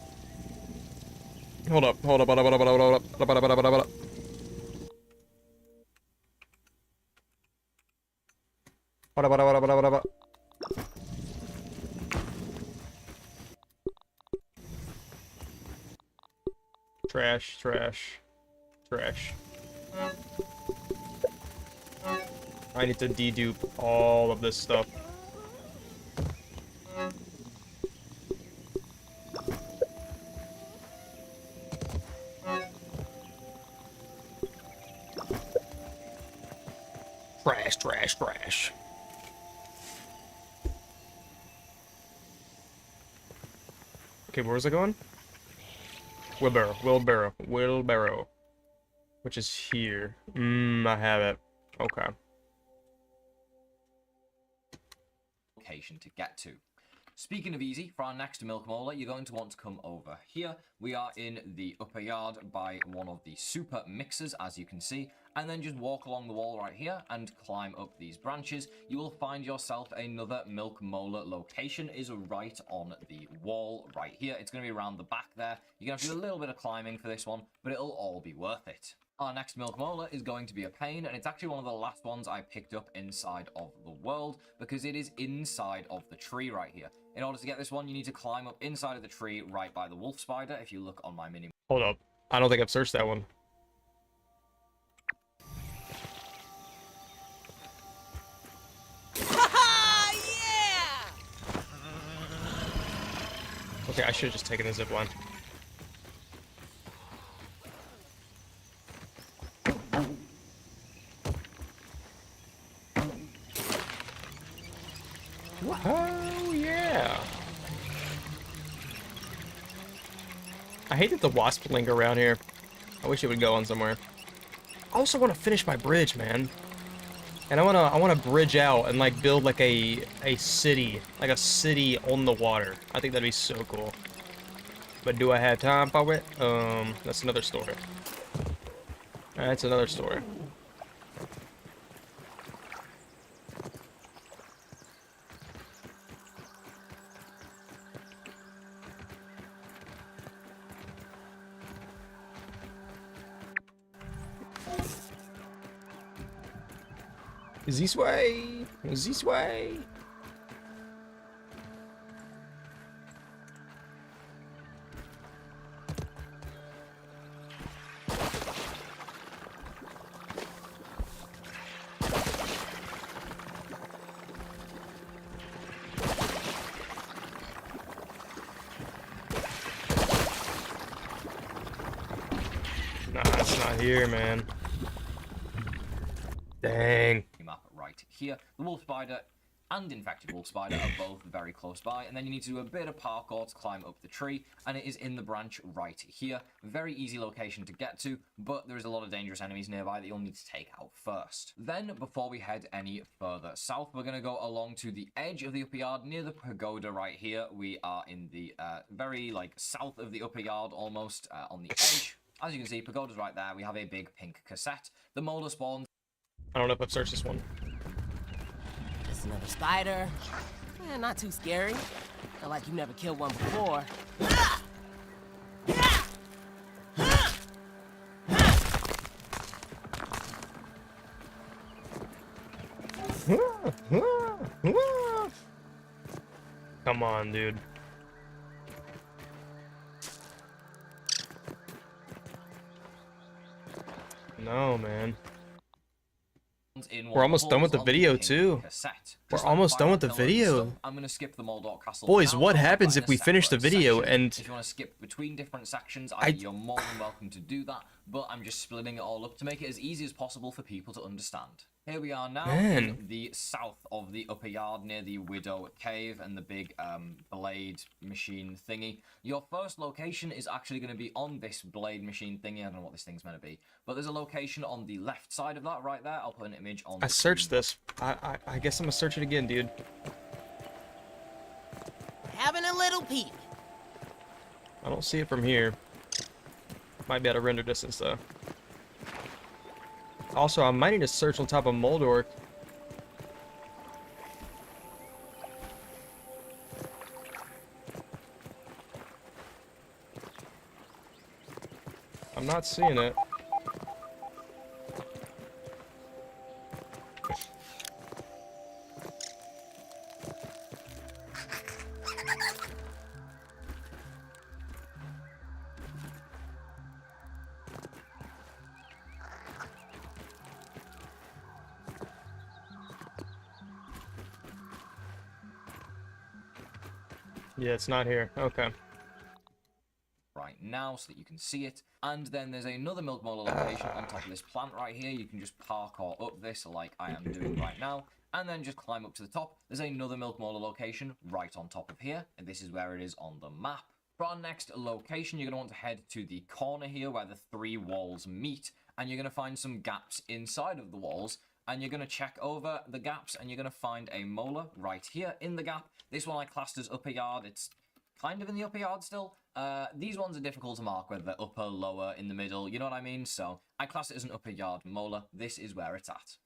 Hold up. Hold up. Hold up. Hold up. Hold up. Hold up. Hold up. Hold up. Hold up. Hold up. Hold up. Hold up. Hold up. Hold up. Trash. Trash. Trash. I need to dedupe all of this stuff. Trash, trash, trash. Okay, where was I going? Wheelbarrow, wheelbarrow, wheelbarrow. Which is here. I have it. Okay. Location to get to. Speaking of easy, for our next milk molar, you're going to want to come over here. We are in the upper yard by one of the super mixers, as you can see, and then just walk along the wall right here and climb up these branches. You will find yourself another milk molar location is right on the wall right here. It's going to be around the back there. You're going to have to do a little bit of climbing for this one, but it'll all be worth it. Our next milk molar is going to be a pain, and it's actually one of the last ones I picked up inside of the world because it is inside of the tree right here. In order to get this one, you need to climb up inside of the tree right by the wolf spider. If you look on my mini. Hold up. I don't think I've searched that one. Okay, I should have just taken the zip line. Oh yeah. I hate that the wasps linger around here. I wish it would go on somewhere. I also want to finish my bridge, man. And I wanna bridge out and like build like a city, like a city on the water. I think that'd be so cool. But do I have time for it? That's another story. That's another story. This way. This way. Nah, it's not here, man. Dang. Map right here. The wolf spider and infected wolf spider are both very close by, and then you need to do a bit of parkour to climb up the tree, and it is in the branch right here. Very easy location to get to, but there is a lot of dangerous enemies nearby that you'll need to take out first. Then, before we head any further south, we're going to go along to the edge of the upper yard near the pagoda right here. We are in the very, like, south of the upper yard, almost on the edge. As you can see, pagoda's right there. We have a big pink cassette. The molar spawns. I don't know if I've searched this one. Just another spider. Yeah, not too scary. Not like you've never killed one before. Come on, dude. No, man. We're almost done with the video, too. We're almost done with the video. I'm gonna skip the Moldor Castle. Boys, what happens if we finish the video and... If you want to skip between different sections, you're more than welcome to do that, but I'm just splitting it all up to make it as easy as possible for people to understand. Here we are now in the south of the upper yard near the Widow Cave and the big blade machine thingy. Your first location is actually going to be on this blade machine thingy. I don't know what this thing's meant to be, but there's a location on the left side of that right there. I'll put an image on the I searched this. I guess I'm gonna search it again, dude. Having a little peep. I don't see it from here. Might be at a render distance, though. Also, I might need to search on top of Moldor. I'm not seeing it. Yeah, it's not here. Okay. Right now so that you can see it. And then there's another milk molar location on top of this plant right here. You can just parkour up this like I am doing right now. And then just climb up to the top. There's another milk molar location right on top of here. And this is where it is on the map. For our next location, you're going to want to head to the corner here where the three walls meet. And you're going to find some gaps inside of the walls. And you're going to check over the gaps and you're going to find a molar right here in the gap. This one I classed as upper yard. It's kind of in the upper yard still. These ones are difficult to mark, whether they're upper, lower, in the middle, you know what I mean? So I class it as an upper yard molar. This is where it's at.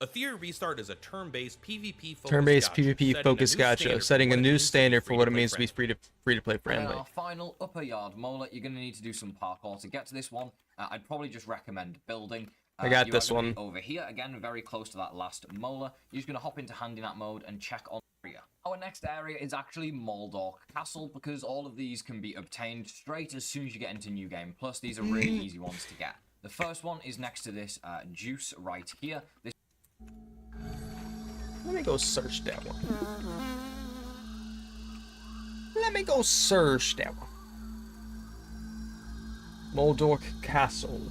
A Theory Restart is a turn-based PvP focused Turn-based gacha, PvP focused gacha, setting a new standard for what it means to be free to play friendly. And our final upper yard molar, you're going to need to do some parkour to get to this one. I'd probably just recommend building. I got this one. Over here, again, very close to that last molar. You're just going to hop into hand-in-app mode and check on area. Our next area is actually Moldorc Castle, because all of these can be obtained straight as soon as you get into New Game Plus. These are really easy ones to get. The first one is next to this juice right here. This Let me go search that one. Let me go search that one. Moldorc Castle.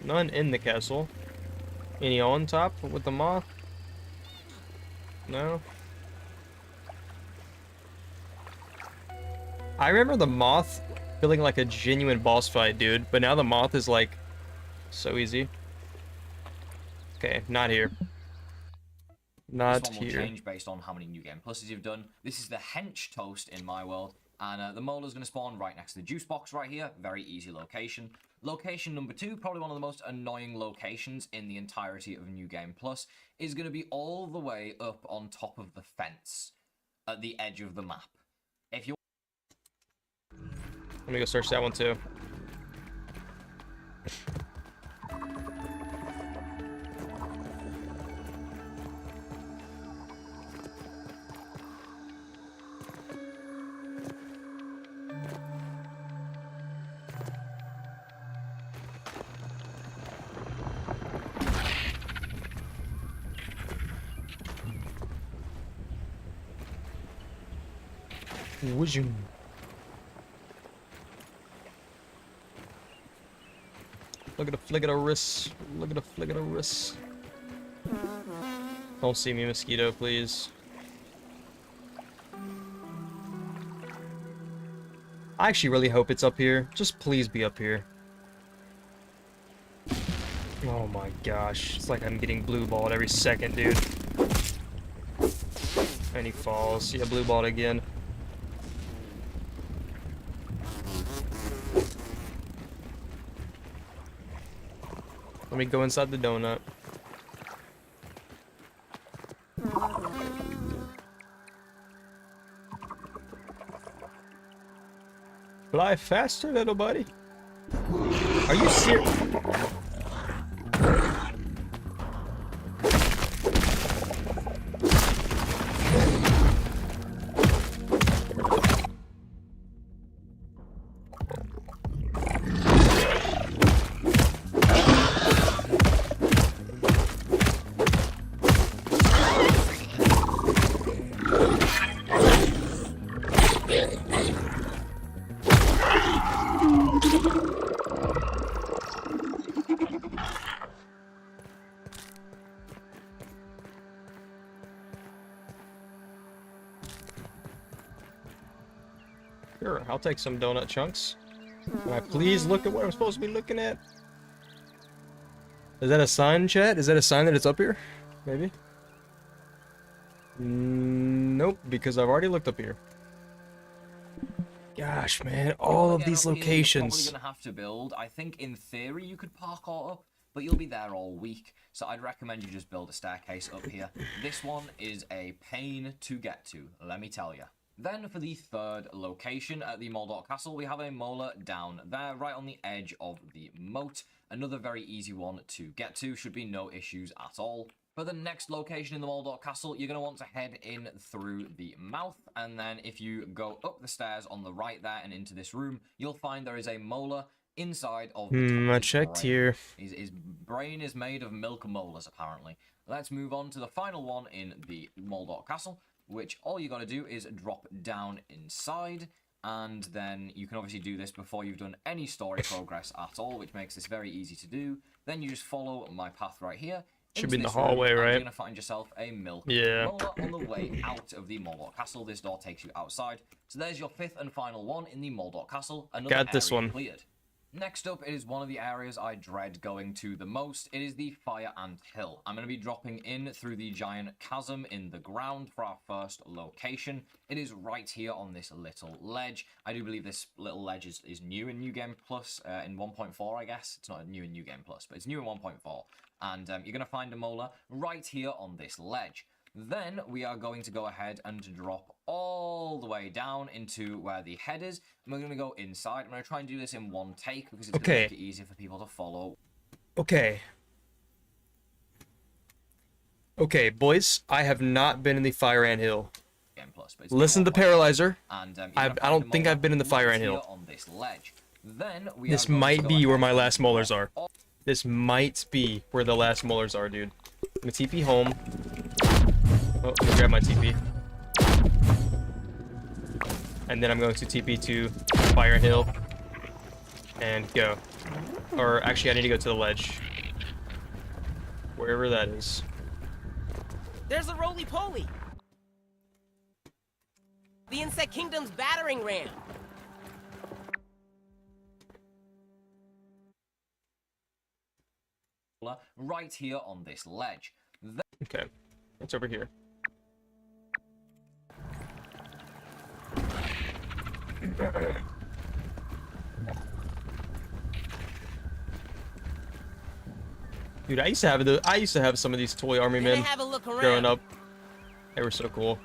None in the castle. Any on top with the moth? No. I remember the moth feeling like a genuine boss fight, dude, but now the moth is like so easy. Okay, not here. Not this one will here. change based on how many New Game Pluses you've done. This is the hench toast in my world, and the Molar's going to spawn right next to the juice box right here. Very easy location. Location number 2, probably one of the most annoying locations in the entirety of New Game Plus, is going to be all the way up on top of the fence at the edge of the map. If you Let me go search that one too. Wizard. Look at the flick of the wrist. Look at the flick of the wrist. Don't see me, mosquito, please. I actually really hope it's up here. Just please be up here. Oh my gosh. It's like I'm getting blue balled every second, dude. And he falls. Yeah, blue balled again. Let me go inside the donut. Fly faster, little buddy. Are you serious? Sure, I'll take some donut chunks. Can I please look at what I'm supposed to be looking at? Is that a sign, chat? Is that a sign that it's up here? Maybe? Nope, because I've already looked up here. Gosh, man, all of these locations. You're probably gonna have to build. I think in theory you could park all up, but you'll be there all week. So I'd recommend you just build a staircase up here. This one is a pain to get to, let me tell you. Then for the third location at the Moldorc Castle, we have a molar down there, right on the edge of the moat. Another very easy one to get to, should be no issues at all. For the next location in the Moldorc Castle, you're going to want to head in through the mouth, and then if you go up the stairs on the right there and into this room, you'll find there is a molar inside of the I checked here. His brain is made of milk molars, apparently. Let's move on to the final one in the Moldorc Castle, which all you got to do is drop down inside, and then you can obviously do this before you've done any story progress at all, which makes this very easy to do. Then you just follow my path right here. Should be in the this room, hallway, and right? You're going to find yourself a milk molar on the way out of the Moldorc Castle. This door takes you outside. So there's your fifth and final one in the Moldorc Castle. Another Got this area one. cleared. Next up is one of the areas I dread going to the most. It is the Fire Ant Hill. I'm going to be dropping in through the giant chasm in the ground for our first location. It is right here on this little ledge. I do believe this little ledge is new in New Game Plus, in 1.4, I guess. It's not new in New Game Plus, but it's new in 1.4. And you're going to find a molar right here on this ledge. Then we are going to go ahead and drop all the way down into where the head is, and we're going to go inside. I'm going to try and do this in one take because it's going to make it easier for people to follow. Okay. Okay, boys, I have not been in the Fire Ant Hill. Plus, Listen to Paralyzer. And, I don't think I've been in the Fire Ant Hill. On this ledge. Then this might be where my last molars are. This might be where the last molars are, dude. I'm gonna TP home. Oh, let me grab my TP. And then I'm going to TP to Fire Ant Hill. And go. Or actually, I need to go to the ledge. Wherever that is. There's a roly-poly. The Insect Kingdom's battering ram. Right here on this ledge. Okay, it's over here. Dude, I used to have some of these toy army men growing up. They were so cool.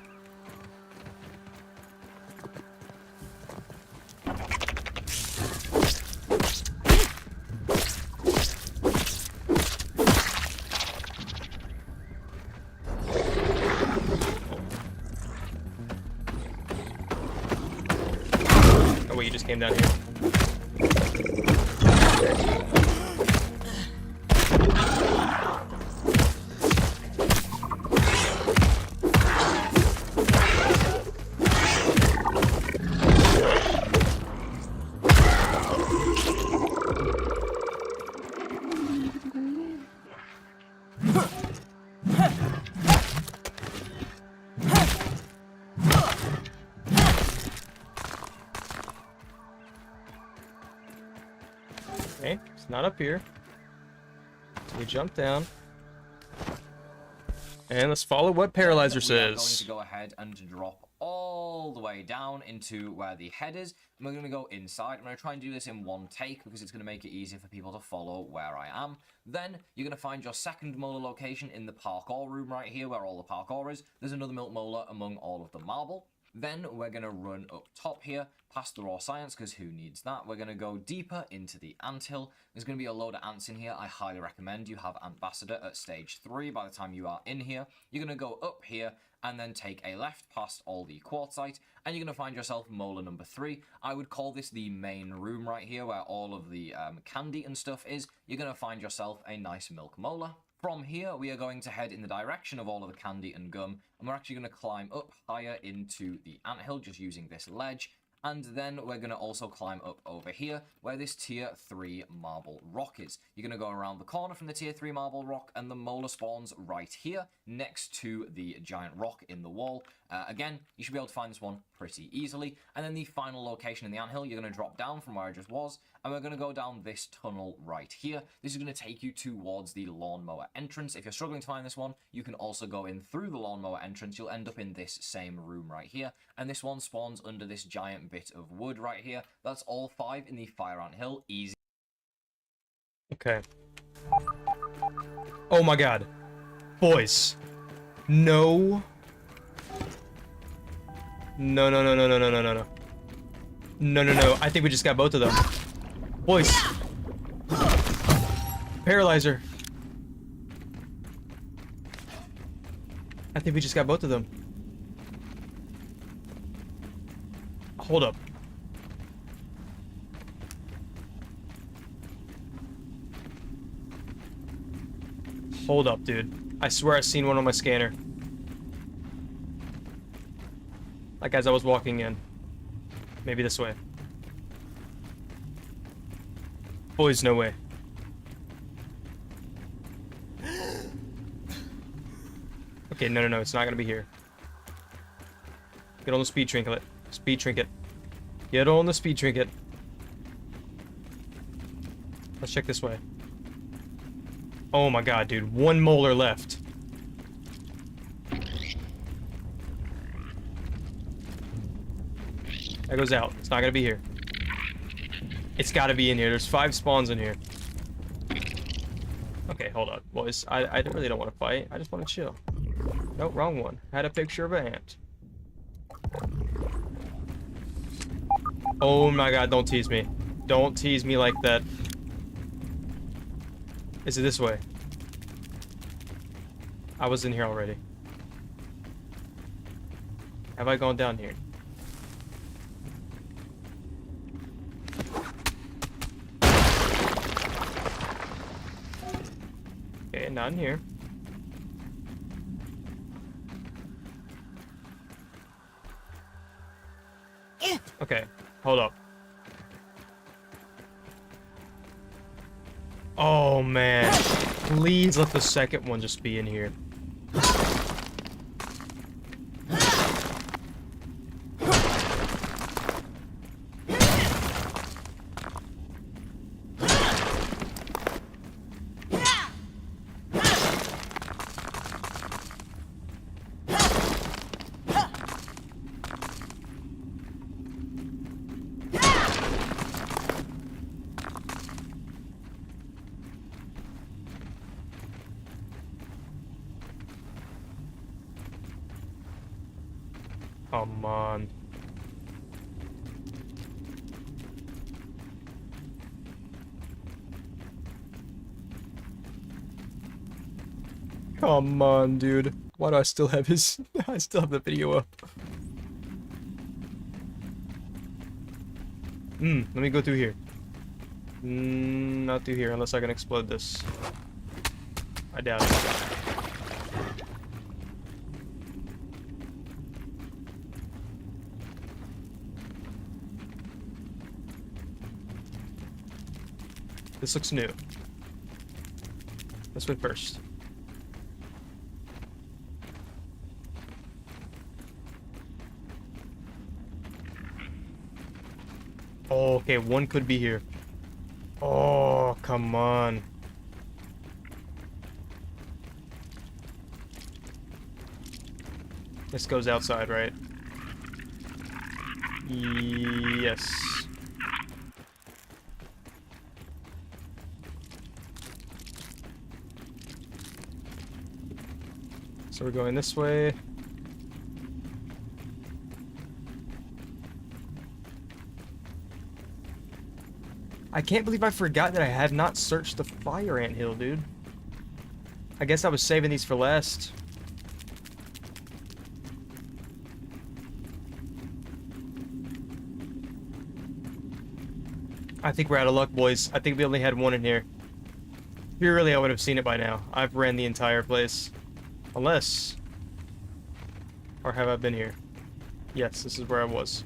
Oh wait, you just came down here. Okay, it's not up here. So we jump down. And let's follow what Paralyzer says. We are going to go ahead and drop all the way down into where the head is. And we're going to go inside. I'm going to try and do this in one take because it's going to make it easier for people to follow where I am. Then you're going to find your second molar location in the parkour room right here where all the parkour is. There's another milk molar among all of the marble. Then we're going to run up top here, past the raw science, because who needs that? We're going to go deeper into the anthill. There's going to be a load of ants in here. I highly recommend you have Ambassador at stage 3 by the time you are in here. You're going to go up here and then take a left past all the quartzite, and you're going to find yourself molar number 3. I would call this the main room right here where all of the candy and stuff is. You're going to find yourself a nice milk molar. From here, we are going to head in the direction of all of the candy and gum, and we're actually going to climb up higher into the anthill just using this ledge. And then we're going to also climb up over here where this tier 3 marble rock is. You're going to go around the corner from the tier 3 marble rock, and the molar spawns right here next to the giant rock in the wall. Again, you should be able to find this one pretty easily. And then the final location in the anthill, you're going to drop down from where I just was, and we're going to go down this tunnel right here. This is going to take you towards the lawnmower entrance. If you're struggling to find this one, you can also go in through the lawnmower entrance. You'll end up in this same room right here, and this one spawns under this giant bit of wood right here. That's all 5 in the Fire Ant Hill. Easy. Okay. Oh my god. Boys. No. No, no, no, no, no, no, no, no, no. No, no, no. I think we just got both of them. Boys. Paralyzer. I think we just got both of them. Hold up. Hold up, dude. I swear I seen one on my scanner. Like as I was walking in. Maybe this way. Boys, no way. Okay, no, no, no. It's not gonna be here. Get on the speed trinket. Speed trinket. Get on the speed trinket. Let's check this way. Oh my god, dude. One molar left. That goes out. It's not gonna be here. It's gotta be in here. There's 5 spawns in here. Okay, hold on, boys. I really don't want to fight. I just want to chill. Nope, wrong one. Had a picture of an ant. Oh my god, don't tease me. Don't tease me like that. Is it this way? I was in here already. Have I gone down here? Okay, not in here. Okay, hold up. Oh man, please let the second one just be in here. Come on. Come on, dude. Why do I still have his... I still have the video up. Let me go through here. Not through here, unless I can explode this. I doubt it. This looks new. This way first. Oh, okay, one could be here. Oh, come on. This goes outside, right? Yes. So we're going this way. I can't believe I forgot that I have not searched the fire anthill, dude. I guess I was saving these for last. I think we're out of luck, boys. I think we only had one in here. Purely, I would have seen it by now. I've ran the entire place. Unless... Or have I been here? Yes, this is where I was.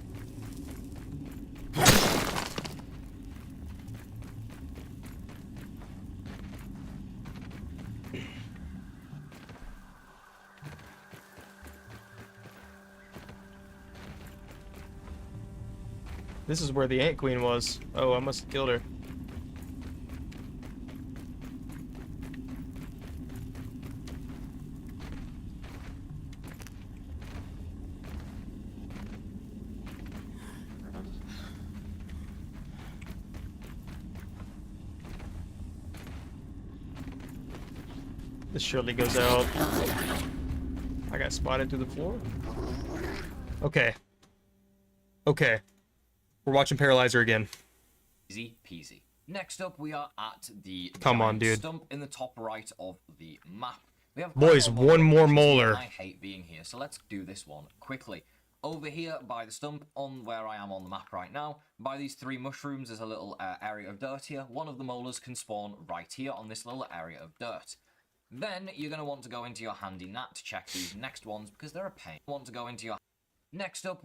This is where the Ant Queen was. Oh, I must have killed her. This surely goes out. I got spotted through the floor. Okay. Okay. We're watching Paralyzer again. Easy peasy. Next up, we are at the Come on, giant dude. stump in the top right of the map. We have Boys, quite a lot of one more locations here, molar. and I hate being here, so let's do this one quickly. Over here by the stump, on where I am on the map right now, by these three mushrooms, there's a little area of dirt here. One of the molars can spawn right here on this little area of dirt. Then you're going to want to go into your handy nat to check these next ones because they're a pain. Want to go into your... Next up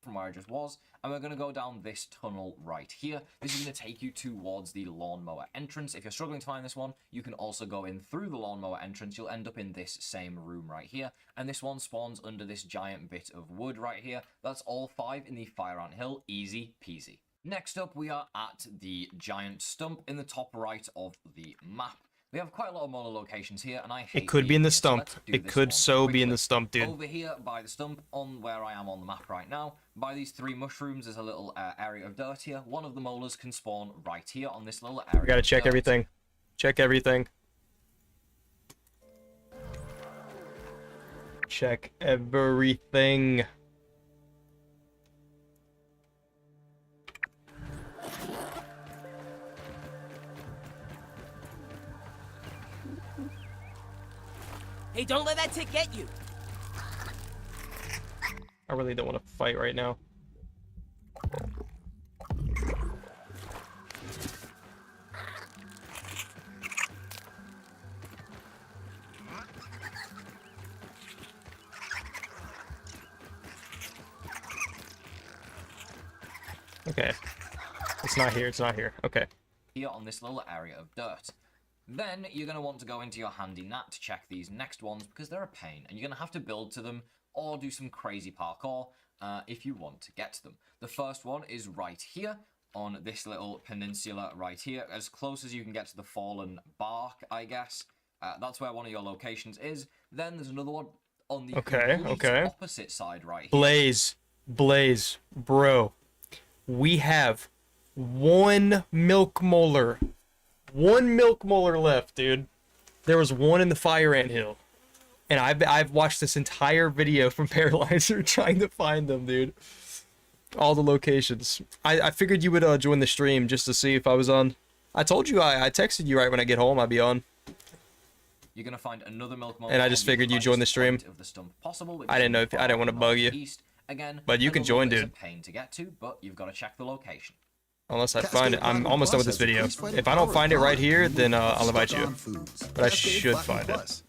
from where I just was, and we're going to go down this tunnel right here. This is going to take you towards the lawnmower entrance. If you're struggling to find this one, you can also go in through the lawnmower entrance. You'll end up in this same room right here, and this one spawns under this giant bit of wood right here. That's all 5 in the fire ant hill. Easy peasy. Next up, we are at the giant stump in the top right of the map. We have quite a lot of molar locations here, and I hate It could be in the being here, so stump. let's do It this could one so be in quickly. the stump, dude. Over here by the stump, on where I am on the map right now, by these three mushrooms, there's a little area of dirt here. One of the molars can spawn right here on this little area. We gotta of check dirt. everything. Check everything. Check everything. Hey, don't let that tick get you. I really don't want to fight right now. Okay. It's not here, it's not here. Okay. Here on this little area of dirt. Then you're going to want to go into your handy nat to check these next ones because they're a pain and you're going to have to build to them or do some crazy parkour if you want to get to them. The first one is right here on this little peninsula right here, as close as you can get to the fallen bark, I guess. That's where one of your locations is. Then there's another one on the complete opposite side right here. Blaze, bro. We have one milk molar. One milk molar left, dude. There was one in the fire ant hill. And I've watched this entire video from Paralyzer trying to find them, dude. All the locations. I figured you would join the stream just to see if I was on. I told you I texted you right when I get home I'd be on. You're gonna find another milk molar. And I just figured you joined the stream. Of the stump possible, I didn't know if I didn't want to bug you. Again, but you can join, dude. A pain to get to, but you've got to check the location. Unless I find it. I'm almost done with this video. If I don't find it right here, then I'll invite you. But I should find it.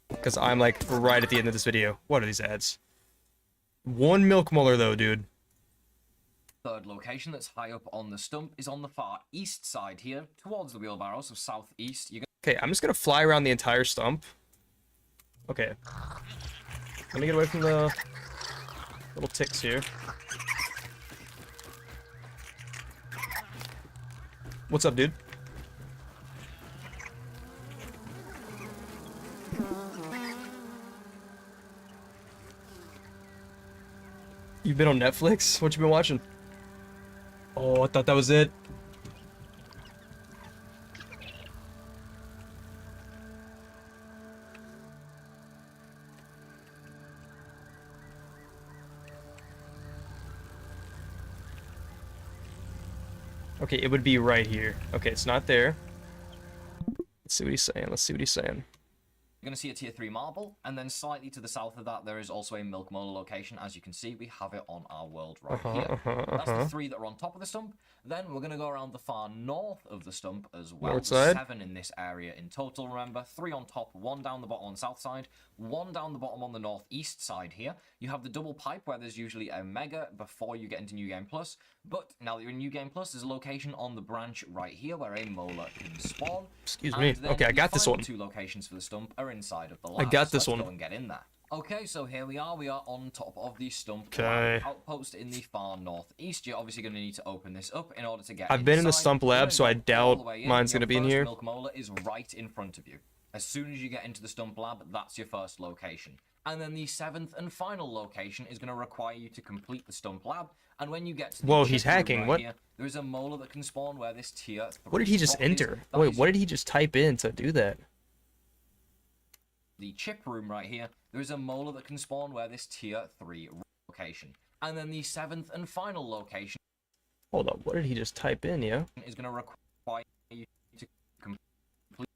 Because I'm like right at the end of this video. What are these ads? One milk molar though, dude. Third location that's high up on the stump is on the far east side here, towards the wheelbarrow, so southeast. Okay, I'm just gonna fly around the entire stump. Okay. Let me get away from the little ticks here. What's up, dude? You've been on Netflix? What you been watching? Oh, I thought that was it. Okay, it would be right here. Okay, it's not there. Let's see what he's saying. Let's see what he's saying. You're going to see a tier 3 marble, and then slightly to the south of that, there is also a milk molar location. As you can see, we have it on our world right here. That's the 3 that are on top of the stump. Then we're going to go around the far north of the stump as well. North side? 7 in this area in total, remember. 3 on top, 1 down the bottom on the south side, 1 down the bottom on the northeast side here. You have the double pipe where there's usually a mega before you get into New Game Plus. But now that you're in New Game Plus, there's a location on the branch right here where a molar can spawn. Excuse me. Okay, I got this one. 2 locations for the stump are inside of the lab. I got this so one. Let's go and get in there. Okay, so here we are. We are on top of the stump Okay. outpost in the far northeast. You're obviously going to need to open this up in order to get I've been in the inside. stump lab, so I doubt mine's going to be in here. Your first milk molar is right in front of you. As soon as you get into the stump lab, that's your first location. And then the 7th and final location is going to require you to complete the stump lab. And when you get to the Whoa, he's chip room hacking. right What? Here, there is a molar that can spawn where this tier 3 What did he just rock is. enter? That Wait, is what did he just type in to do that? the chip room right here, there is a molar that can spawn where this tier 3 location. And then the 7th and final location Hold up, what did he just type in, yeah? is going to require you to complete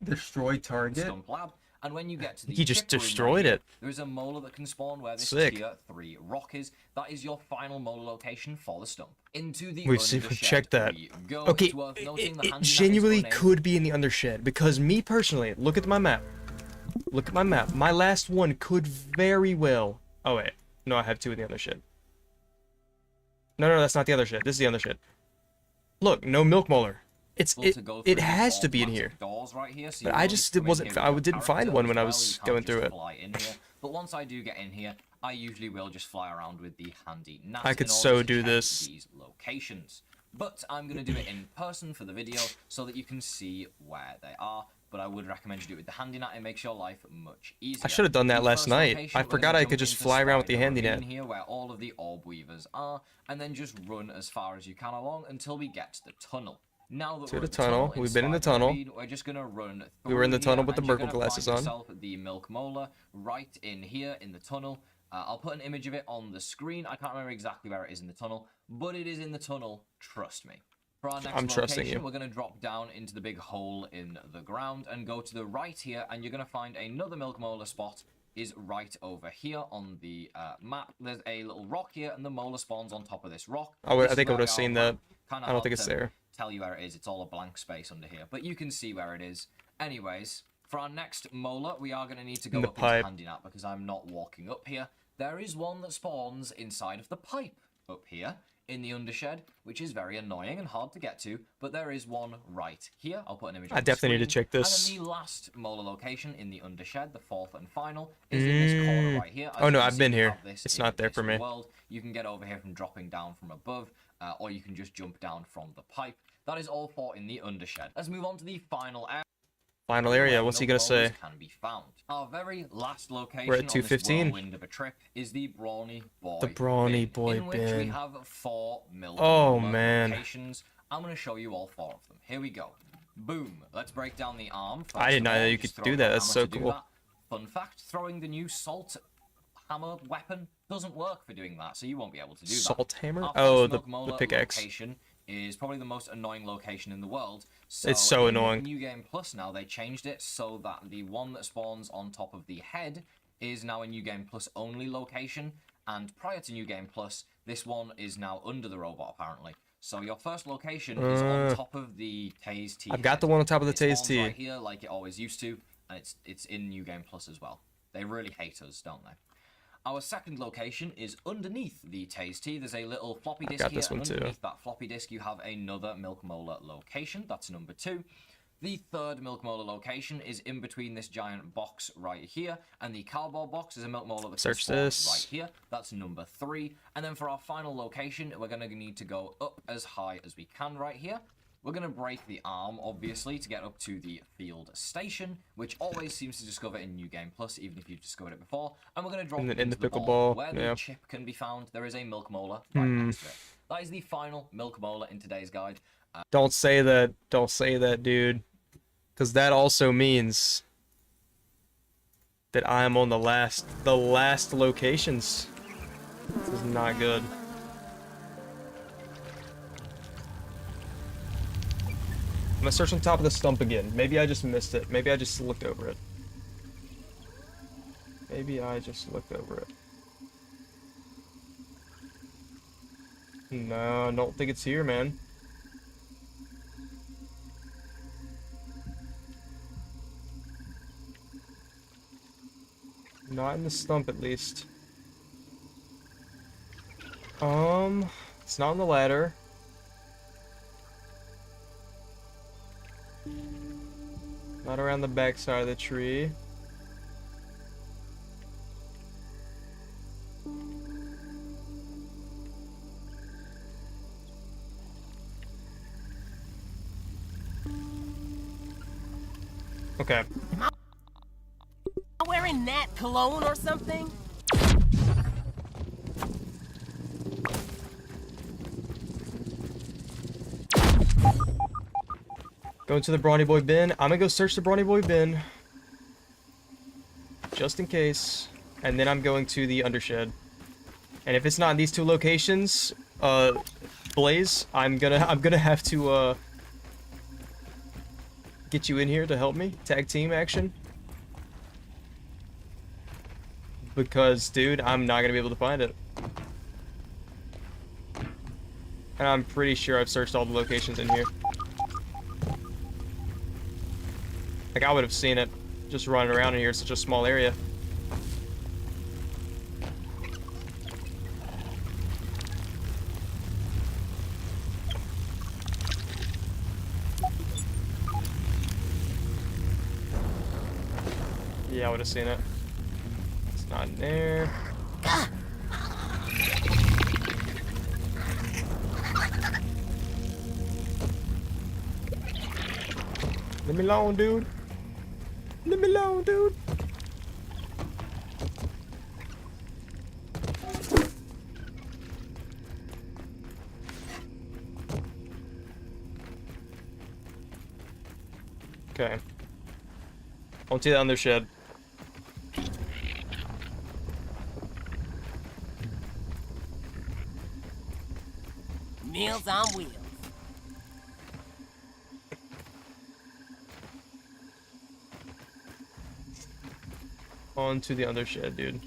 Destroy target? stump lab. And when you get to the He just chip room destroyed right here, it. there is a molar that can spawn where this Sick. tier 3 rock is. That is your final molar location for the stump. Into the We've checked that. we go. Okay, It's worth noting the it handy map is genuinely unnamed. could be in the undershed, because me personally, look at my map. Look at my map. My last one could very well... Oh, wait. No, I have 2 in the undershed. No, that's not the undershed. This is the undershed. Look, no milk molar. It has to be in here. Doors right here, so But you I will just come in wasn't... here with I your didn't find character one as when I well. was You can't going just through it. fly in here. But once I do get in here, I usually will just fly around with the handy nat I could in order so to do check this. these locations. But I'm going to do it in person for the video so that you can see where they are. But I would recommend you do it with the handy net. It makes your life much easier. I should have done that The last first night. location, I we're forgot gonna I jump could just into fly around with the Spider handy Ravine net. here, where all of the orb weavers are, and then just run as far as you can along until we get to the tunnel. Now that To we're the at tunnel. in We've been in the Spider tunnel. Ravine, we're just gonna run. We were in the through tunnel here, with the and you're Burgle gonna glasses find on. yourself the milk molar right in here in the tunnel. I'll put an image of it on the screen. I can't remember exactly where it is in the tunnel, but it is in the tunnel. Trust me. For our next I'm trusting location, you. we're going to drop down into the big hole in the ground and go to the right here, and you're going to find another milk molar spot is right over here on the map. There's a little rock here, and the molar spawns on top of this rock. I think I would have seen that. I don't think it's there. Tell you where it is. It's all a blank space under here, but you can see where it is. Anyways, for our next molar, we are going to need to go up into Handy Nap because I'm not walking up here. There is one that spawns inside of the pipe up here in the undershed, which is very annoying and hard to get to, but there is one right here. I'll put an image on I definitely need to check this. And then the last molar location in the undershed, the fourth and final, is in this corner right here. Oh no, I've been here. It's not there for me. World. You can get over here from dropping down from above, or you can just jump down from the pipe. That is all for in the undershed. Let's move on to the final area. Final area. What's he gonna say? Can be found. Our very last location We're at on this 215. whirlwind of a trip is the Brawny Boy. The Brawny Boy in which we bin. have 4 milk Oh, molar man. locations. I'm gonna show you all 4 of them. Here we go. Boom. Let's break down the arm. I didn't know that you could do that. That's so cool. Fun fact: throwing the new salt hammer weapon doesn't work for doing that, so you won't be able to do that. Salt hammer? Our Oh, first the milk molar pickaxe. location is probably the most annoying location in the world. It's so in annoying. New Game Plus now, they changed it so that the one that spawns on top of the head is now a New Game Plus only location, and prior to New Game Plus, this one is now under the robot apparently. So your first location is on top of the Tase T. I've got the one on top of the Tase spawns T. right here, like it always used to, and it's in New Game Plus as well. They really hate us, don't they? Our second location is underneath the Tase T. There's a little floppy disk here, and underneath that floppy disk you have another milk molar location. That's number 2. The third milk molar location is in between this giant box right here and the cardboard box. Is a milk molar that Search can spawn this. right here. That's number 3. And then for our final location, we're going to need to go up as high as we can right here. We're going to break the arm, obviously, to get up to the field station, which always seems to discover in New Game Plus, even if you've discovered it before. And we're going to drop in the into the pickleball, ball, where yeah. the chip can be found. There is a milk molar right next to it. That is the final milk molar in today's guide. Don't say that. Don't say that, dude. Because that also means that I am on the last locations. This is not good. I'm gonna search on top of the stump again. Maybe I just missed it. Maybe I just looked over it. Maybe I just looked over it. No, I don't think it's here, man. Not in the stump, at least. It's not on the ladder. Not around the back side of the tree. Okay. Am I wearing that cologne or something? Going to the Brawny Boy bin. I'm gonna go search the Brawny Boy bin. Just in case. And then I'm going to the undershed. And if it's not in these 2 locations, Blaze, I'm gonna have to get you in here to help me. Tag team action. Because, dude, I'm not gonna be able to find it. And I'm pretty sure I've searched all the locations in here. Like, I would have seen it just running around in here. It's such a small area. Yeah, I would have seen it. It's not in there. Leave me alone, dude. Leave me alone, dude. Okay. Onto the undershed. Meals on wheels. Onto the undershed, dude.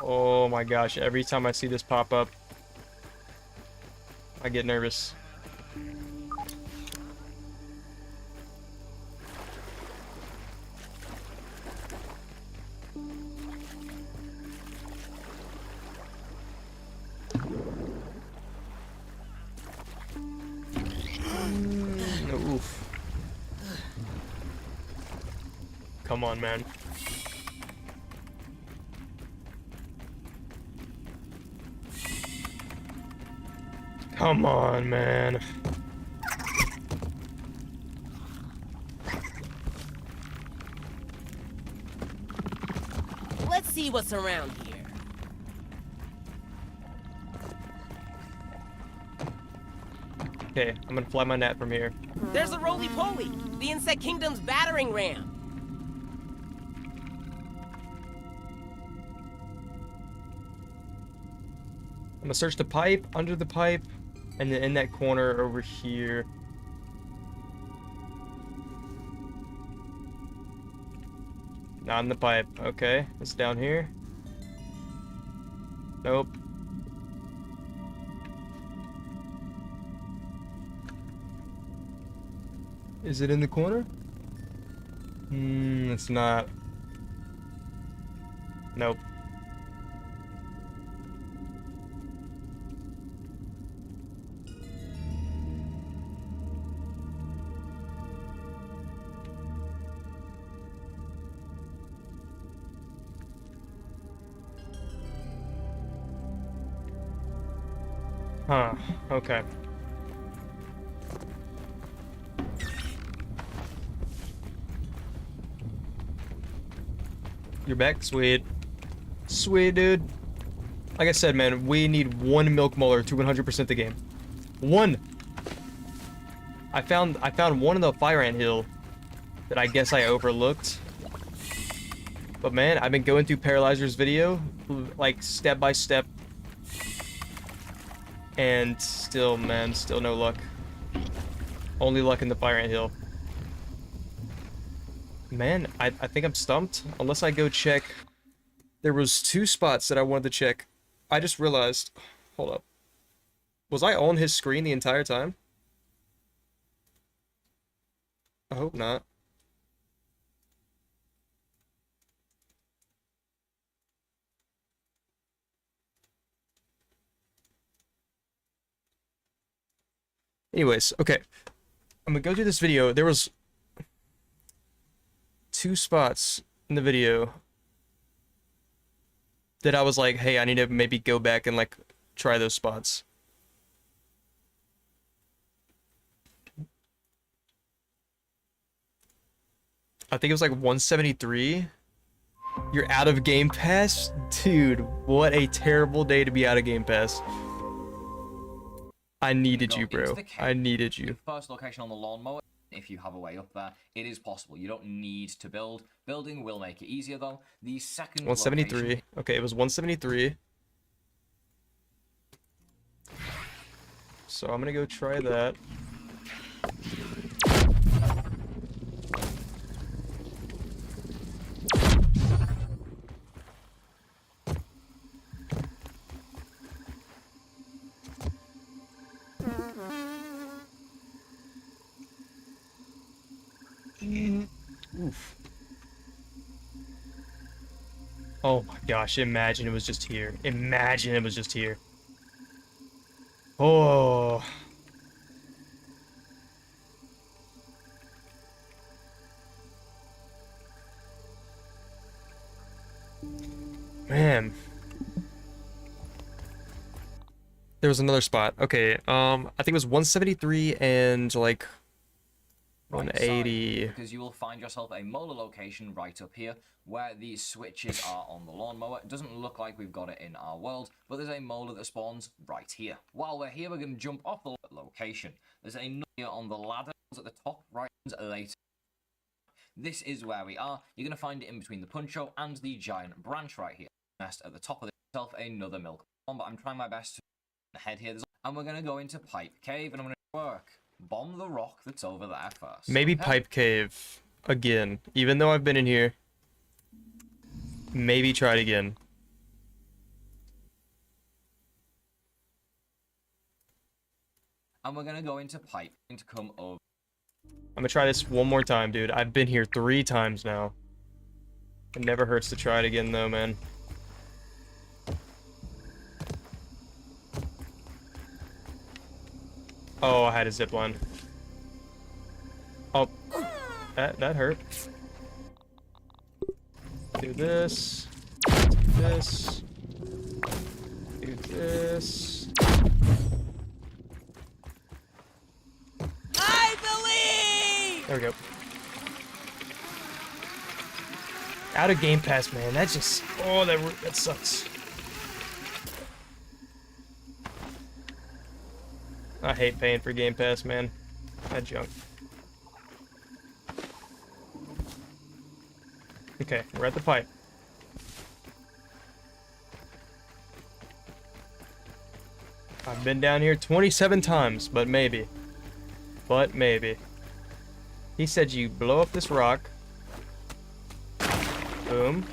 Oh my gosh, every time I see this pop up, I get nervous. Oof. Come on, man. Come on, man. Let's see what's around here. Okay, I'm gonna fly my net from here. There's a roly-poly, the Insect Kingdom's battering ram. I'm gonna search the pipe, under the pipe, and then in that corner over here. Not in the pipe. Okay, it's down here. Nope. Is it in the corner? It's not. Nope. Huh, okay. You're back? Sweet. Sweet, dude. Like I said, man, we need one milk molar to 100% the game. One! I found one on the fire ant hill that I guess I overlooked. But man, I've been going through Paralyzer's video, like, step by step. And still, man, still no luck. Only luck in the fire ant hill. Man, I think I'm stumped. Unless I go check. There was 2 spots that I wanted to check. I just realized. Hold up. Was I on his screen the entire time? I hope not. Anyways, okay. I'm gonna go through this video. There was 2 spots in the video that I was like, hey, I need to maybe go back and like try those spots. I think it was like 173. You're out of Game Pass? Dude, what a terrible day to be out of Game Pass. I needed you, bro. I needed you. First location on the lawnmower. If you have a way up there, it is possible. You don't need to build. Building will make it easier, though. The second 173. location... Okay, it was 173. So I'm gonna go try that. Oof. Oh my gosh, imagine it was just here. Imagine it was just here. Oh. Man. There was another spot. Okay, I think it was 173 and like 180. Because you will find yourself a molar location right up here where these switches are on the lawnmower. It doesn't look like we've got it in our world, but there's a molar that spawns right here. While we're here, we're going to jump off the location. There's a nut here on the ladder at the top right later. This is where we are. You're going to find it in between the puncho and the giant branch right here. Nest at the top of itself, another milk bomb, but I'm trying my best to Head here, and we're gonna go into Pipe Cave, and I'm gonna work. Bomb the rock that's over there first. Maybe okay? Pipe Cave again. Even though I've been in here. Maybe try it again. And we're gonna go into Pipe and to come over. I'm gonna try this one more time, dude. I've been here 3 times now. It never hurts to try it again, though, man. Oh, I had a zipline. Oh, that hurt. Do this. Do this. Do this. I believe! There we go. Out of Game Pass, man. That just... Oh, that sucks. I hate paying for Game Pass, man. That junk. Okay, we're at the pipe. I've been down here 27 times, but maybe. But maybe. He said you blow up this rock. Boom.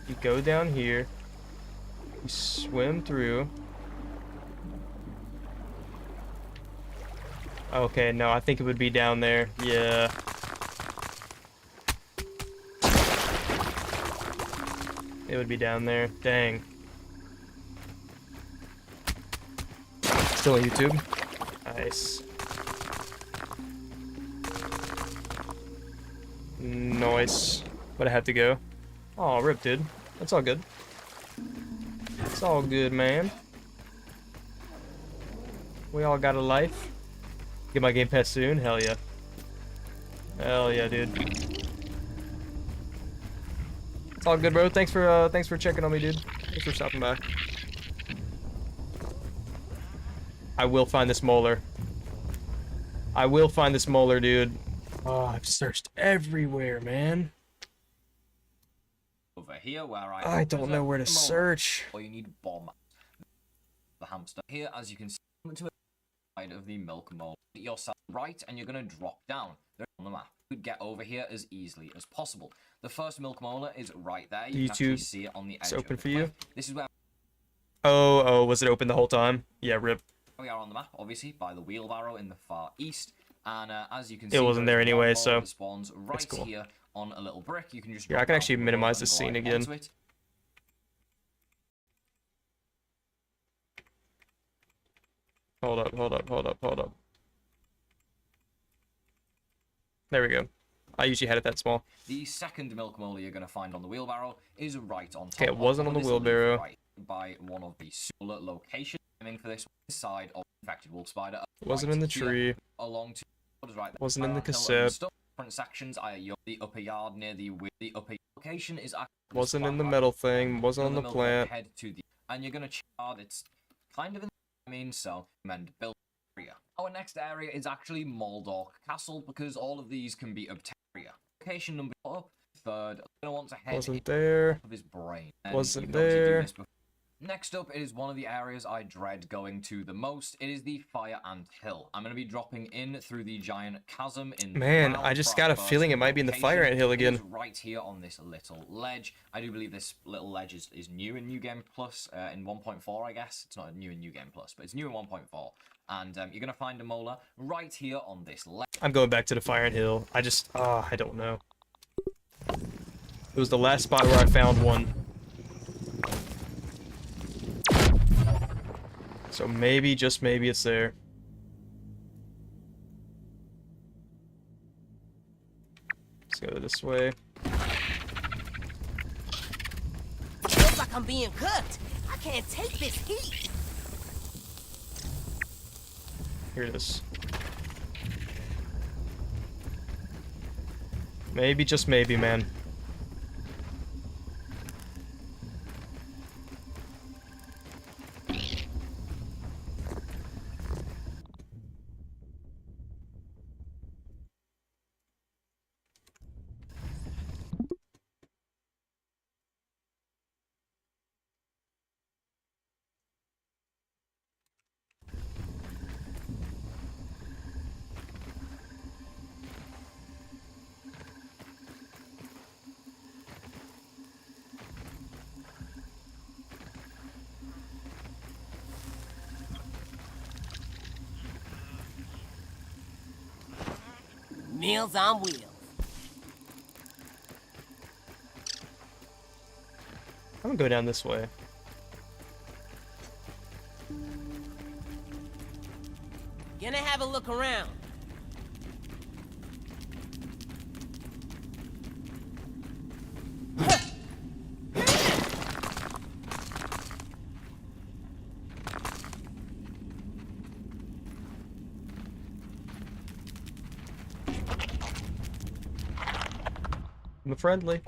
You go down here. You swim through. Okay, no, I think it would be down there. Yeah. It would be down there. Dang. Still on YouTube. Nice. Nice. But I have to go. Oh, rip, dude. That's all good. It's all good, man. We all got a life. Get my Game Pass soon? Hell yeah. Hell yeah, dude. It's all good, bro. Thanks for checking on me, dude. Thanks for stopping by. I will find this molar. I will find this molar, dude. Oh, I've searched everywhere, man. Over here where I don't know where to search. Or you need bomb the hamster. Here, as you can see, to the side of the milk molar. Yourself right, and you're gonna drop down. They're on the map. You could get over here as easily as possible. The first milk molar is right there. You can actually see it on the edge. It's open of the for you. cliff. This is where. Oh, was it open the whole time? Yeah, rip. We are on the map, obviously, by the wheelbarrow in the far east. And as you can see, It wasn't there anyway, so it spawns right cool. here on a little brick. You can just Yeah, I drop can down actually from minimize above this and scene glide again. onto it. Hold up. There we go. I usually had it that small. The second milk molar you're going to find on the wheelbarrow is right on top. Okay, it wasn't on the wheelbarrow. Right by one of the solar locations. Aiming for this side of infected wolf spider. It wasn't in the tree. Along to right there. Wasn't in the Hill and cassette. stuff. Different sections. The upper yard near the upper location is actually Wasn't in the metal thing. Wasn't on the plant. Head to the and you're going to chart. It's kind of in. So recommend build area. Our next area is actually Moldork Castle because all of these can be obtained. Location number up, third. I'm gonna want to head Wasn't there. of his brain. Wasn't you can obviously do there. this before. Next up, it is one of the areas I dread going to the most. It is the Fire Ant Hill. I'm going to be dropping in through the giant chasm in the Man, ground I just for got our a feeling it might be in the location. Fire Ant Hill It is again. right here on this little ledge. I do believe this little ledge is new in New Game Plus, in 1.4, I guess. It's not new in New Game Plus, but it's new in 1.4. And you're going to find a molar right here on this ledge. I'm going back to the Fire Ant Hill. I don't know. It was the last spot where I found one. So maybe, just maybe it's there. Let's go this way. Feels like I'm being cooked. I can't take this heat. Here it is. Maybe, just maybe, man. Meals on wheels. I'm gonna go down this way. Gonna have a look around. I'm friendly.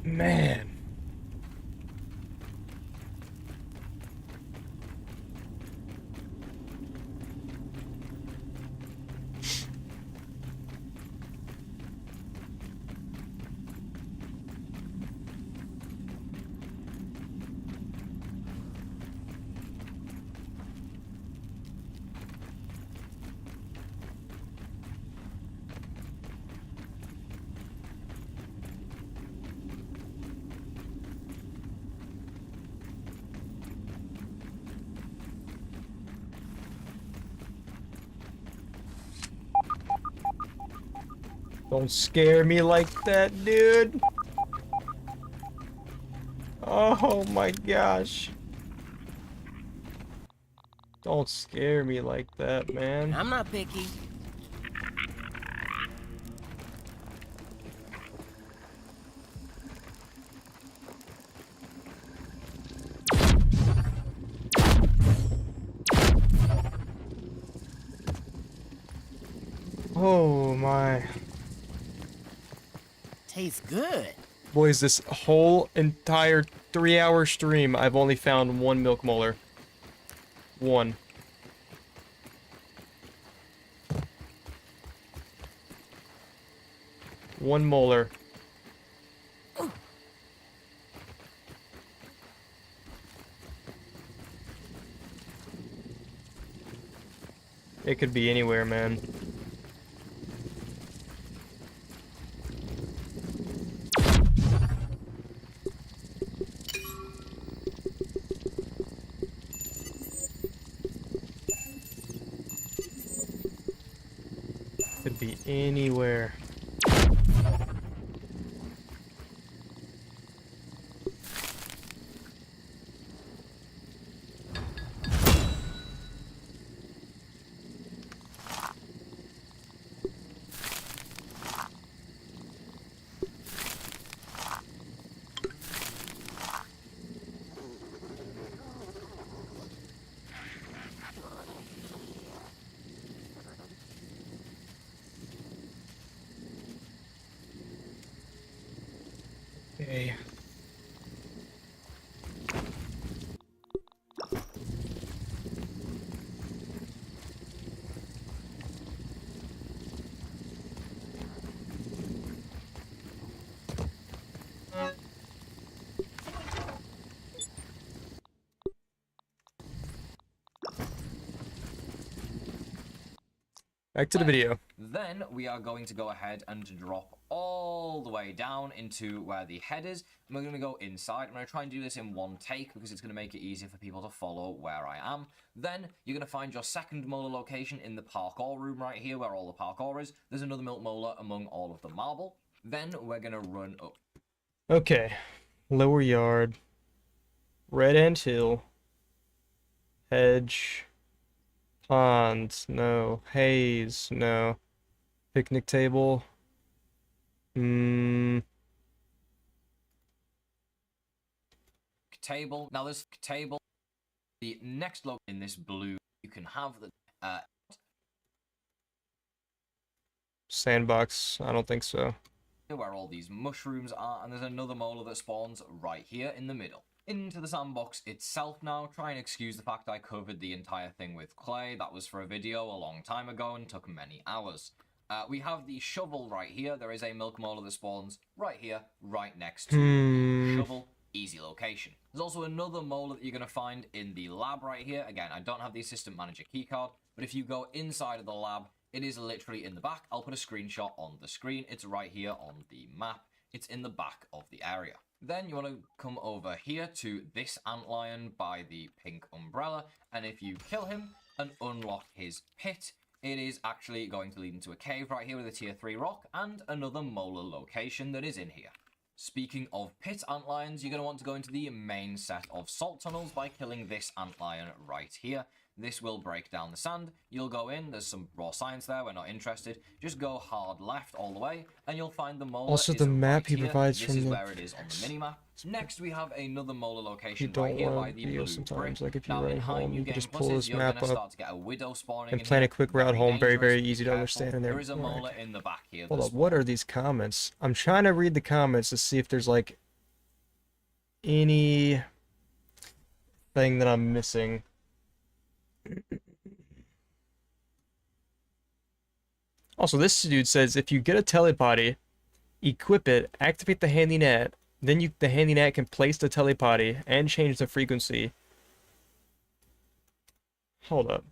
Man. Don't scare me like that, dude. Oh my gosh. Don't scare me like that, man. I'm not picky. Oh my. Tastes good. Boys, this whole entire 3-hour stream, I've only found one milk molar. One. One molar. It could be anywhere, man. Could be anywhere. Okay. Back to the video. Then we are going to go ahead and drop all the way down into where the head is, and we're going to go inside. I'm going to try and do this in one take because it's going to make it easier for people to follow where I am. Then you're going to find your second molar location in the parkour room right here where all the parkour is. There's another milk molar among all of the marble. Then we're going to run up. Okay. Lower yard. Red Ant Hill. Hedge. Pond. No. Haze. No. Picnic table. Table. Now this table, the next look in this blue, you can have the Sandbox. I don't think so. where all these mushrooms are, and there's another molar that spawns right here in the middle. Into the sandbox itself now. Try and excuse the fact I covered the entire thing with clay. That was for a video a long time ago and took many hours. We have the shovel right here. There is a milk molar that spawns right here, right next to the shovel. Easy location. There's also another molar that you're going to find in the lab right here. Again, I don't have the assistant manager keycard, but if you go inside of the lab, It is literally in the back. I'll put a screenshot on the screen. It's right here on the map. It's in the back of the area. Then you want to come over here to this antlion by the pink umbrella, and if you kill him and unlock his pit, it is actually going to lead into a cave right here with a tier 3 rock and another molar location that is in here. Speaking of pit antlions, you're going to want to go into the main set of salt tunnels by killing this antlion right here. This will break down the sand. You'll go in, there's some raw science there, we're not interested. Just go hard left all the way, and you'll find the molar. Also, the map he here. provides this from is the... where it is on the minimap. Next, we have another molar location You don't right here by want the video blue sometimes, brick. like if you Now, run in high home, new you can game just pull pluses, this you're map gonna up start to get a widow spawning and in plan here. a quick route Very home. Very, dangerous, very be easy to careful. understand. And There is a everything. molar in the back here. Hold that up, what spawns. are these comments? I'm trying to read the comments to see if there's like any thing that I'm missing. Also, this dude says if you get a telepody, equip it, activate the handy net, then the handy net can place the telepody and change the frequency. Hold up.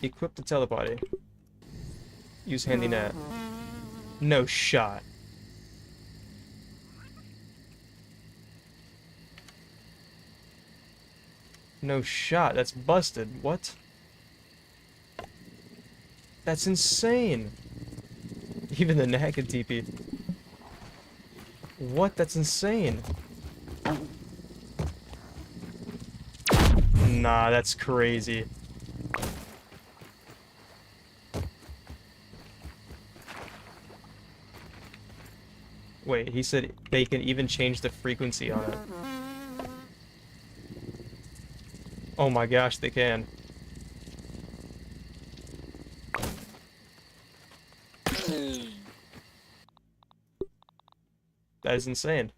Equip the telepody. Use handy net. No shot. No shot. That's busted. What? That's insane. Even the net can TP. What? That's insane. Nah, that's crazy. Wait, he said they can even change the frequency on it. Oh my gosh, they can. That is insane.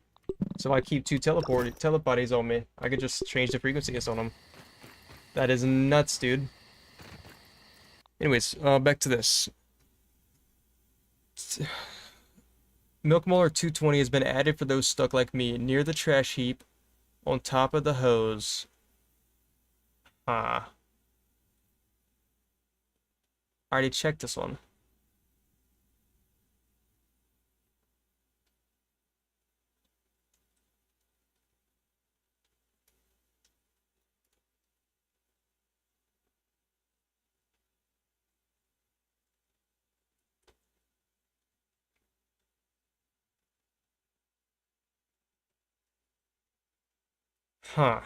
So if I keep two telepodies on me, I could just change the frequencies on them. That is nuts, dude. Anyways, back to this. Milk Molar 220 has been added for those stuck like me, near the trash heap, on top of the hose. I already checked this one. Huh.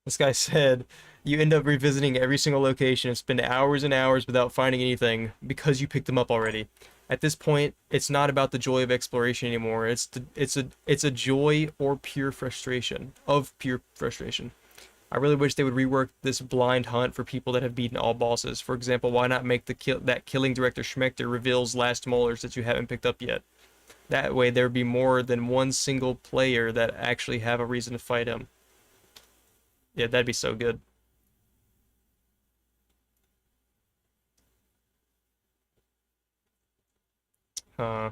This guy said, you end up revisiting every single location and spend hours and hours without finding anything because you picked them up already. At this point, it's not about the joy of exploration anymore. It's a joy or pure frustration. I really wish they would rework this blind hunt for people that have beaten all bosses. For example, why not make that killing director Schmechter reveals last molars that you haven't picked up yet? That way there would be more than one single player that actually have a reason to fight him. Yeah, that'd be so good. Huh.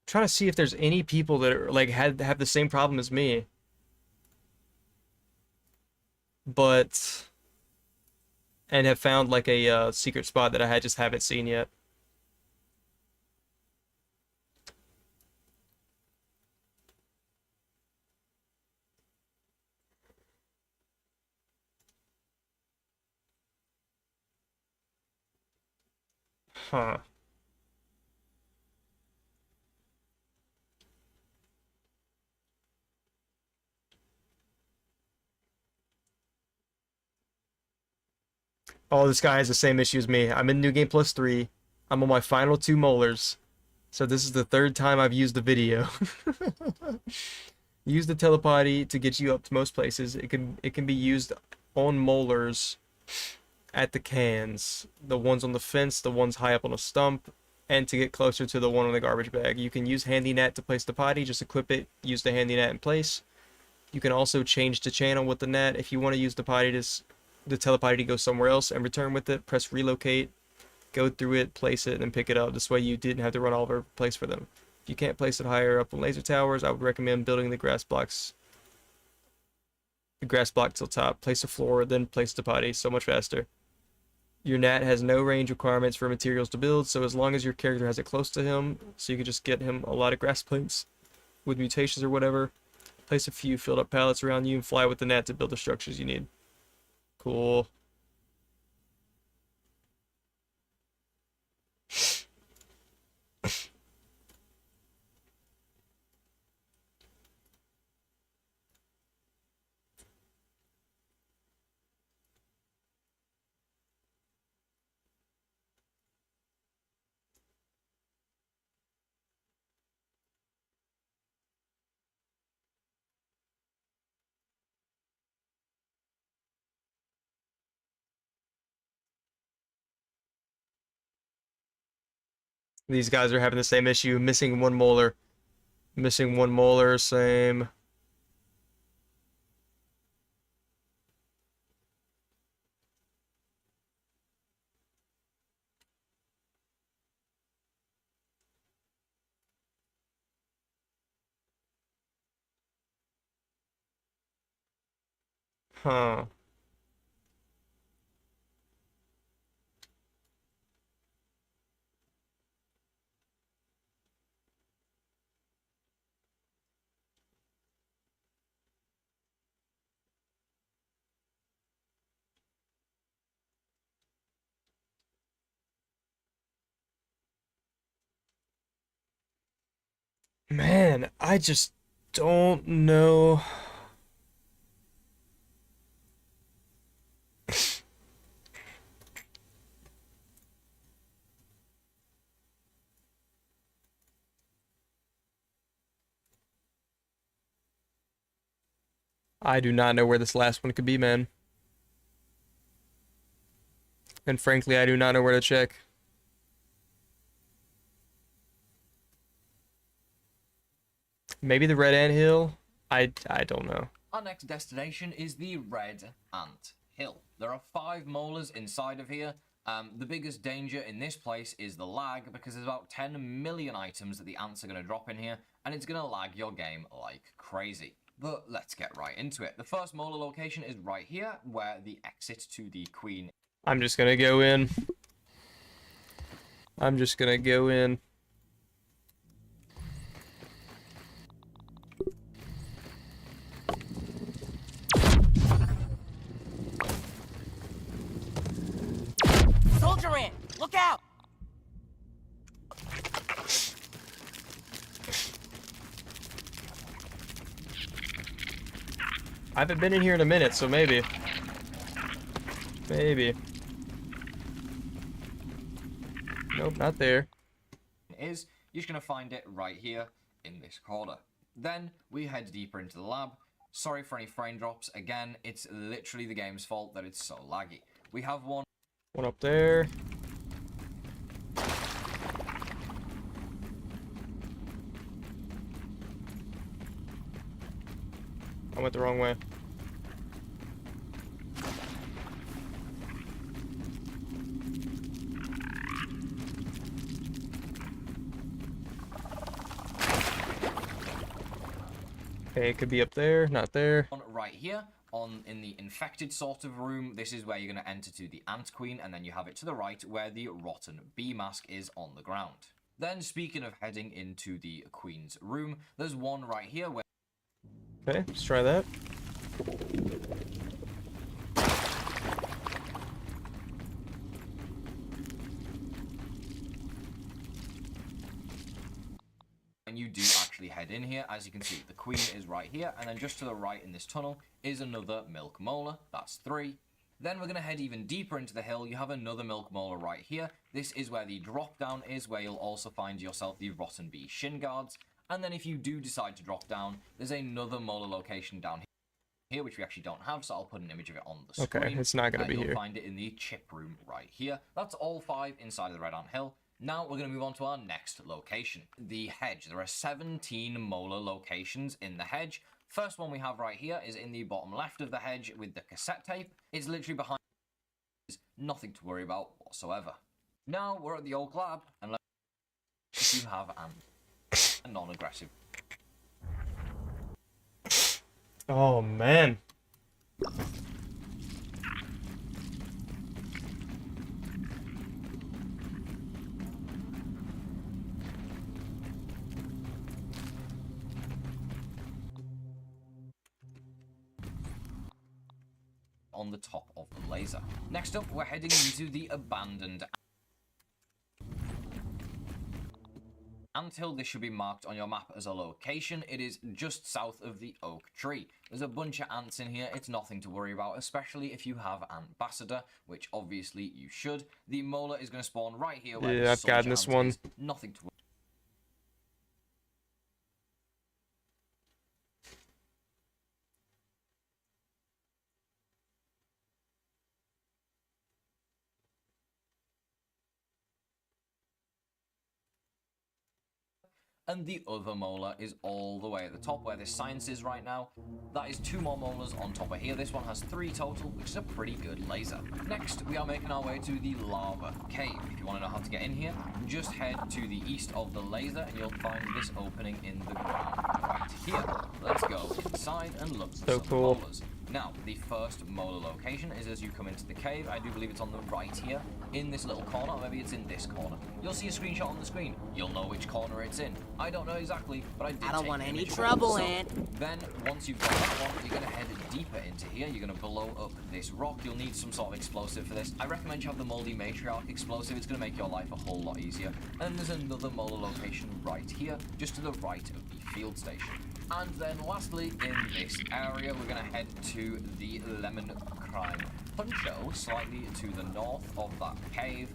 Trying to see if there's any people that are like have the same problem as me, but and have found like a secret spot that I just haven't seen yet. Huh. Oh, this guy has the same issue as me. I'm in New Game Plus 3. I'm on my final 2 molars. So this is the 3rd time I've used the video. Use the telepody to get you up to most places. It can be used on molars at the cans. The ones on the fence, the ones high up on a stump, and to get closer to the one on the garbage bag. You can use handy net to place the potty, just equip it, use the handy net in place. You can also change the channel with the net. If you want to use the potty to tell the potty to go somewhere else and return with it, press relocate, go through it, place it, and then pick it up. This way you didn't have to run all over the place for them. If you can't place it higher up on laser towers, I would recommend building the grass block till top. Place the floor, then place the potty. So much faster. Your gnat has no range requirements for materials to build, so as long as your character has it close to him, so you can just get him a lot of grass plates with mutations or whatever. Place a few filled up pallets around you and fly with the gnat to build the structures you need. Cool. These guys are having the same issue, missing one molar. Missing one molar, same. Huh. Man, I just don't know. I do not know where this last one could be, man. And frankly, I do not know where to check. Maybe the Red Ant Hill? I don't know. Our next destination is the Red Ant Hill. There are 5 molars inside of here. The biggest danger in this place is the lag, because there's about 10 million items that the ants are going to drop in here, and it's going to lag your game like crazy. But let's get right into it. The first molar location is right here, where the exit to the Queen. I'm just gonna go in. I'm just gonna go in. Soldier ant, look out! I haven't been in here in a minute, so maybe. Maybe. Nope, not there. You're just going to find it right here in this corner. Then we head deeper into the lab. Sorry for any frame drops. Again, it's literally the game's fault that it's so laggy. We have one up there. I went the wrong way. Okay, it could be up there, not there. right here in the infected sort of room. This is where you're going to enter to the Ant Queen, and then you have it to the right where the rotten bee mask is on the ground. Then, speaking of heading into the Queen's room, there's one right here where... Okay, let's try that. And you do actually head in here. As you can see, the Queen is right here, and then just to the right in this tunnel is another milk molar. That's 3. Then we're going to head even deeper into the hill. You have another milk molar right here. This is where the drop down is, where you'll also find yourself the rotten bee shin guards. And then if you do decide to drop down, there's another molar location down here, which we actually don't have, so I'll put an image of it on the screen. Okay, it's not going to be You'll here. find it in the chip room right here. That's all 5 inside of the Red Ant Hill. Now we're going to move on to our next location, the hedge. There are 17 molar locations in the hedge. First one we have right here is in the bottom left of the hedge with the cassette tape. It's literally behind. Nothing to worry about whatsoever. Now we're at the old lab, and if you have a non-aggressive. Oh man. On the top of the laser. Next up, we're heading into the abandoned anthill. This should be marked on your map as a location. It is just south of the oak tree. There's a bunch of ants in here. It's nothing to worry about, especially if you have Ambassador, which obviously you should. The molar is going to spawn right here. Where Yeah, I've gotten this one. Nothing to worry. And the other molar is all the way at the top where this science is right now. That is 2 more molars on top of here. This one has 3 total, which is a pretty good laser. Next, we are making our way to the lava cave. If you want to know how to get in here, just head to the east of the laser and you'll find this opening in the ground right here. Let's go inside and look for some molars. Now, the first molar location is as you come into the cave. I do believe it's on the right here, in this little corner, or maybe it's in this corner. You'll see a screenshot on the screen. You'll know which corner it's in. I don't know exactly, but I did I don't want any image trouble, so Ant. Then, once you've got that one, you're going to head deeper into here. You're going to blow up this rock. You'll need some sort of explosive for this. I recommend you have the Moldy Matriarch explosive. It's going to make your life a whole lot easier. And there's another molar location right here, just to the right of the field station. And then lastly, in this area, we're going to head to the Lemon Crime Puncho, slightly to the north of that cave.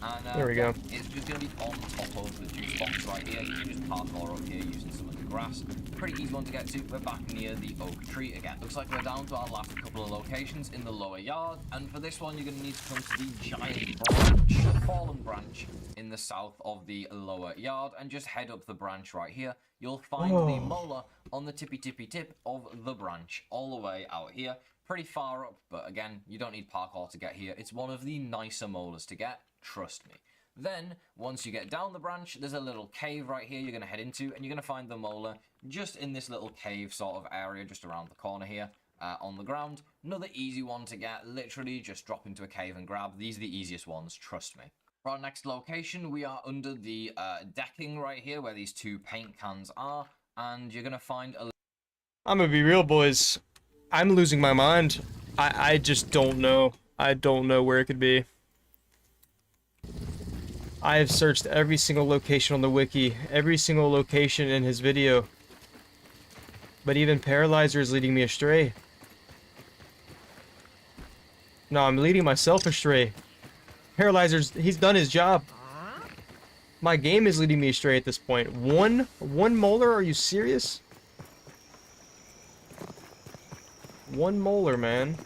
And there we go. It's just going to be on top of the juice box right here. You can just parkour up here using some of the grass. Pretty easy one to get to. We're back near the oak tree again. Looks like we're down to our last couple of locations in the lower yard. And for this one, you're going to need to come to the giant branch, fallen branch, in the south of the lower yard. And just head up the branch right here. You'll find the molar on the tippy tip of the branch, all the way out here. Pretty far up, but again, you don't need parkour to get here. It's one of the nicer molars to get, trust me. Then, once you get down the branch, there's a little cave right here you're going to head into, and you're going to find the molar just in this little cave sort of area, just around the corner here, on the ground. Another easy one to get, literally just drop into a cave and grab. These are the easiest ones, trust me. For our next location, we are under the decking right here, where these 2 paint cans are, and you're going to find a... I'm gonna be real, boys. I'm losing my mind. I just don't know. I don't know where it could be. I have searched every single location on the wiki, every single location in his video. But even Paralyzer is leading me astray. No, I'm leading myself astray. Paralyzer's, he's done his job. My game is leading me astray at this point. One molar? Are you serious? 1 molar, man.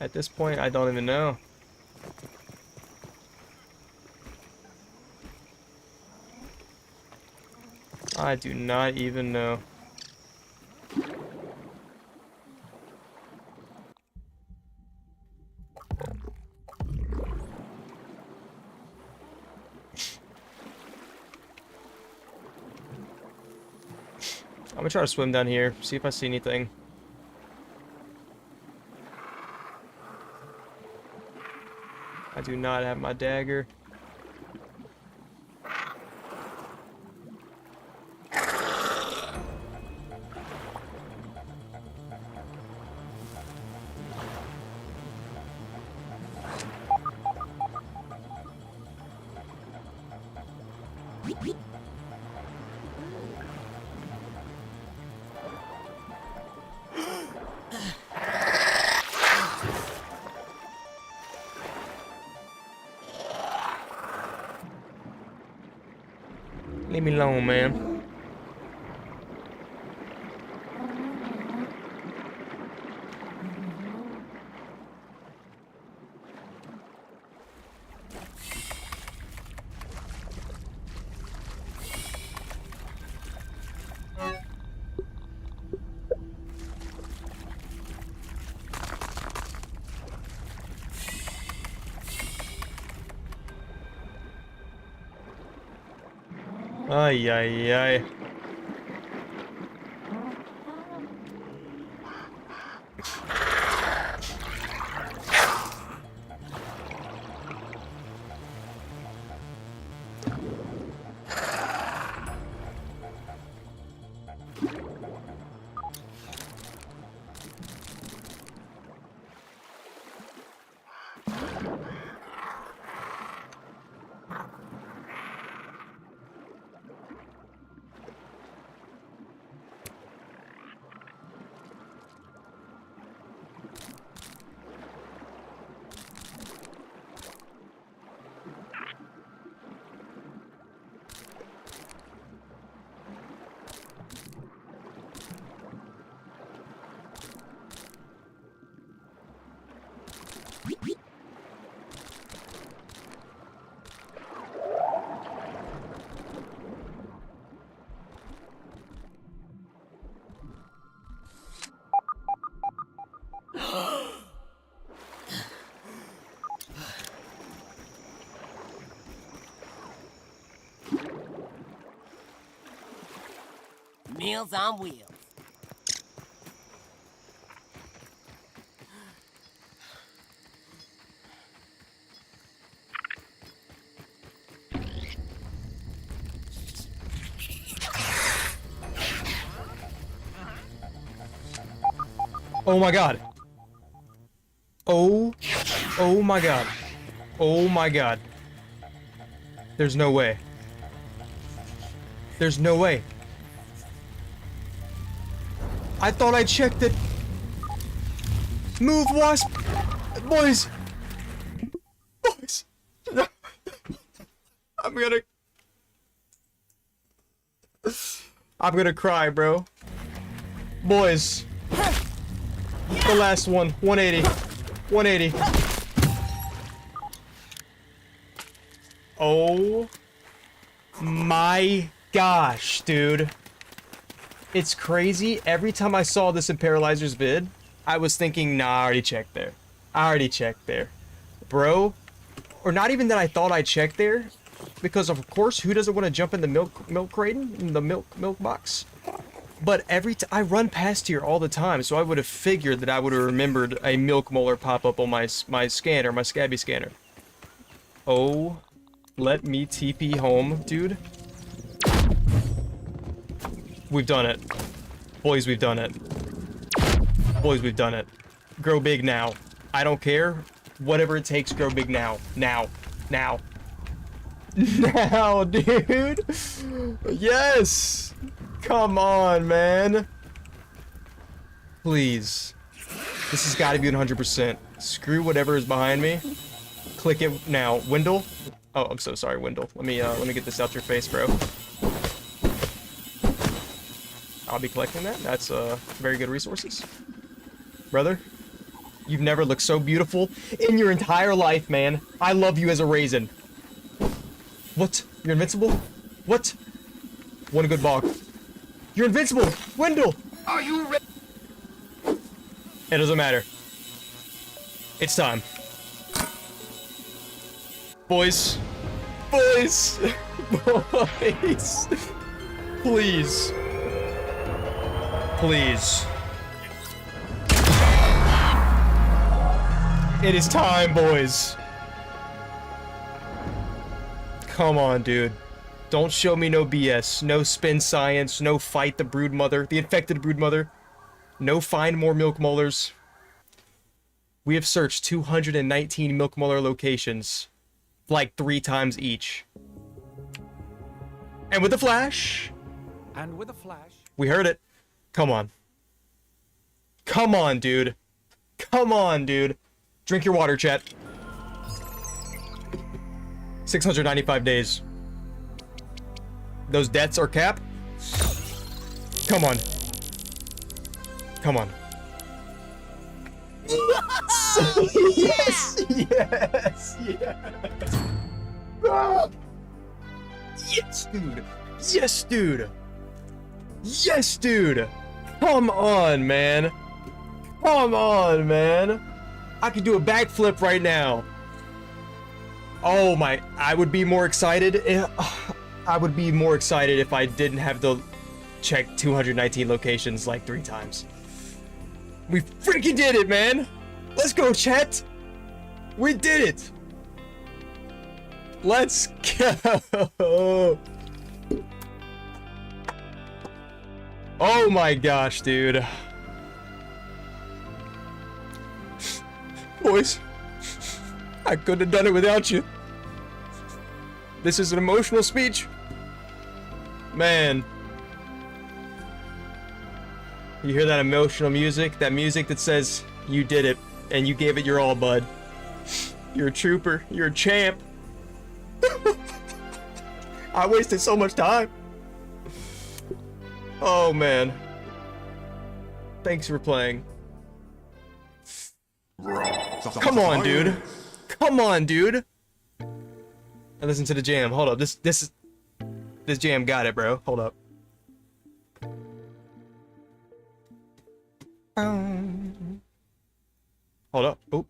At this point, I don't even know. I do not even know. I'm gonna try to swim down here, see if I see anything. I do not have my dagger. Leave me alone, man. Ay, ay, ay. Meals on wheels. Oh my god. Oh my god. Oh my god. There's no way. There's no way. I thought I checked it. Move, wasp. Boys. Boys. I'm gonna cry, bro. Boys. The last one. 180. 180. Oh my gosh, dude. It's crazy. Every time I saw this in Paralyzer's vid, I was thinking, nah, I already checked there. I already checked there. Bro, or not even that I thought I checked there, because of course, who doesn't want to jump in the milk crate, in the milk box? But I run past here all the time, so I would have figured that I would have remembered a milk molar pop up on my scanner, my scabby scanner. Oh, let me TP home, dude. We've done it. Boys, we've done it. Boys, we've done it. Grow big now. I don't care. Whatever it takes, grow big now. Now. Now. Now, dude. Yes. Come on, man. Please. This has got to be 100%. Screw whatever is behind me. Click it now. Wendell. Oh, I'm so sorry, Wendell. Let me get this out your face, bro. I'll be collecting that. That's very good resources. Brother, you've never looked so beautiful in your entire life, man. I love you as a raisin. What? You're invincible? What? One good bog. You're invincible! Wendell! Are you ready? It doesn't matter. It's time. Boys. Boys! Boys! Please. Please. It is time, boys. Come on, dude. Don't show me no BS. No spin science. No fight the broodmother. The infected broodmother. No find more milk molars. We have searched 219 milk molar locations. Like 3 times each. And with a flash. And with a flash. We heard it. Come on. Come on, dude. Come on, dude. Drink your water, chat. 695 days. Those debts are cap. Come on. Come on. Yes! Yes! Yes! Ah! Yes, dude! Yes, dude! Yes, dude! Come on, man! Come on, man! I could do a backflip right now. Oh my, I would be more excited if, I would be more excited if I didn't have to check 219 locations like 3 times. We freaking did it, man! Let's go, chat! We did it! Let's go! Oh my gosh, dude. Boys, I couldn't have done it without you. This is an emotional speech. Man. You hear that emotional music? That music that says, you did it, and you gave it your all, bud. You're a trooper. You're a champ. I wasted so much time. Oh, man. Thanks for playing. Come on, dude. Come on, dude. And listen to the jam. Hold up. This jam got it, bro. Hold up. Hold up. Oh.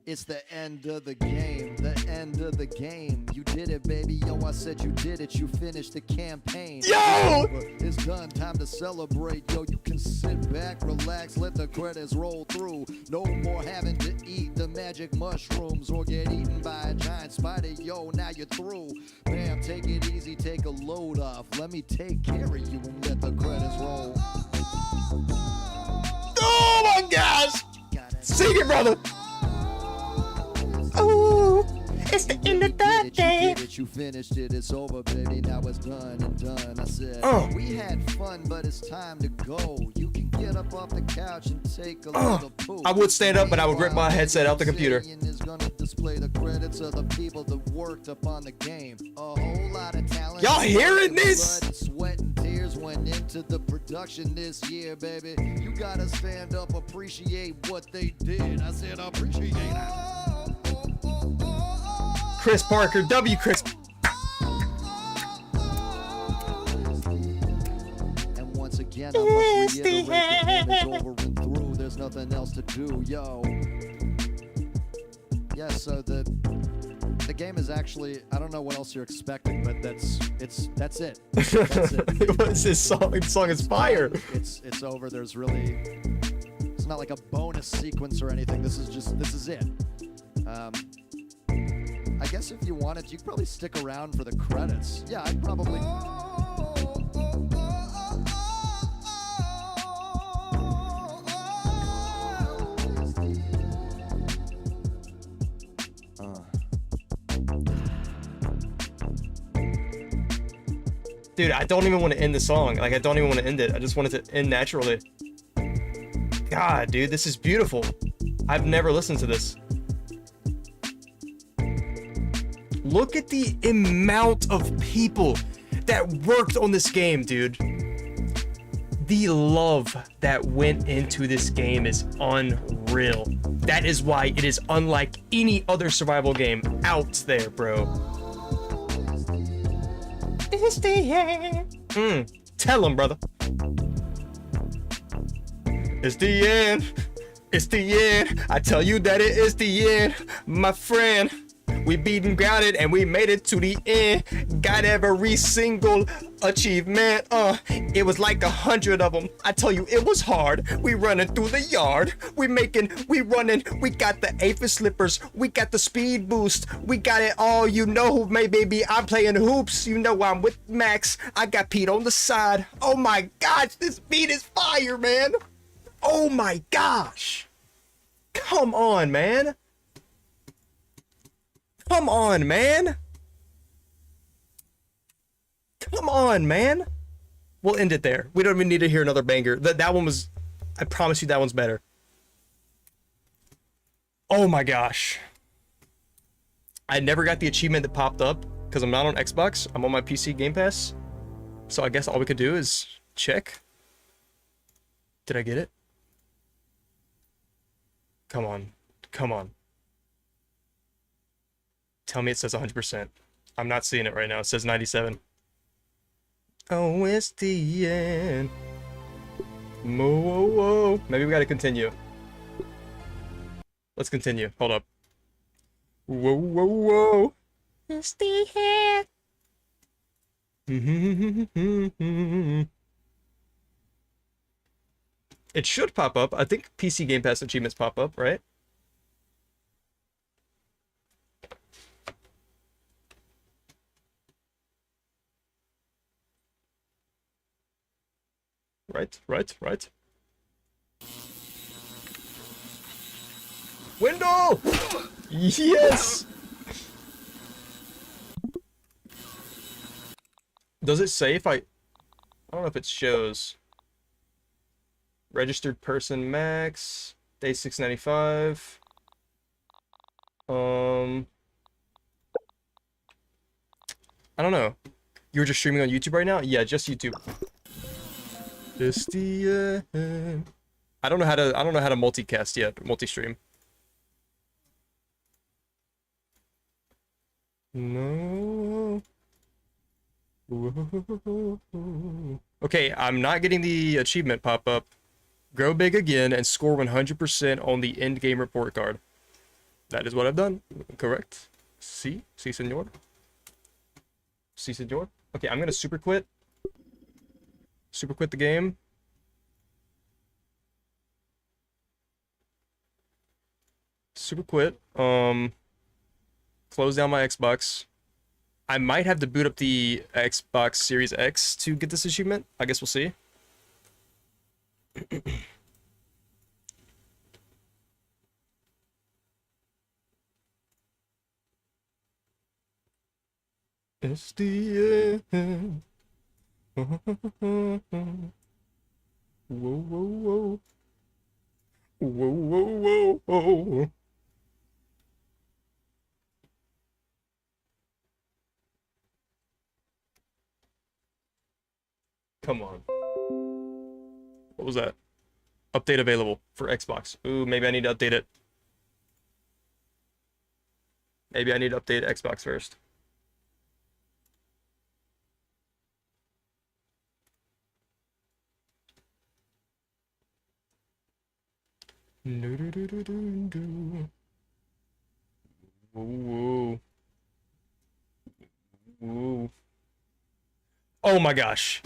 It's the end of the game, the end of the game. You did it, baby. Yo, I said you did it. You finished the campaign. Yo! It's done. Time to celebrate. Yo, you can sit back, relax, let the credits roll through. No more having to eat the magic mushrooms or get eaten by a giant spider. Yo, now you're through. Bam, take it easy, take a load off. Let me take care of you and let the credits roll. Oh my gosh! Sing it, brother! Oh, it's the end of the day. You did it, you finished it, it's over, baby. Now it's done and done. I said, we had fun, but it's time to go. You can get up off the couch and take a little poop. I would stand up, but I would rip my headset out the computer. Is gonna display the credits of the people that worked upon the game. A whole lot of talent. Y'all hearing this? Blood, sweat, and tears went into the production this year, baby. You gotta stand up, appreciate what they did. I said, appreciate it. Chris Parker, W. Chris. And once again, I must reiterate, the game is over and through. There's nothing else to do, yo. Yeah, so the game is actually, I don't know what else you're expecting, but that's it. That's it. What's this song? This song is fire. It's over. There's really, it's not like a bonus sequence or anything. This is it. I guess if you wanted, you could probably stick around for the credits. Yeah, I'd probably. Dude, I don't even want to end the song. Like, I don't even want to end it. I just want it to end naturally. God, dude, this is beautiful. I've never listened to this. Look at the amount of people that worked on this game, dude. The love that went into this game is unreal. That is why it is unlike any other survival game out there, bro. It's the end. Tell him, brother. It's the end. It's the end. I tell you that it is the end, my friend. We beat and grounded and we made it to the end. Got every single achievement. It was like 100 of them. I tell you, it was hard. We running through the yard. We running. We got the aphid slippers. We got the speed boost. We got it all. You know, maybe I'm playing hoops. You know, I'm with Max. I got Pete on the side. Oh my gosh, this beat is fire, man. Oh my gosh. Come on, man. Come on, man. Come on, man. We'll end it there. We don't even need to hear another banger. That one was, I promise you that one's better. Oh my gosh. I never got the achievement that popped up because I'm not on Xbox. I'm on my PC Game Pass. So I guess all we could do is check. Did I get it? Come on. Come on. Tell me it says 100%. I'm not seeing it right now. It says 97. Oh, it's the end. Whoa, whoa. Maybe we gotta continue. Let's continue. Hold up. Whoa, whoa, whoa. Stay here. It should pop up. I think PC Game Pass achievements pop up, right? Right. Window! Yes! Does it say if I don't know if it shows. Registered person max, day 695. I don't know. You're just streaming on YouTube right now? Yeah, just YouTube. Just the I don't know how to multicast yet, multi-stream. No. Okay, I'm not getting the achievement pop-up. Grow big again and score 100% on the end game report card. That is what I've done. Correct. Si, senor. Si, senor. Okay, I'm gonna super quit. Super quit the game. Super quit. Close down my Xbox. I might have to boot up the Xbox Series X to get this achievement. I guess we'll see. It's the end. Whoa, whoa, whoa. Whoa, whoa, whoa. Come on. What was that? Update available for Xbox. Ooh, maybe I need to update it. Maybe I need to update Xbox first. Whoa. Whoa. Oh my gosh.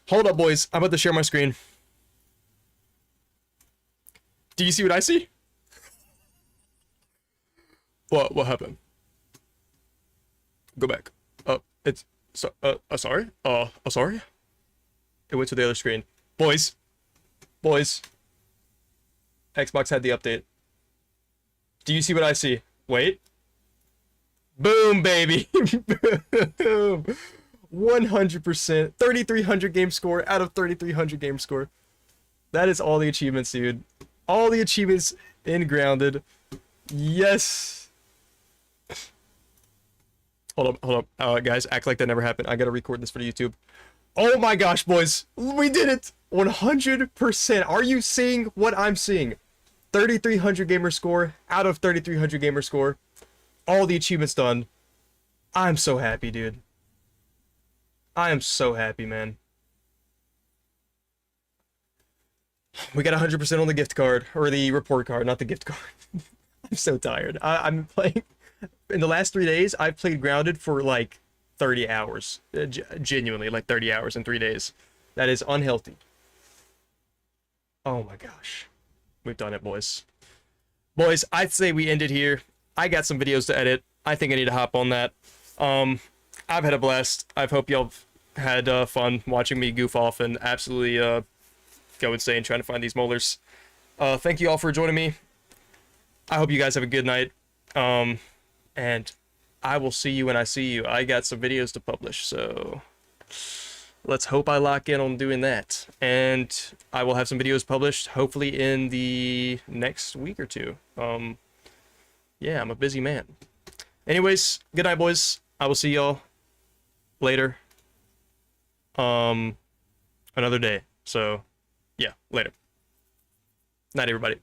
Hold up, boys. I'm about to share my screen. Do you see what I see? What happened? Go back. It's sorry. Sorry. It went to the other screen. Boys. Xbox had the update. Do you see what I see? Wait. Boom, baby. Boom. 100%. 3,300 game score out of 3,300 game score. That is all the achievements, dude. All the achievements in Grounded. Yes. Hold up. Guys, act like that never happened. I gotta record this for YouTube. Oh my gosh, boys. We did it. 100%. Are you seeing what I'm seeing? 3,300 gamer score out of 3,300 gamer score. All the achievements done. I'm so happy, dude. I am so happy, man. We got 100% on the gift card, or the report card, not the gift card. I'm so tired. I'm playing, in the last 3 days, I've played Grounded for like 30 hours. Genuinely, like 30 hours in 3 days. That is unhealthy. Oh my gosh. We've done it, boys. Boys, I'd say we end it here. I got some videos to edit. I think I need to hop on that. I've had a blast. I hope y'all had fun watching me goof off and absolutely go insane trying to find these molars. Thank you all for joining me. I hope you guys have a good night. And I will see you when I see you. I got some videos to publish, so let's hope I lock in on doing that. And I will have some videos published, hopefully in the next week or two. Yeah, I'm a busy man. Anyways, good night, boys. I will see y'all later. Another day. So, yeah, later. Night, everybody.